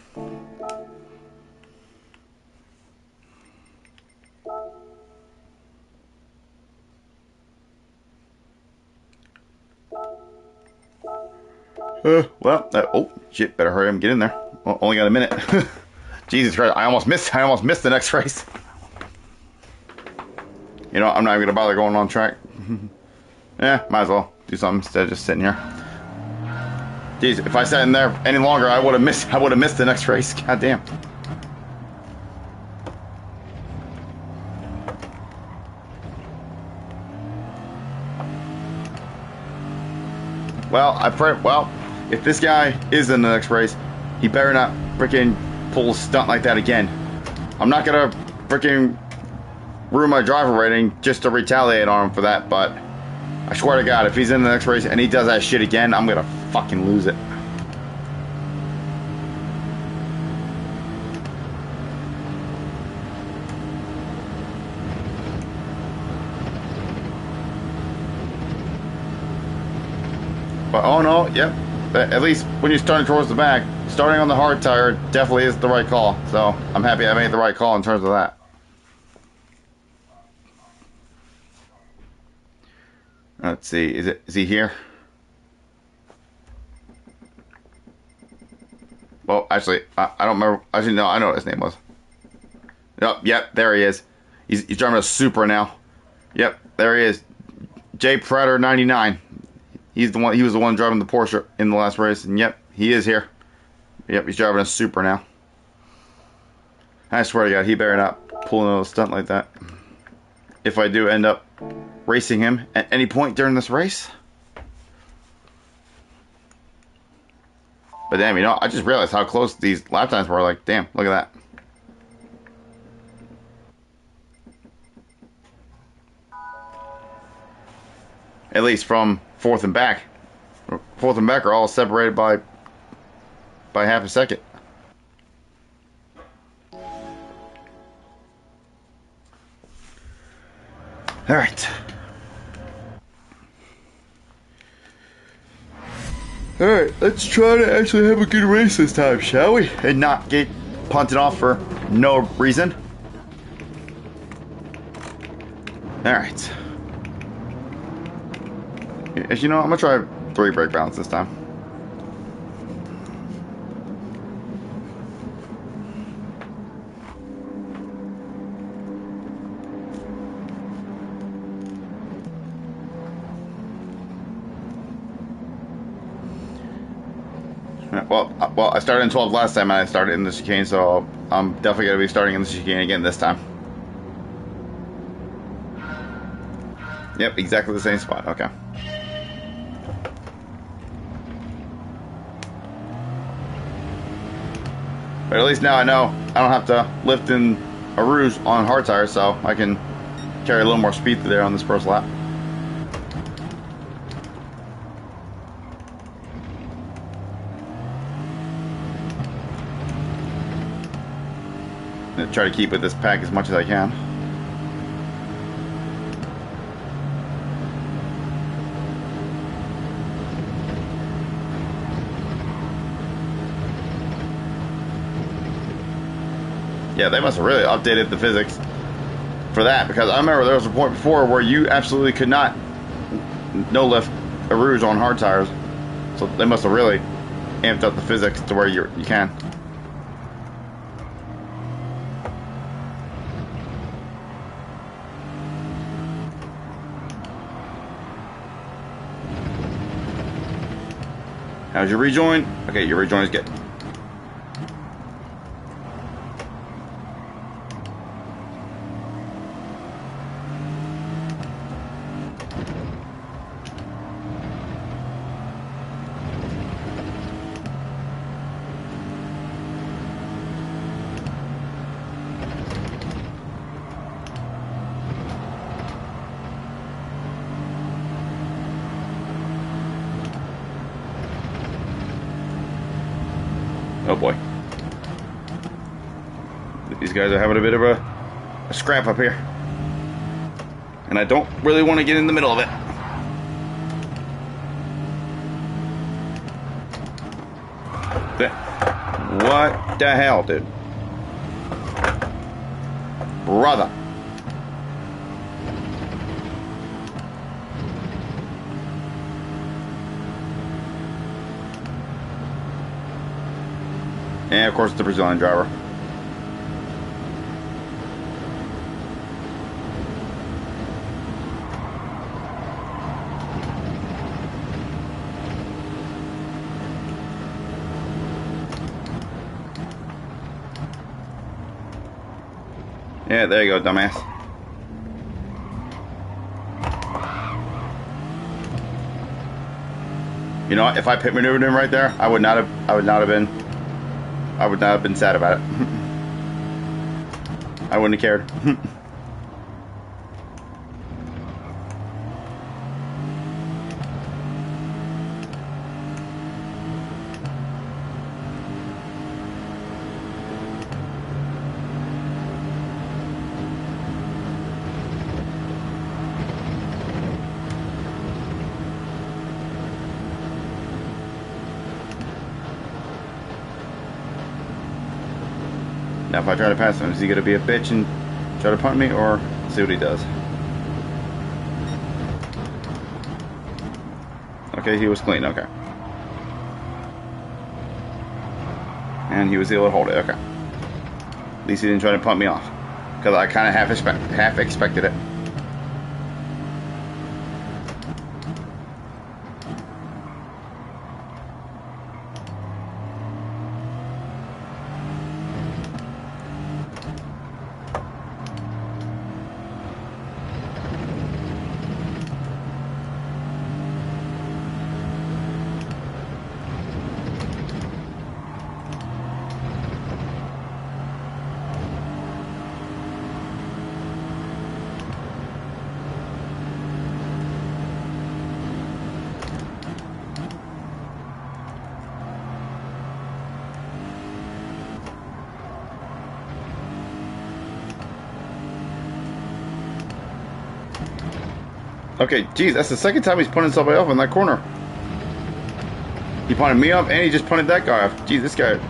Well, oh shit! Better hurry up and get in there. Well, only got a minute. Jesus Christ! I almost missed the next race. You know, I'm not even gonna bother going on track. Yeah, might as well do something instead of just sitting here. Jeez, if I sat in there any longer, I would have missed the next race. God damn. Well, if this guy is in the next race, he better not freaking pull a stunt like that again. I'm not gonna freaking ruin my driver rating just to retaliate on him for that, but I swear to God, if he's in the next race and he does that shit again, I'm gonna fucking lose it. But oh no, yep. At least when you're starting towards the back, starting on the hard tire definitely is the right call. So I'm happy I made the right call in terms of that. Let's see, is he here? Well, actually, I don't remember. Actually, no, I know what his name was. Yep, there he is. He's driving a Supra now. Yep, there he is. J Predator 99. He was the one driving the Porsche in the last race, and yep, he is here. Yep, he's driving a Supra now. I swear to God, he better not pull another stunt like that. If I do end up racing him at any point during this race. But damn, you know, I just realized how close these lap times were. Like, damn, look at that. At least from fourth and back. Fourth and back are all separated by half a second. All right. All right, let's try to actually have a good race this time, shall we? And not get punted off for no reason. All right. As you know, I'm gonna try 3 brake balance this time. Well, I started in 12 last time, and I started in the chicane, so I'm definitely gonna be starting in the chicane again this time. Yep, exactly the same spot. Okay. But at least now I know I don't have to lift in a ruse on hard tires, so I can carry a little more speed there on this first lap. I'm gonna try to keep with this pack as much as I can. Yeah, they must have really updated the physics for that, because I remember there was a point before where you absolutely could not no lift a rouge on hard tires. So they must have really amped up the physics to where you can. How's your rejoin? Okay, your rejoin is good. Oh boy. These guys are having a bit of a scrap up here. And I don't really want to get in the middle of it. What the hell, dude? Brother. And of course the Brazilian driver. Yeah, there you go, dumbass. You know what? If I pit maneuvered him right there, I would not have been sad about it. I wouldn't have cared. Now if I try to pass him, is he going to be a bitch and try to punt me, or see what he does? Okay, he was clean, okay. And he was able to hold it, okay. At least he didn't try to punt me off, because I kind of half expected it. Okay, geez, that's the second time he's punted somebody off in that corner. He punted me off, and he just punted that guy off. Geez, this guy.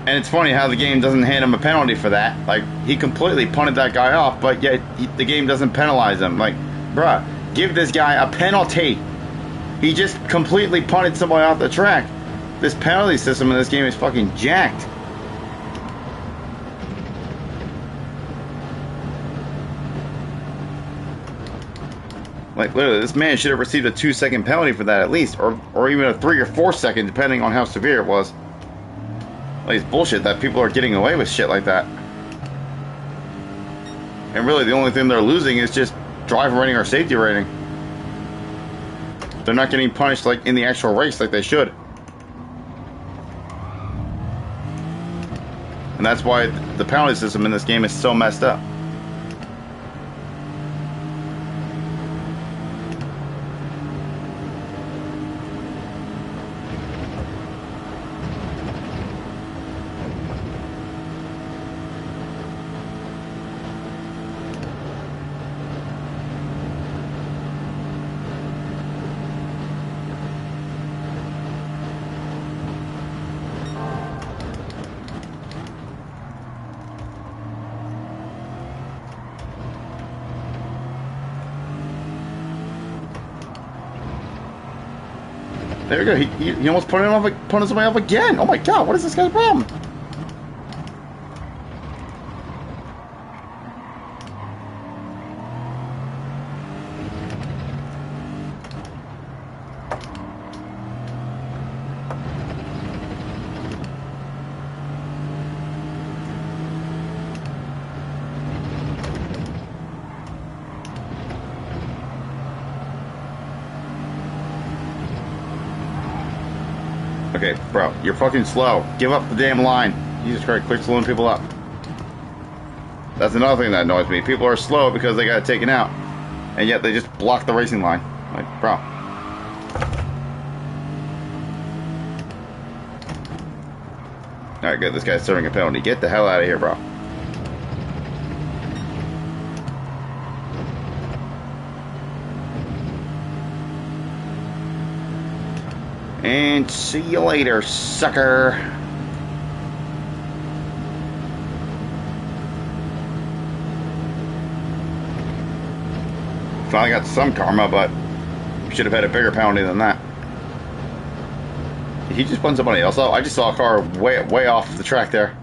And it's funny how the game doesn't hand him a penalty for that. Like, he completely punted that guy off, but yet the game doesn't penalize him. Like, bruh, give this guy a penalty. He just completely punted somebody off the track. This penalty system in this game is fucking jacked. Like, literally, this man should have received a 2-second penalty for that at least, or even a 3 or 4 second, depending on how severe it was. Like, it's bullshit that people are getting away with shit like that. And really, the only thing they're losing is just driver rating or safety rating. They're not getting punished like in the actual race like they should. And that's why the penalty system in this game is so messed up. There we go. He almost put somebody off again. Oh my god, what is this guy's problem? Okay, bro, you're fucking slow. Give up the damn line. Jesus Christ, quit slowing people up. That's another thing that annoys me. People are slow because they got it taken out, and yet they just block the racing line. Like, bro. Alright, good. This guy's serving a penalty. Get the hell out of here, bro. And see you later, sucker. Finally got some karma, but should have had a bigger penalty than that. Did he just put somebody else out? I just saw a car way off the track there.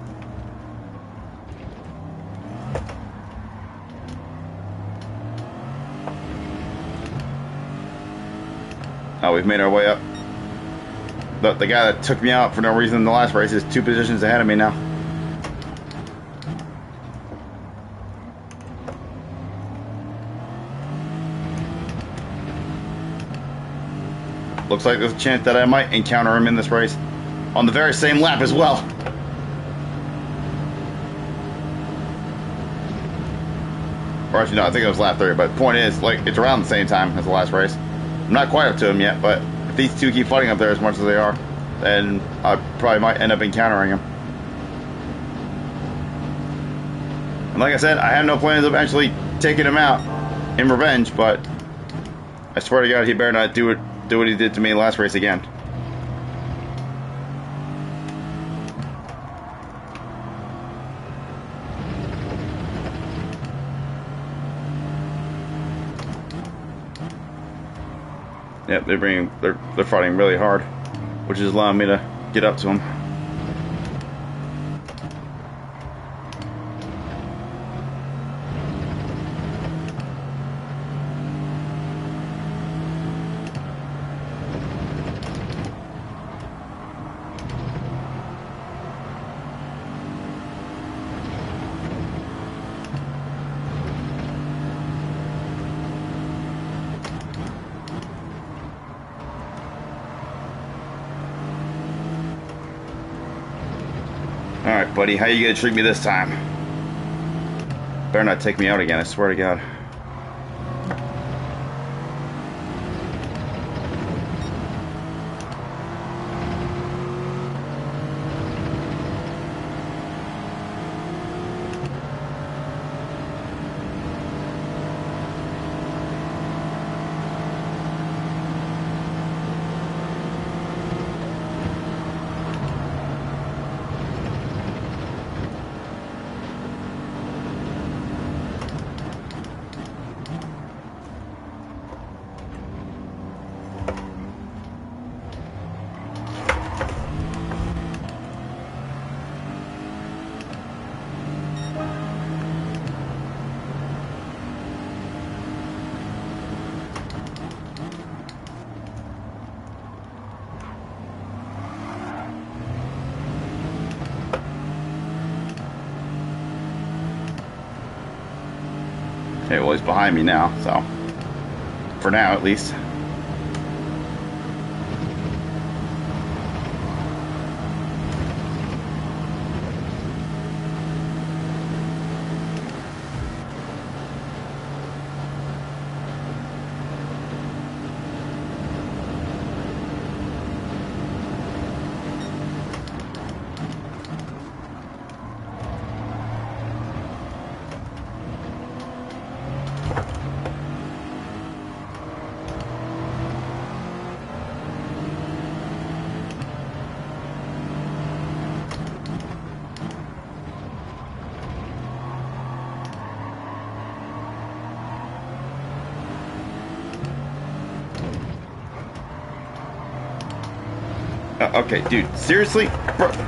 Oh, we've made our way up. The guy that took me out for no reason in the last race is 2 positions ahead of me now. Looks like there's a chance that I might encounter him in this race on the very same lap as well. Or actually, no, I think it was lap 3, but the point is, like, it's around the same time as the last race. I'm not quite up to him yet, but if these two keep fighting up there as much as they are, then I probably might end up encountering him. And like I said, I have no plans of actually taking him out in revenge, but I swear to God, he better not do what he did to me last race again. Yep, they're fighting really hard, which is allowing me to get up to them. Alright, buddy, how you gonna treat me this time? Better not take me out again, I swear to God. Okay, well, he's behind me now, so for now at least. Okay, dude, seriously?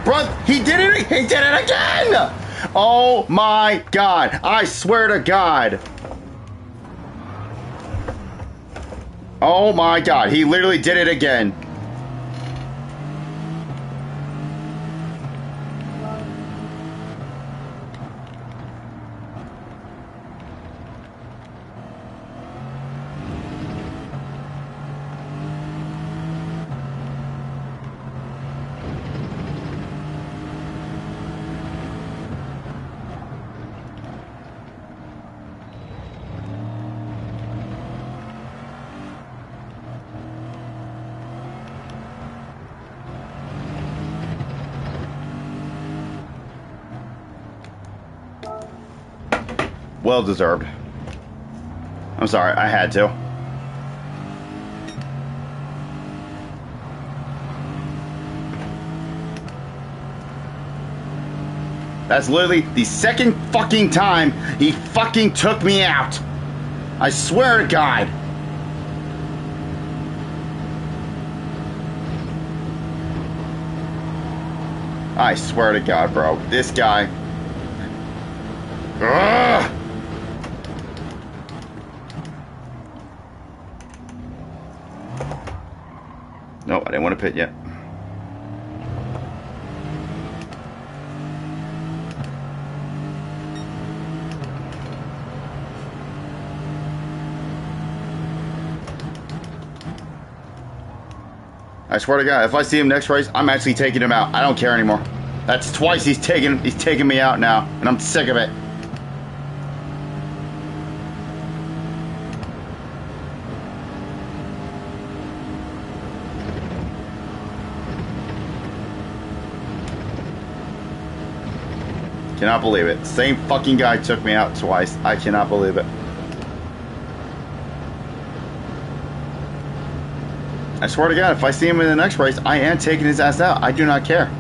Bro, he did it! He did it again! Oh my god, I swear to god. Oh my god, he literally did it again. Well deserved. I'm sorry, I had to. That's literally the second fucking time he fucking took me out. I swear to God. I swear to God, bro. This guy. Ugh! No, I didn't want to pit yet. I swear to God, if I see him next race, I'm actually taking him out. I don't care anymore. That's twice he's taking me out now, and I'm sick of it. Cannot believe it. Same fucking guy took me out twice. I cannot believe it. I swear to God, if I see him in the next race, I am taking his ass out. I do not care.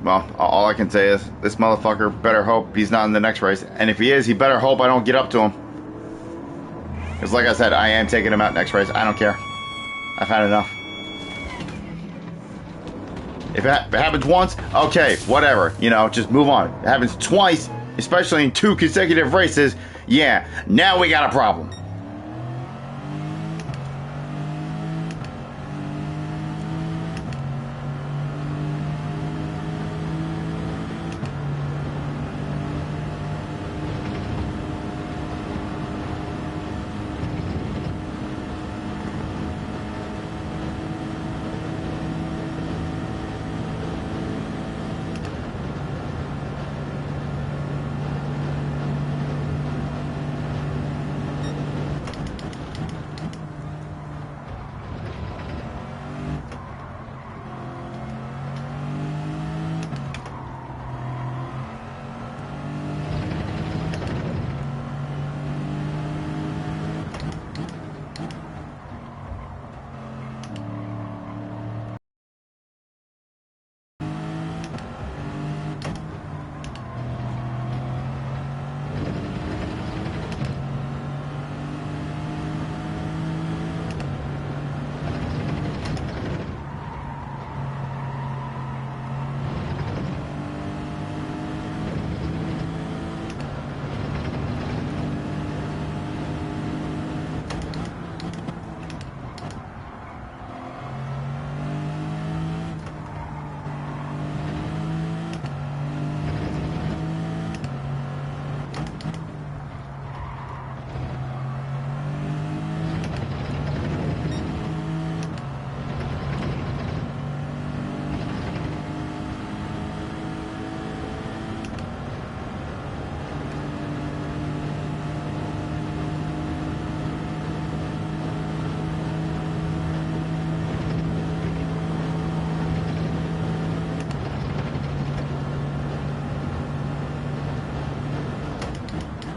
Well, all I can say is this motherfucker better hope he's not in the next race. And if he is, he better hope I don't get up to him. Because like I said, I am taking him out next race. I don't care. I've had enough. If it happens once, okay, whatever. You know, just move on. If it happens twice, especially in 2 consecutive races, yeah, now we got a problem.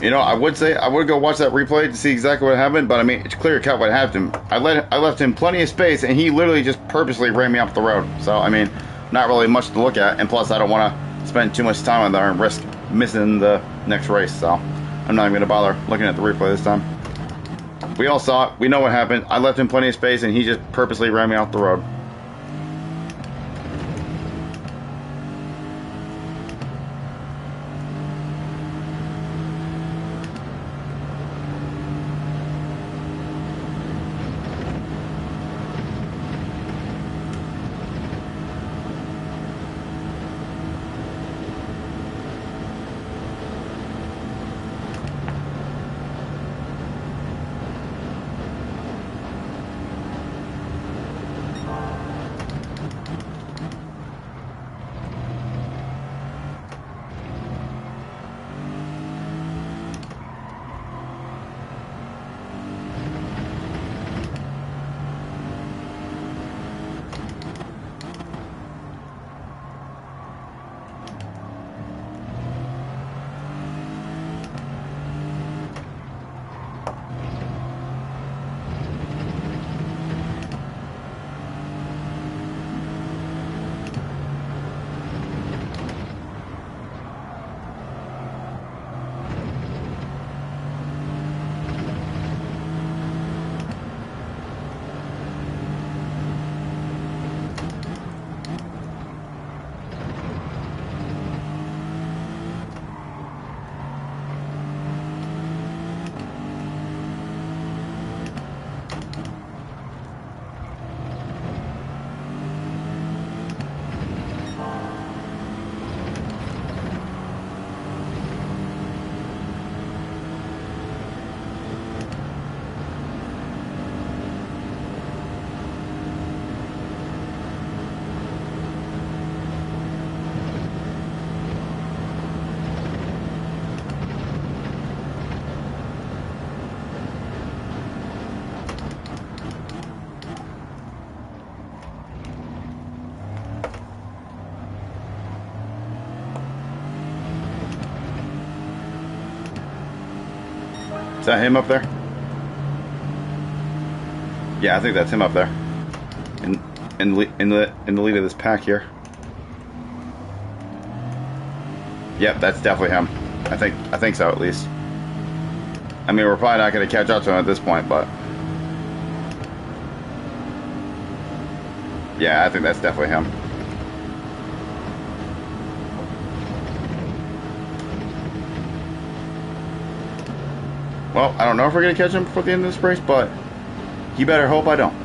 You know, I would say I would go watch that replay to see exactly what happened, but I mean, it's clear cut what happened. I left him plenty of space, and he literally just purposely ran me off the road. So I mean, not really much to look at, and plus I don't want to spend too much time on there and risk missing the next race. So I'm not even gonna bother looking at the replay this time. We all saw it. We know what happened. I left him plenty of space, and he just purposely ran me off the road. Is that him up there? Yeah, I think that's him up there. In the lead of this pack here. Yep, that's definitely him. I think so, at least. I mean, we're probably not going to catch up to him at this point, but yeah, I think that's definitely him. Well, I don't know if we're going to catch him before the end of this race, but you better hope I don't.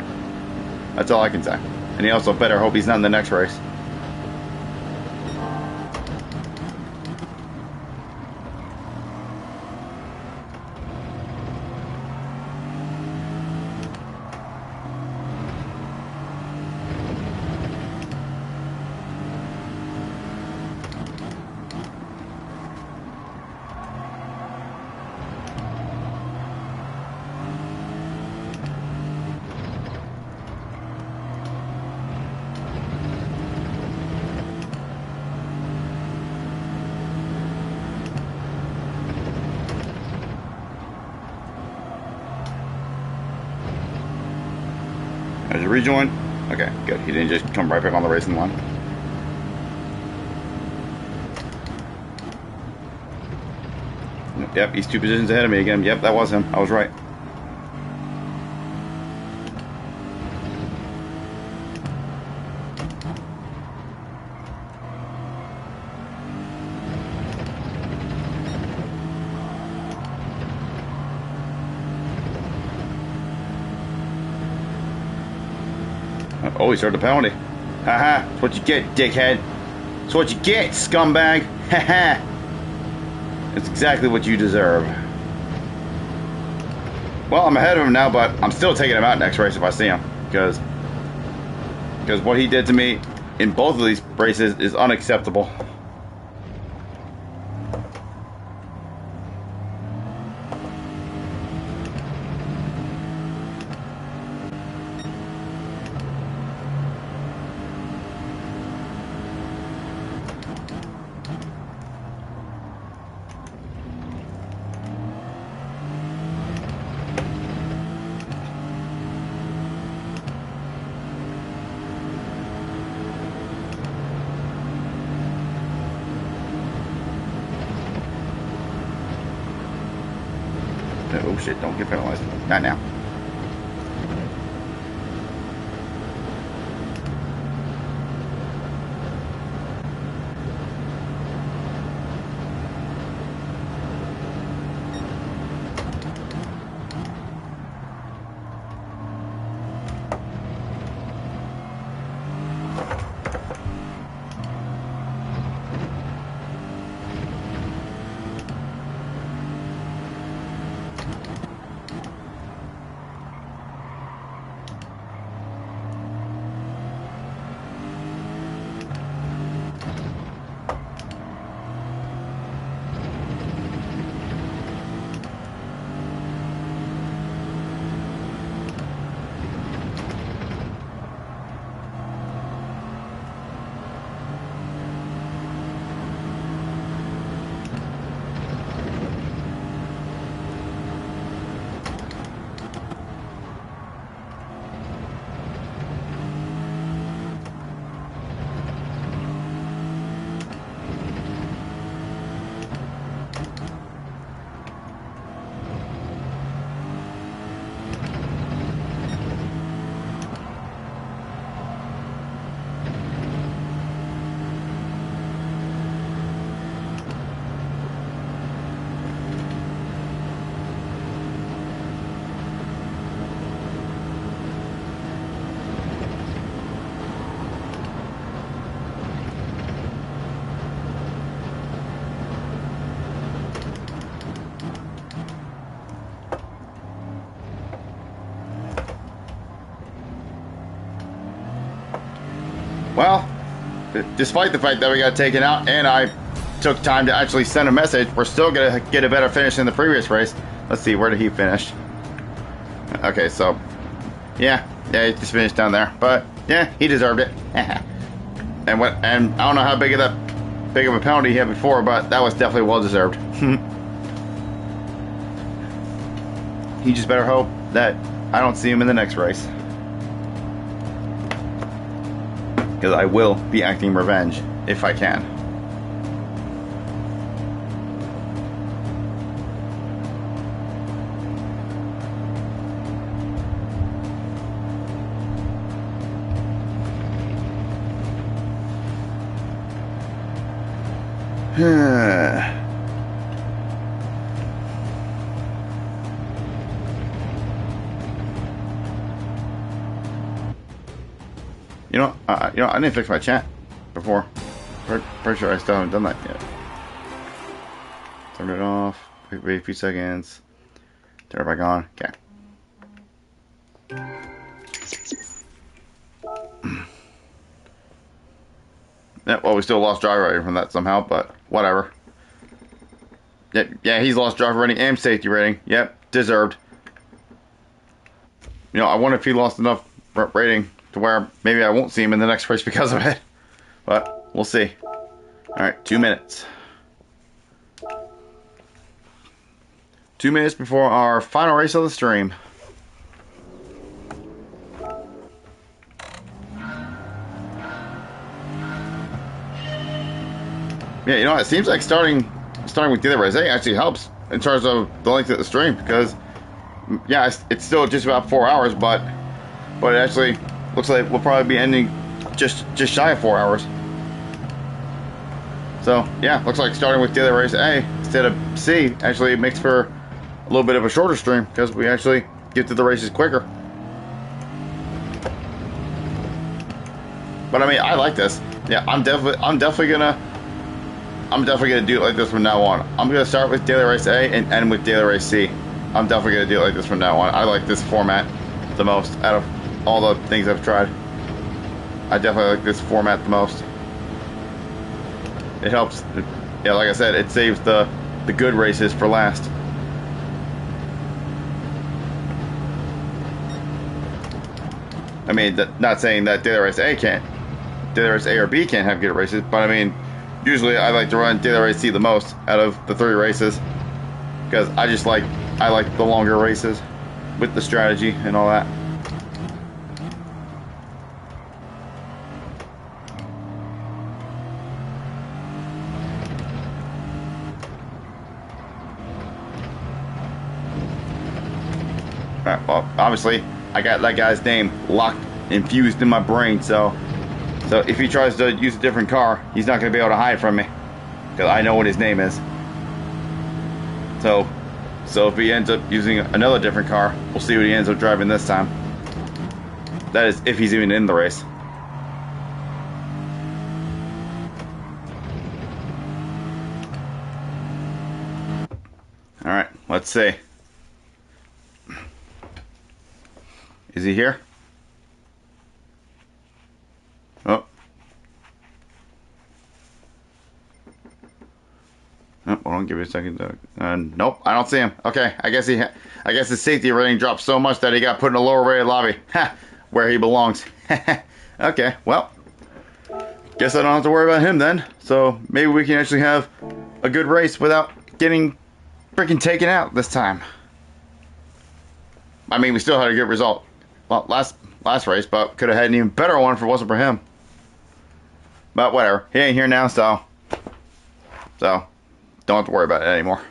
That's all I can say. And you also better hope he's not in the next race. There's a rejoin. Okay, good. He didn't just come right back on the racing line. Yep, he's 2 positions ahead of me again. Yep, that was him. I was right. Oh, he started a penalty. Haha, that's what you get, dickhead. That's what you get, scumbag. Haha. It's exactly what you deserve. Well, I'm ahead of him now, but I'm still taking him out next race if I see him. Because what he did to me in both of these races is unacceptable. Oh shit, don't get penalized. Not now. Well, despite the fact that we got taken out and I took time to actually send a message, we're still going to get a better finish than the previous race. Let's see, where did he finish? Okay, so, yeah, he just finished down there. But, yeah, he deserved it. and I don't know how big of a penalty he had before, but that was definitely well deserved. He just better hope that I don't see him in the next race. Because I will be acting revenge if I can. I didn't fix my chat before. Pretty sure I still haven't done that yet. Turn it off. Wait a few seconds. Turn it back on. Okay. Yeah, well, we still lost driver rating from that somehow, but whatever. Yeah, he's lost driver rating and safety rating. Yep, deserved. I wonder if he lost enough rating to where maybe I won't see him in the next race because of it. But we'll see. Alright, 2 minutes. 2 minutes before our final race of the stream. Yeah, it seems like starting with the other race actually helps in terms of the length of the stream, because yeah, it's still just about 4 hours, but it actually looks like we'll probably be ending just shy of 4 hours. So yeah, looks like starting with the other race A instead of C actually makes for a little bit of a shorter stream, because we actually get to the races quicker. But I mean, I like this. Yeah, I'm definitely gonna do it like this from now on. I'm gonna start with daily race A and end with daily race C. I'm definitely gonna do it like this from now on. I like this format the most out of all the things I've tried. I definitely like this format the most. It helps. Yeah, like I said, it saves the good races for last. I mean, not saying that daily race A or B can't have good races, but I mean, usually I like to run daily race C the most out of the 3 races, because I like the longer races with the strategy and all that. Alright, well, obviously I got that guy's name infused in my brain, so if he tries to use a different car, he's not going to be able to hide from me, because I know what his name is. So if he ends up using another different car, we'll see what he ends up driving this time. That is, if he's even in the race. Alright, let's see. Is he here? Oh. Hold on, give me a second. Nope, I don't see him. Okay, I guess his safety rating dropped so much that he got put in a lower rated lobby. Ha! Where he belongs. Okay, well, guess I don't have to worry about him then. So maybe we can actually have a good race without getting freaking taken out this time. I mean, we still had a good result. Well, last race, but could have had an even better one if it wasn't for him. But whatever, he ain't here now, so don't have to worry about it anymore.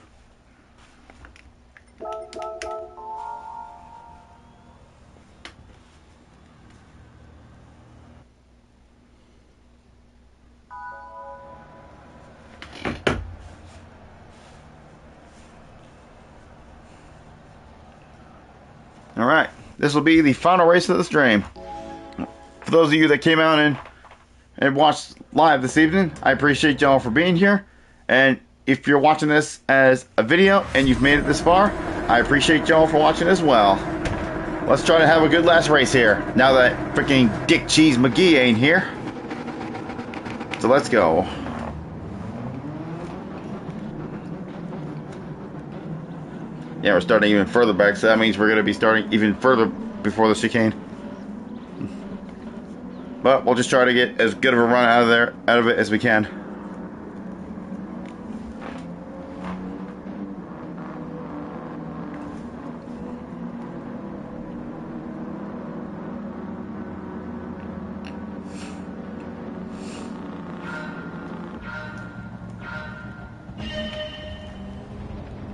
Alright, this will be the final race of the stream. For those of you that came out and watched live this evening, I appreciate y'all for being here. And if you're watching this as a video and you've made it this far, I appreciate y'all for watching as well. Let's try to have a good last race here, now that freaking Dick Cheese McGee ain't here. So let's go. Yeah, we're starting even further back, so that means we're going to be starting even further before the chicane. But we'll just try to get as good of a run out of it as we can.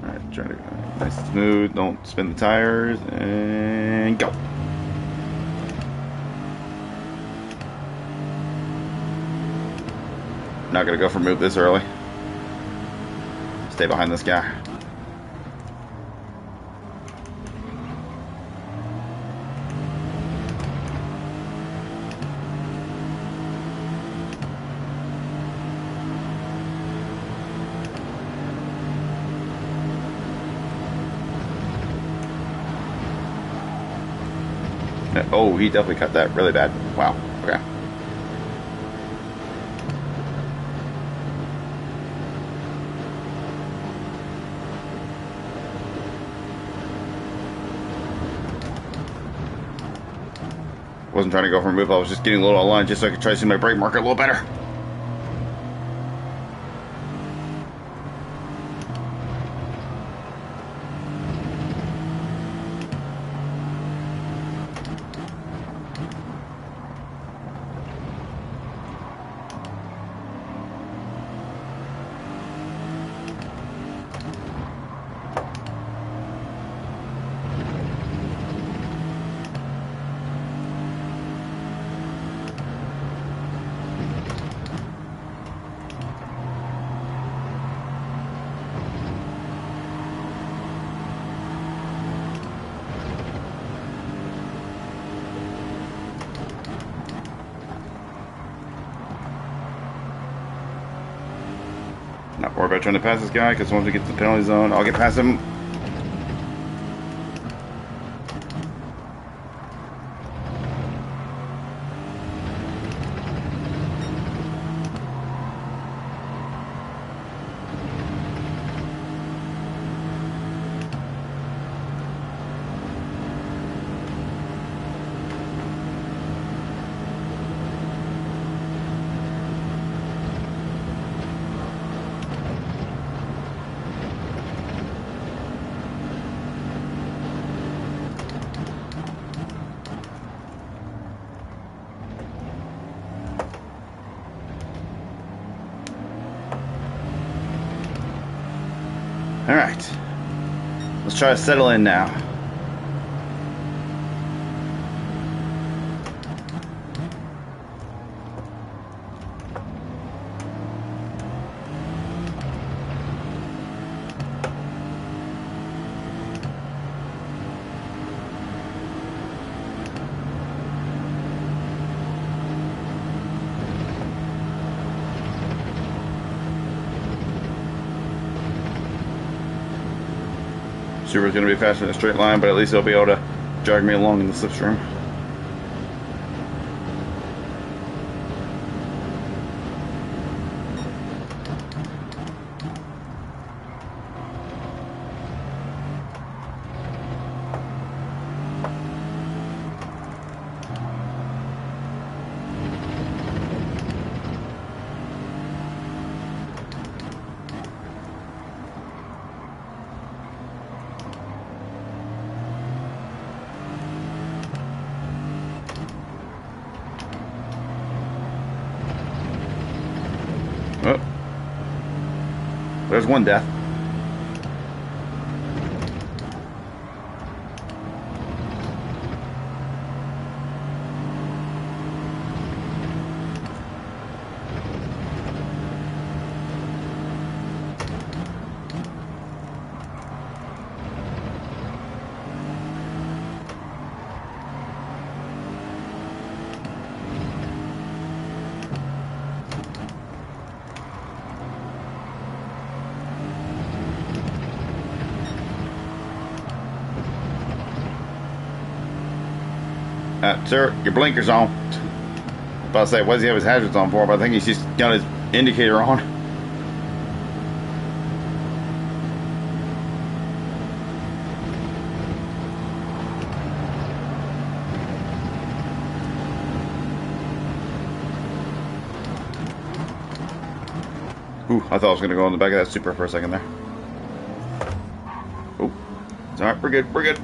Alright, try to go nice and smooth, don't spin the tires, and go. Not gonna go for move this early. Stay behind this guy. Oh, he definitely cut that really bad. Wow. Okay. Wasn't trying to go for a move. I was just getting a little online just so I could try to see my brake marker a little better. Not worry about trying to pass this guy, because once we get to the penalty zone, I'll get past him. Alright. Let's try to settle in now. Super's going to be faster in a straight line, but at least he'll be able to drag me along in the slipstream. Oh. There's one death. Sir, your blinker's on. About to say, what does he have his hazards on for? But I think he's just got his indicator on. Ooh, I thought I was going to go in the back of that Supra for a second there. Oh, it's alright, we're good, we're good.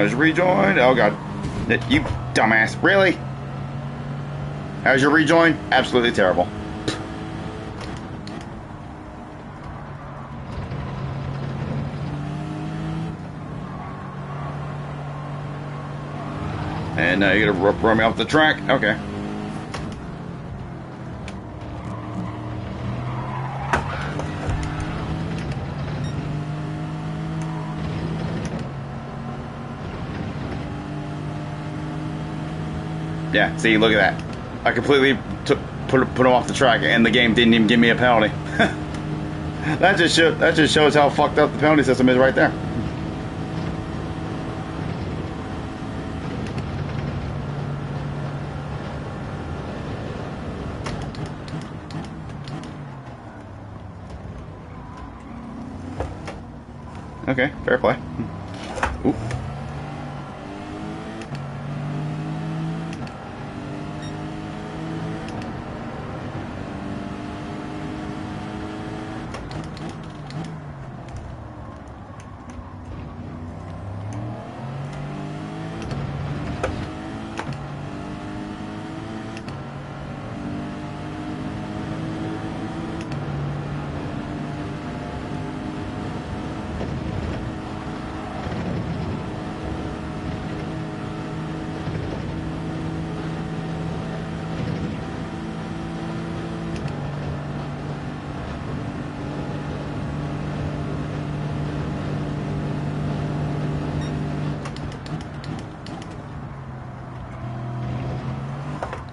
How's your rejoin? Oh god. You dumbass. Really? How's your rejoin? Absolutely terrible. And now you're gonna run me off the track? Okay. Yeah, see, look at that. I completely put him off the track, and the game didn't even give me a penalty. That just shows how fucked up the penalty system is right there. Okay, fair play. Ooh.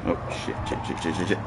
Oh, shit.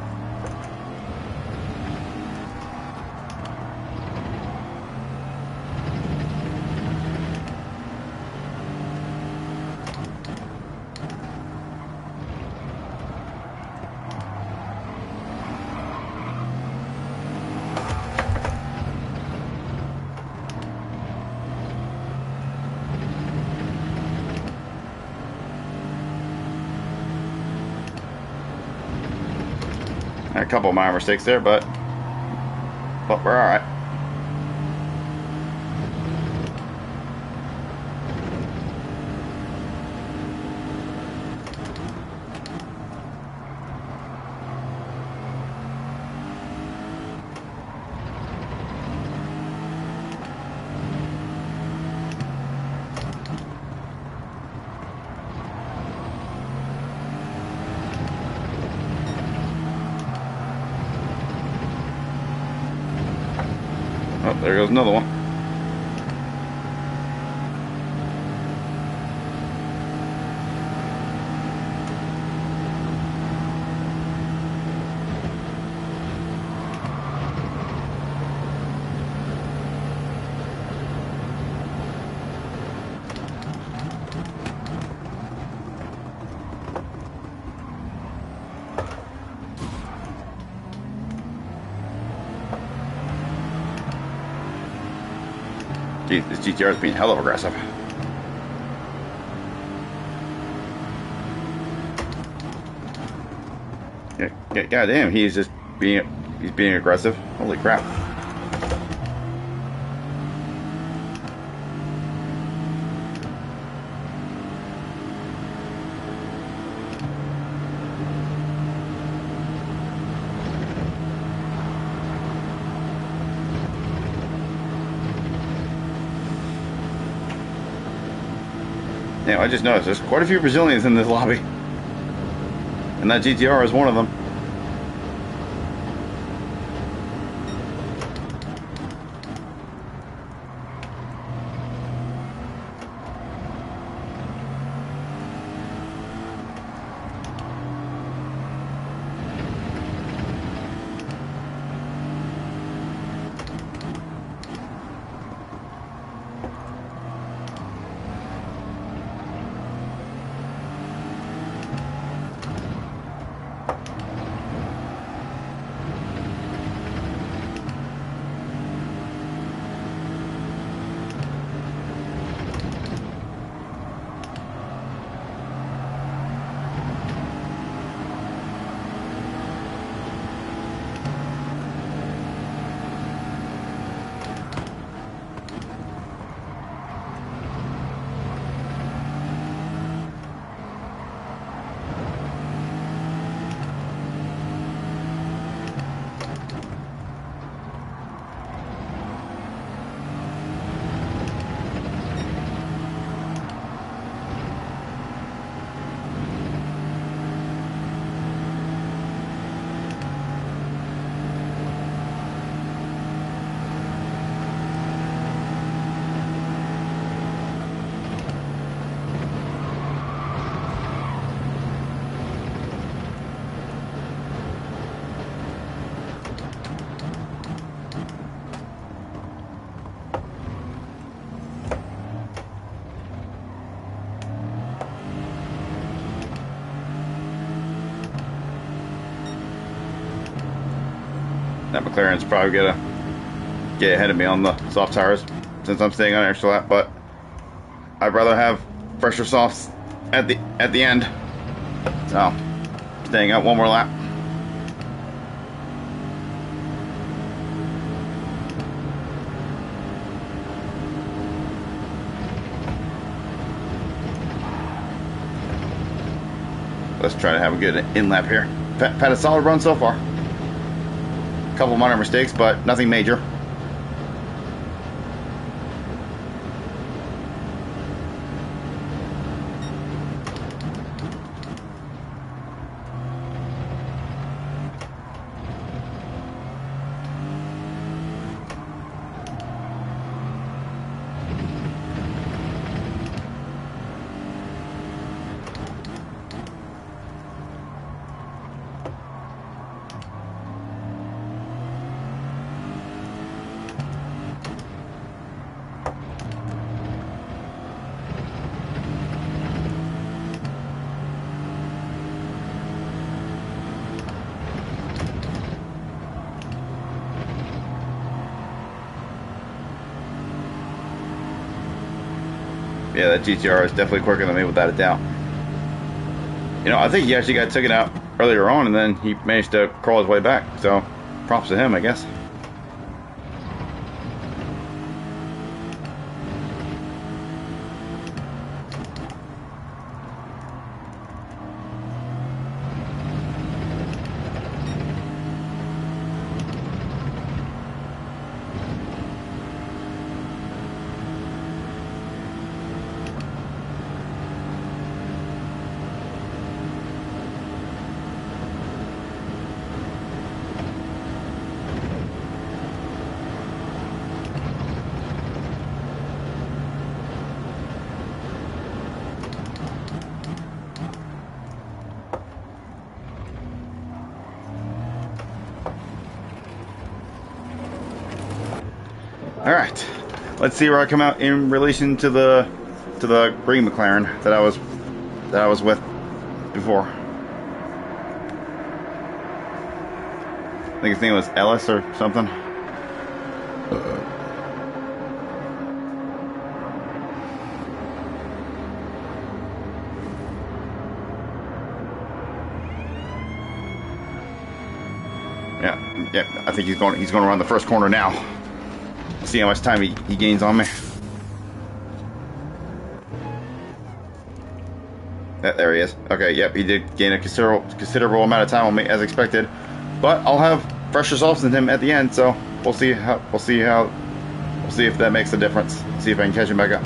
A couple of minor mistakes there, but we're all right. Oh, there goes another one. Geez, this GTR is being hell of aggressive. Yeah, goddamn, he's being aggressive. Holy crap. Yeah, I just noticed there's quite a few Brazilians in this lobby. And that GTR is one of them. That McLaren's probably gonna get ahead of me on the soft tires since I'm staying on an extra lap, but I'd rather have fresher softs at the end. So, staying out one more lap. Let's try to have a good in-lap here. Had a solid run so far. A couple minor mistakes, but nothing major. Yeah, that GTR is definitely quicker than me, without a doubt. You know, I think he actually got taken out earlier on, and then he managed to crawl his way back. So, props to him, I guess. All right, let's see where I come out in relation to the green McLaren that I was with before. I think his name was Ellis or something. Yeah. I think he's going around the first corner now. See how much time he gains on me. There he is. Okay, yep, he did gain a considerable amount of time on me as expected, but I'll have fresher softs than him at the end, so we'll see if that makes a difference. See if I can catch him back up.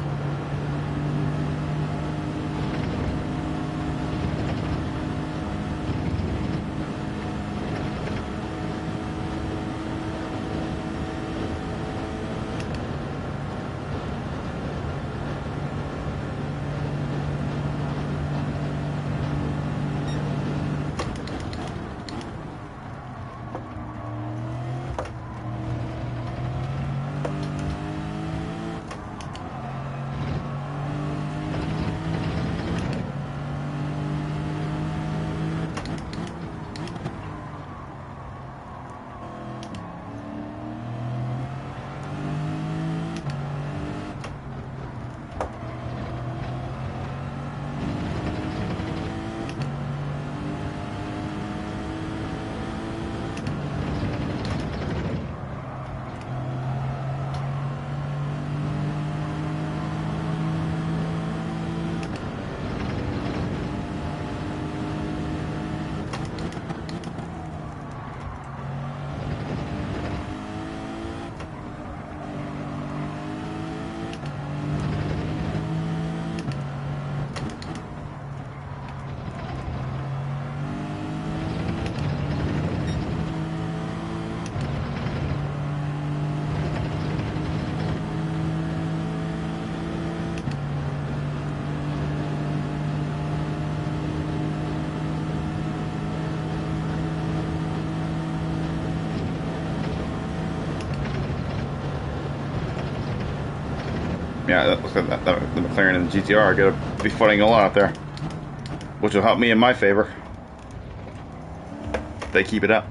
Yeah, that looks like the McLaren and the GTR are going to be fighting a lot out there, which will help me in my favor. They keep it up.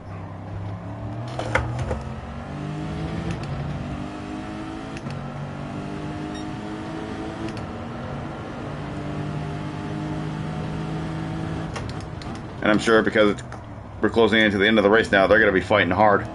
And I'm sure because we're closing into the end of the race now, they're going to be fighting hard.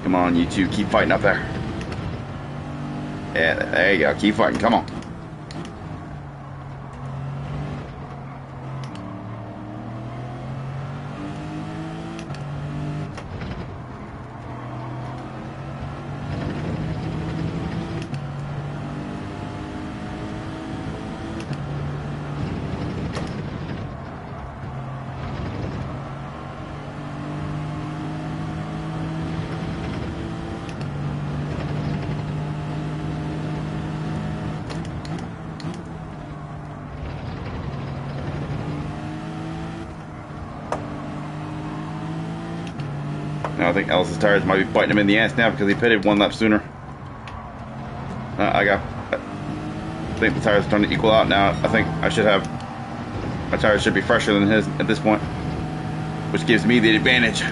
Come on, you two, keep fighting up there. Yeah, there you go. Keep fighting. Come on. I think Ellis's tires might be biting him in the ass now because he pitted 1 lap sooner. I think the tires are starting to equal out now. I think my tires should be fresher than his at this point, which gives me the advantage.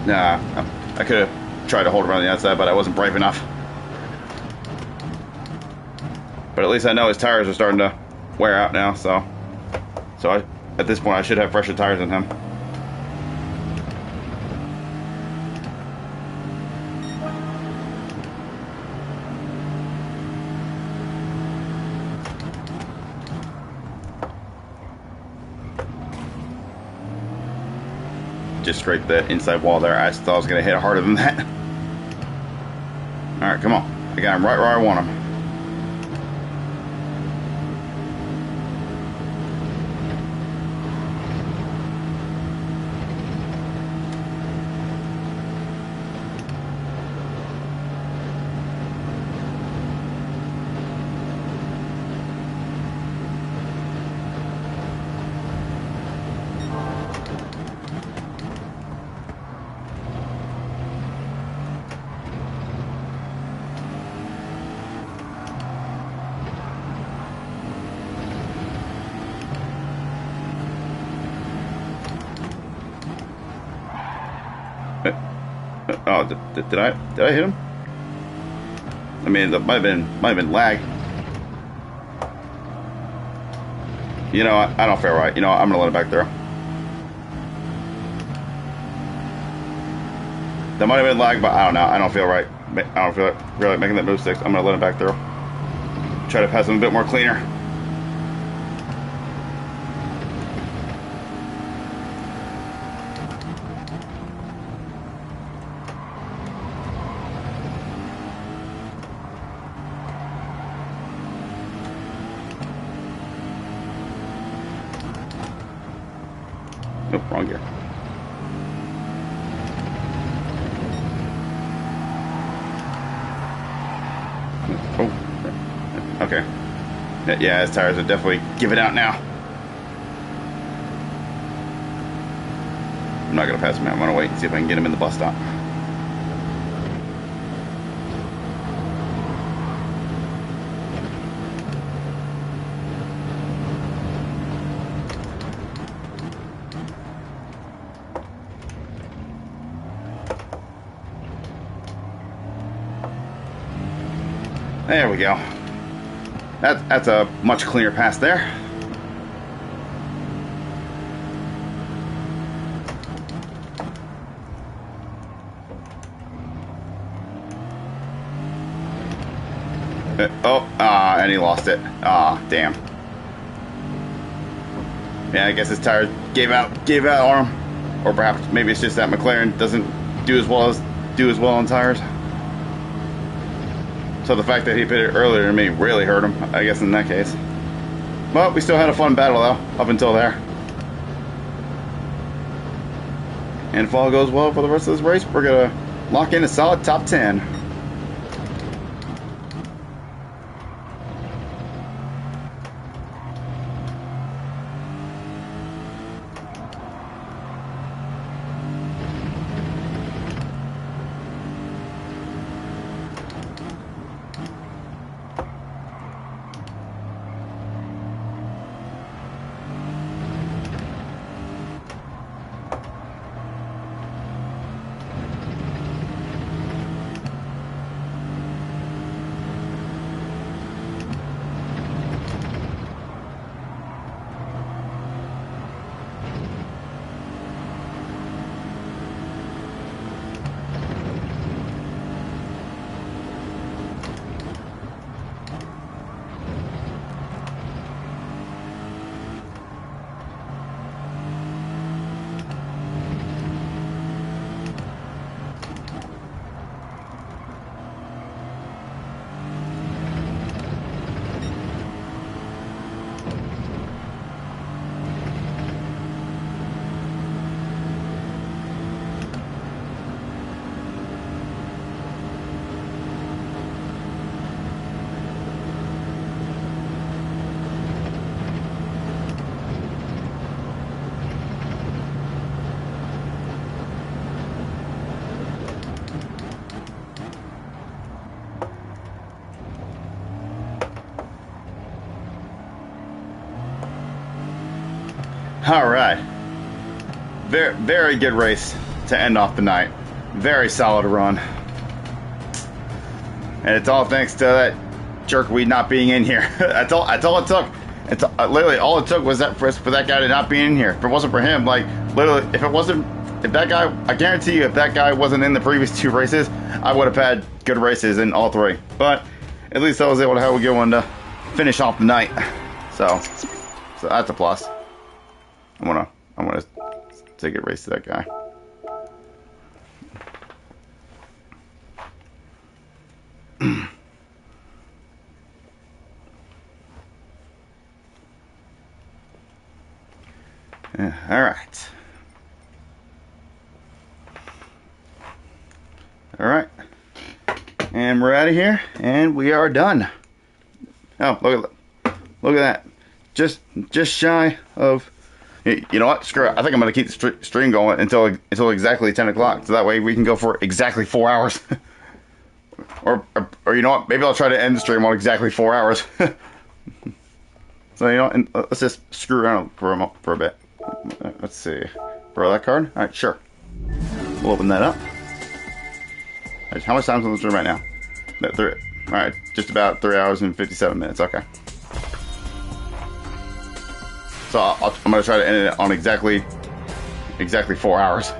Nah, I could have tried to hold around the outside, but I wasn't brave enough. But at least I know his tires are starting to wear out now, so at this point I should have fresher tires than him. Just scraped the inside wall there. I thought I was going to hit it harder than that. Alright, come on. I got him right where I want him. Oh, did I hit him? I mean, that might have been lag. You know, I don't feel right. You know, I'm gonna let it back there. That might have been lag, but I don't know. I don't feel right. I don't feel like really making that move 6. I'm gonna let it back there. Try to pass him a bit more cleaner. Nope, wrong gear. Oh, okay. Yeah, his tires are definitely giving out now. I'm not gonna pass him out. I'm gonna wait and see if I can get him in the bus stop. There we go. That's a much cleaner pass there. And he lost it. Damn. Yeah, I guess his tires gave out on him, or perhaps maybe it's just that McLaren doesn't do as well on tires. So the fact that he pitted earlier than me really hurt him, I guess, in that case. But we still had a fun battle, though, up until there. And if all goes well for the rest of this race, we're going to lock in a solid top 10. All right. Very, very good race to end off the night. Very solid run. And it's all thanks to that jerkweed not being in here. That's all it took. It's literally all it took was that for that guy to not be in here. If it wasn't for him, like literally, if that guy, I guarantee you, if that guy wasn't in the previous 2 races, I would have had good races in all 3. But at least I was able to have a good one to finish off the night. So that's a plus. I'm gonna take a race to that guy. Yeah, all right, and we're out of here, and we are done. Oh, look at that, just shy of. You know what? Screw it. I think I'm going to keep the stream going until exactly 10 o'clock. So that way we can go for exactly 4 hours. or you know what? Maybe I'll try to end the stream on exactly 4 hours. So, you know, and let's just screw around for a bit. Let's see. Borrow that card? All right, sure. We'll open that up. Right, how much time's on the stream right now? All right, just about 3 hours and 57 minutes. Okay. So I'm going to try to end it on exactly 4 hours.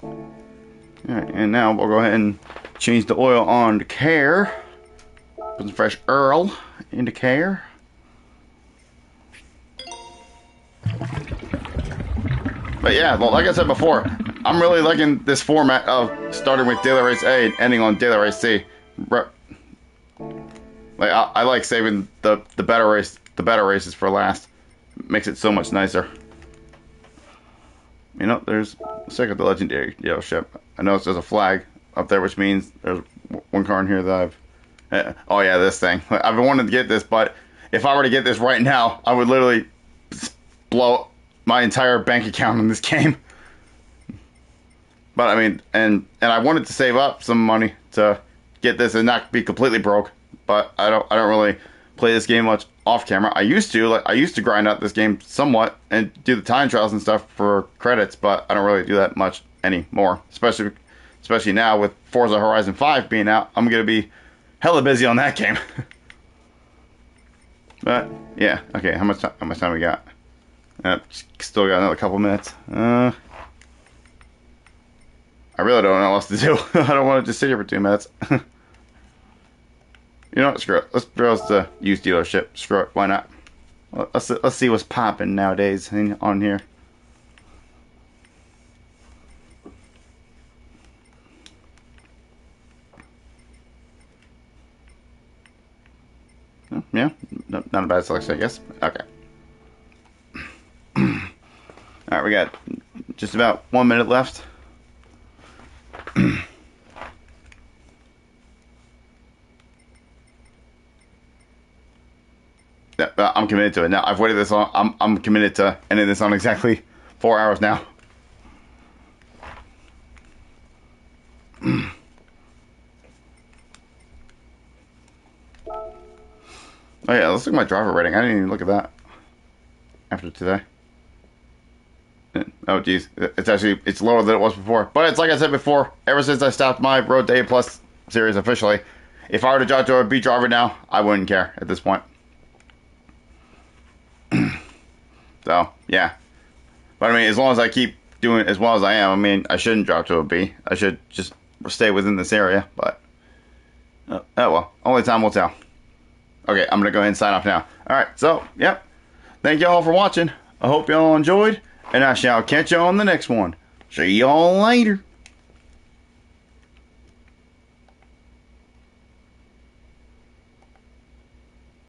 Alright, and now we'll go ahead and change the oil on to Care. Put some fresh Earl into Care. But yeah, well, like I said before, I'm really liking this format of starting with Daily Race A and ending on Daily Race C. Like I like saving the better races for last. Makes it so much nicer. You know, let's check out the legendary dealership. I noticed there's a flag up there, which means there's one car in here that oh yeah, this thing. I've been wanting to get this, but if I were to get this right now, I would literally blow my entire bank account in this game. But I mean, and I wanted to save up some money to get this and not be completely broke. But I don't really play this game much off camera. I used to grind out this game somewhat and do the time trials and stuff for credits, but I don't really do that much anymore. Especially now with Forza Horizon 5 being out, I'm gonna be hella busy on that game. But yeah, okay. How much time we got? Still got another couple minutes. I really don't know what else to do. I don't want to just sit here for 2 minutes. You know what? Screw it. Let's browse the used dealership. Screw it. Why not? Let's see what's popping nowadays on here. bad selection, I guess. Okay. Alright, we got just about 1 minute left. I'm committed to it now. I've waited this long. I'm committed to ending this on exactly 4 hours now. Oh yeah, let's look at my driver rating. I didn't even look at that after today. Oh geez, it's lower than it was before. But it's like I said before. Ever since I stopped my Road to A Plus series officially, if I were to drive to a B driver now, I wouldn't care at this point. So yeah, but I mean, as long as I keep doing as well as I am, I mean, I shouldn't drop to a B. I should just stay within this area. But oh well, only time will tell. Okay, I'm gonna go ahead and sign off now. All right, so yep, thank y'all for watching. I hope y'all enjoyed, and I shall catch you on the next one. See y'all later.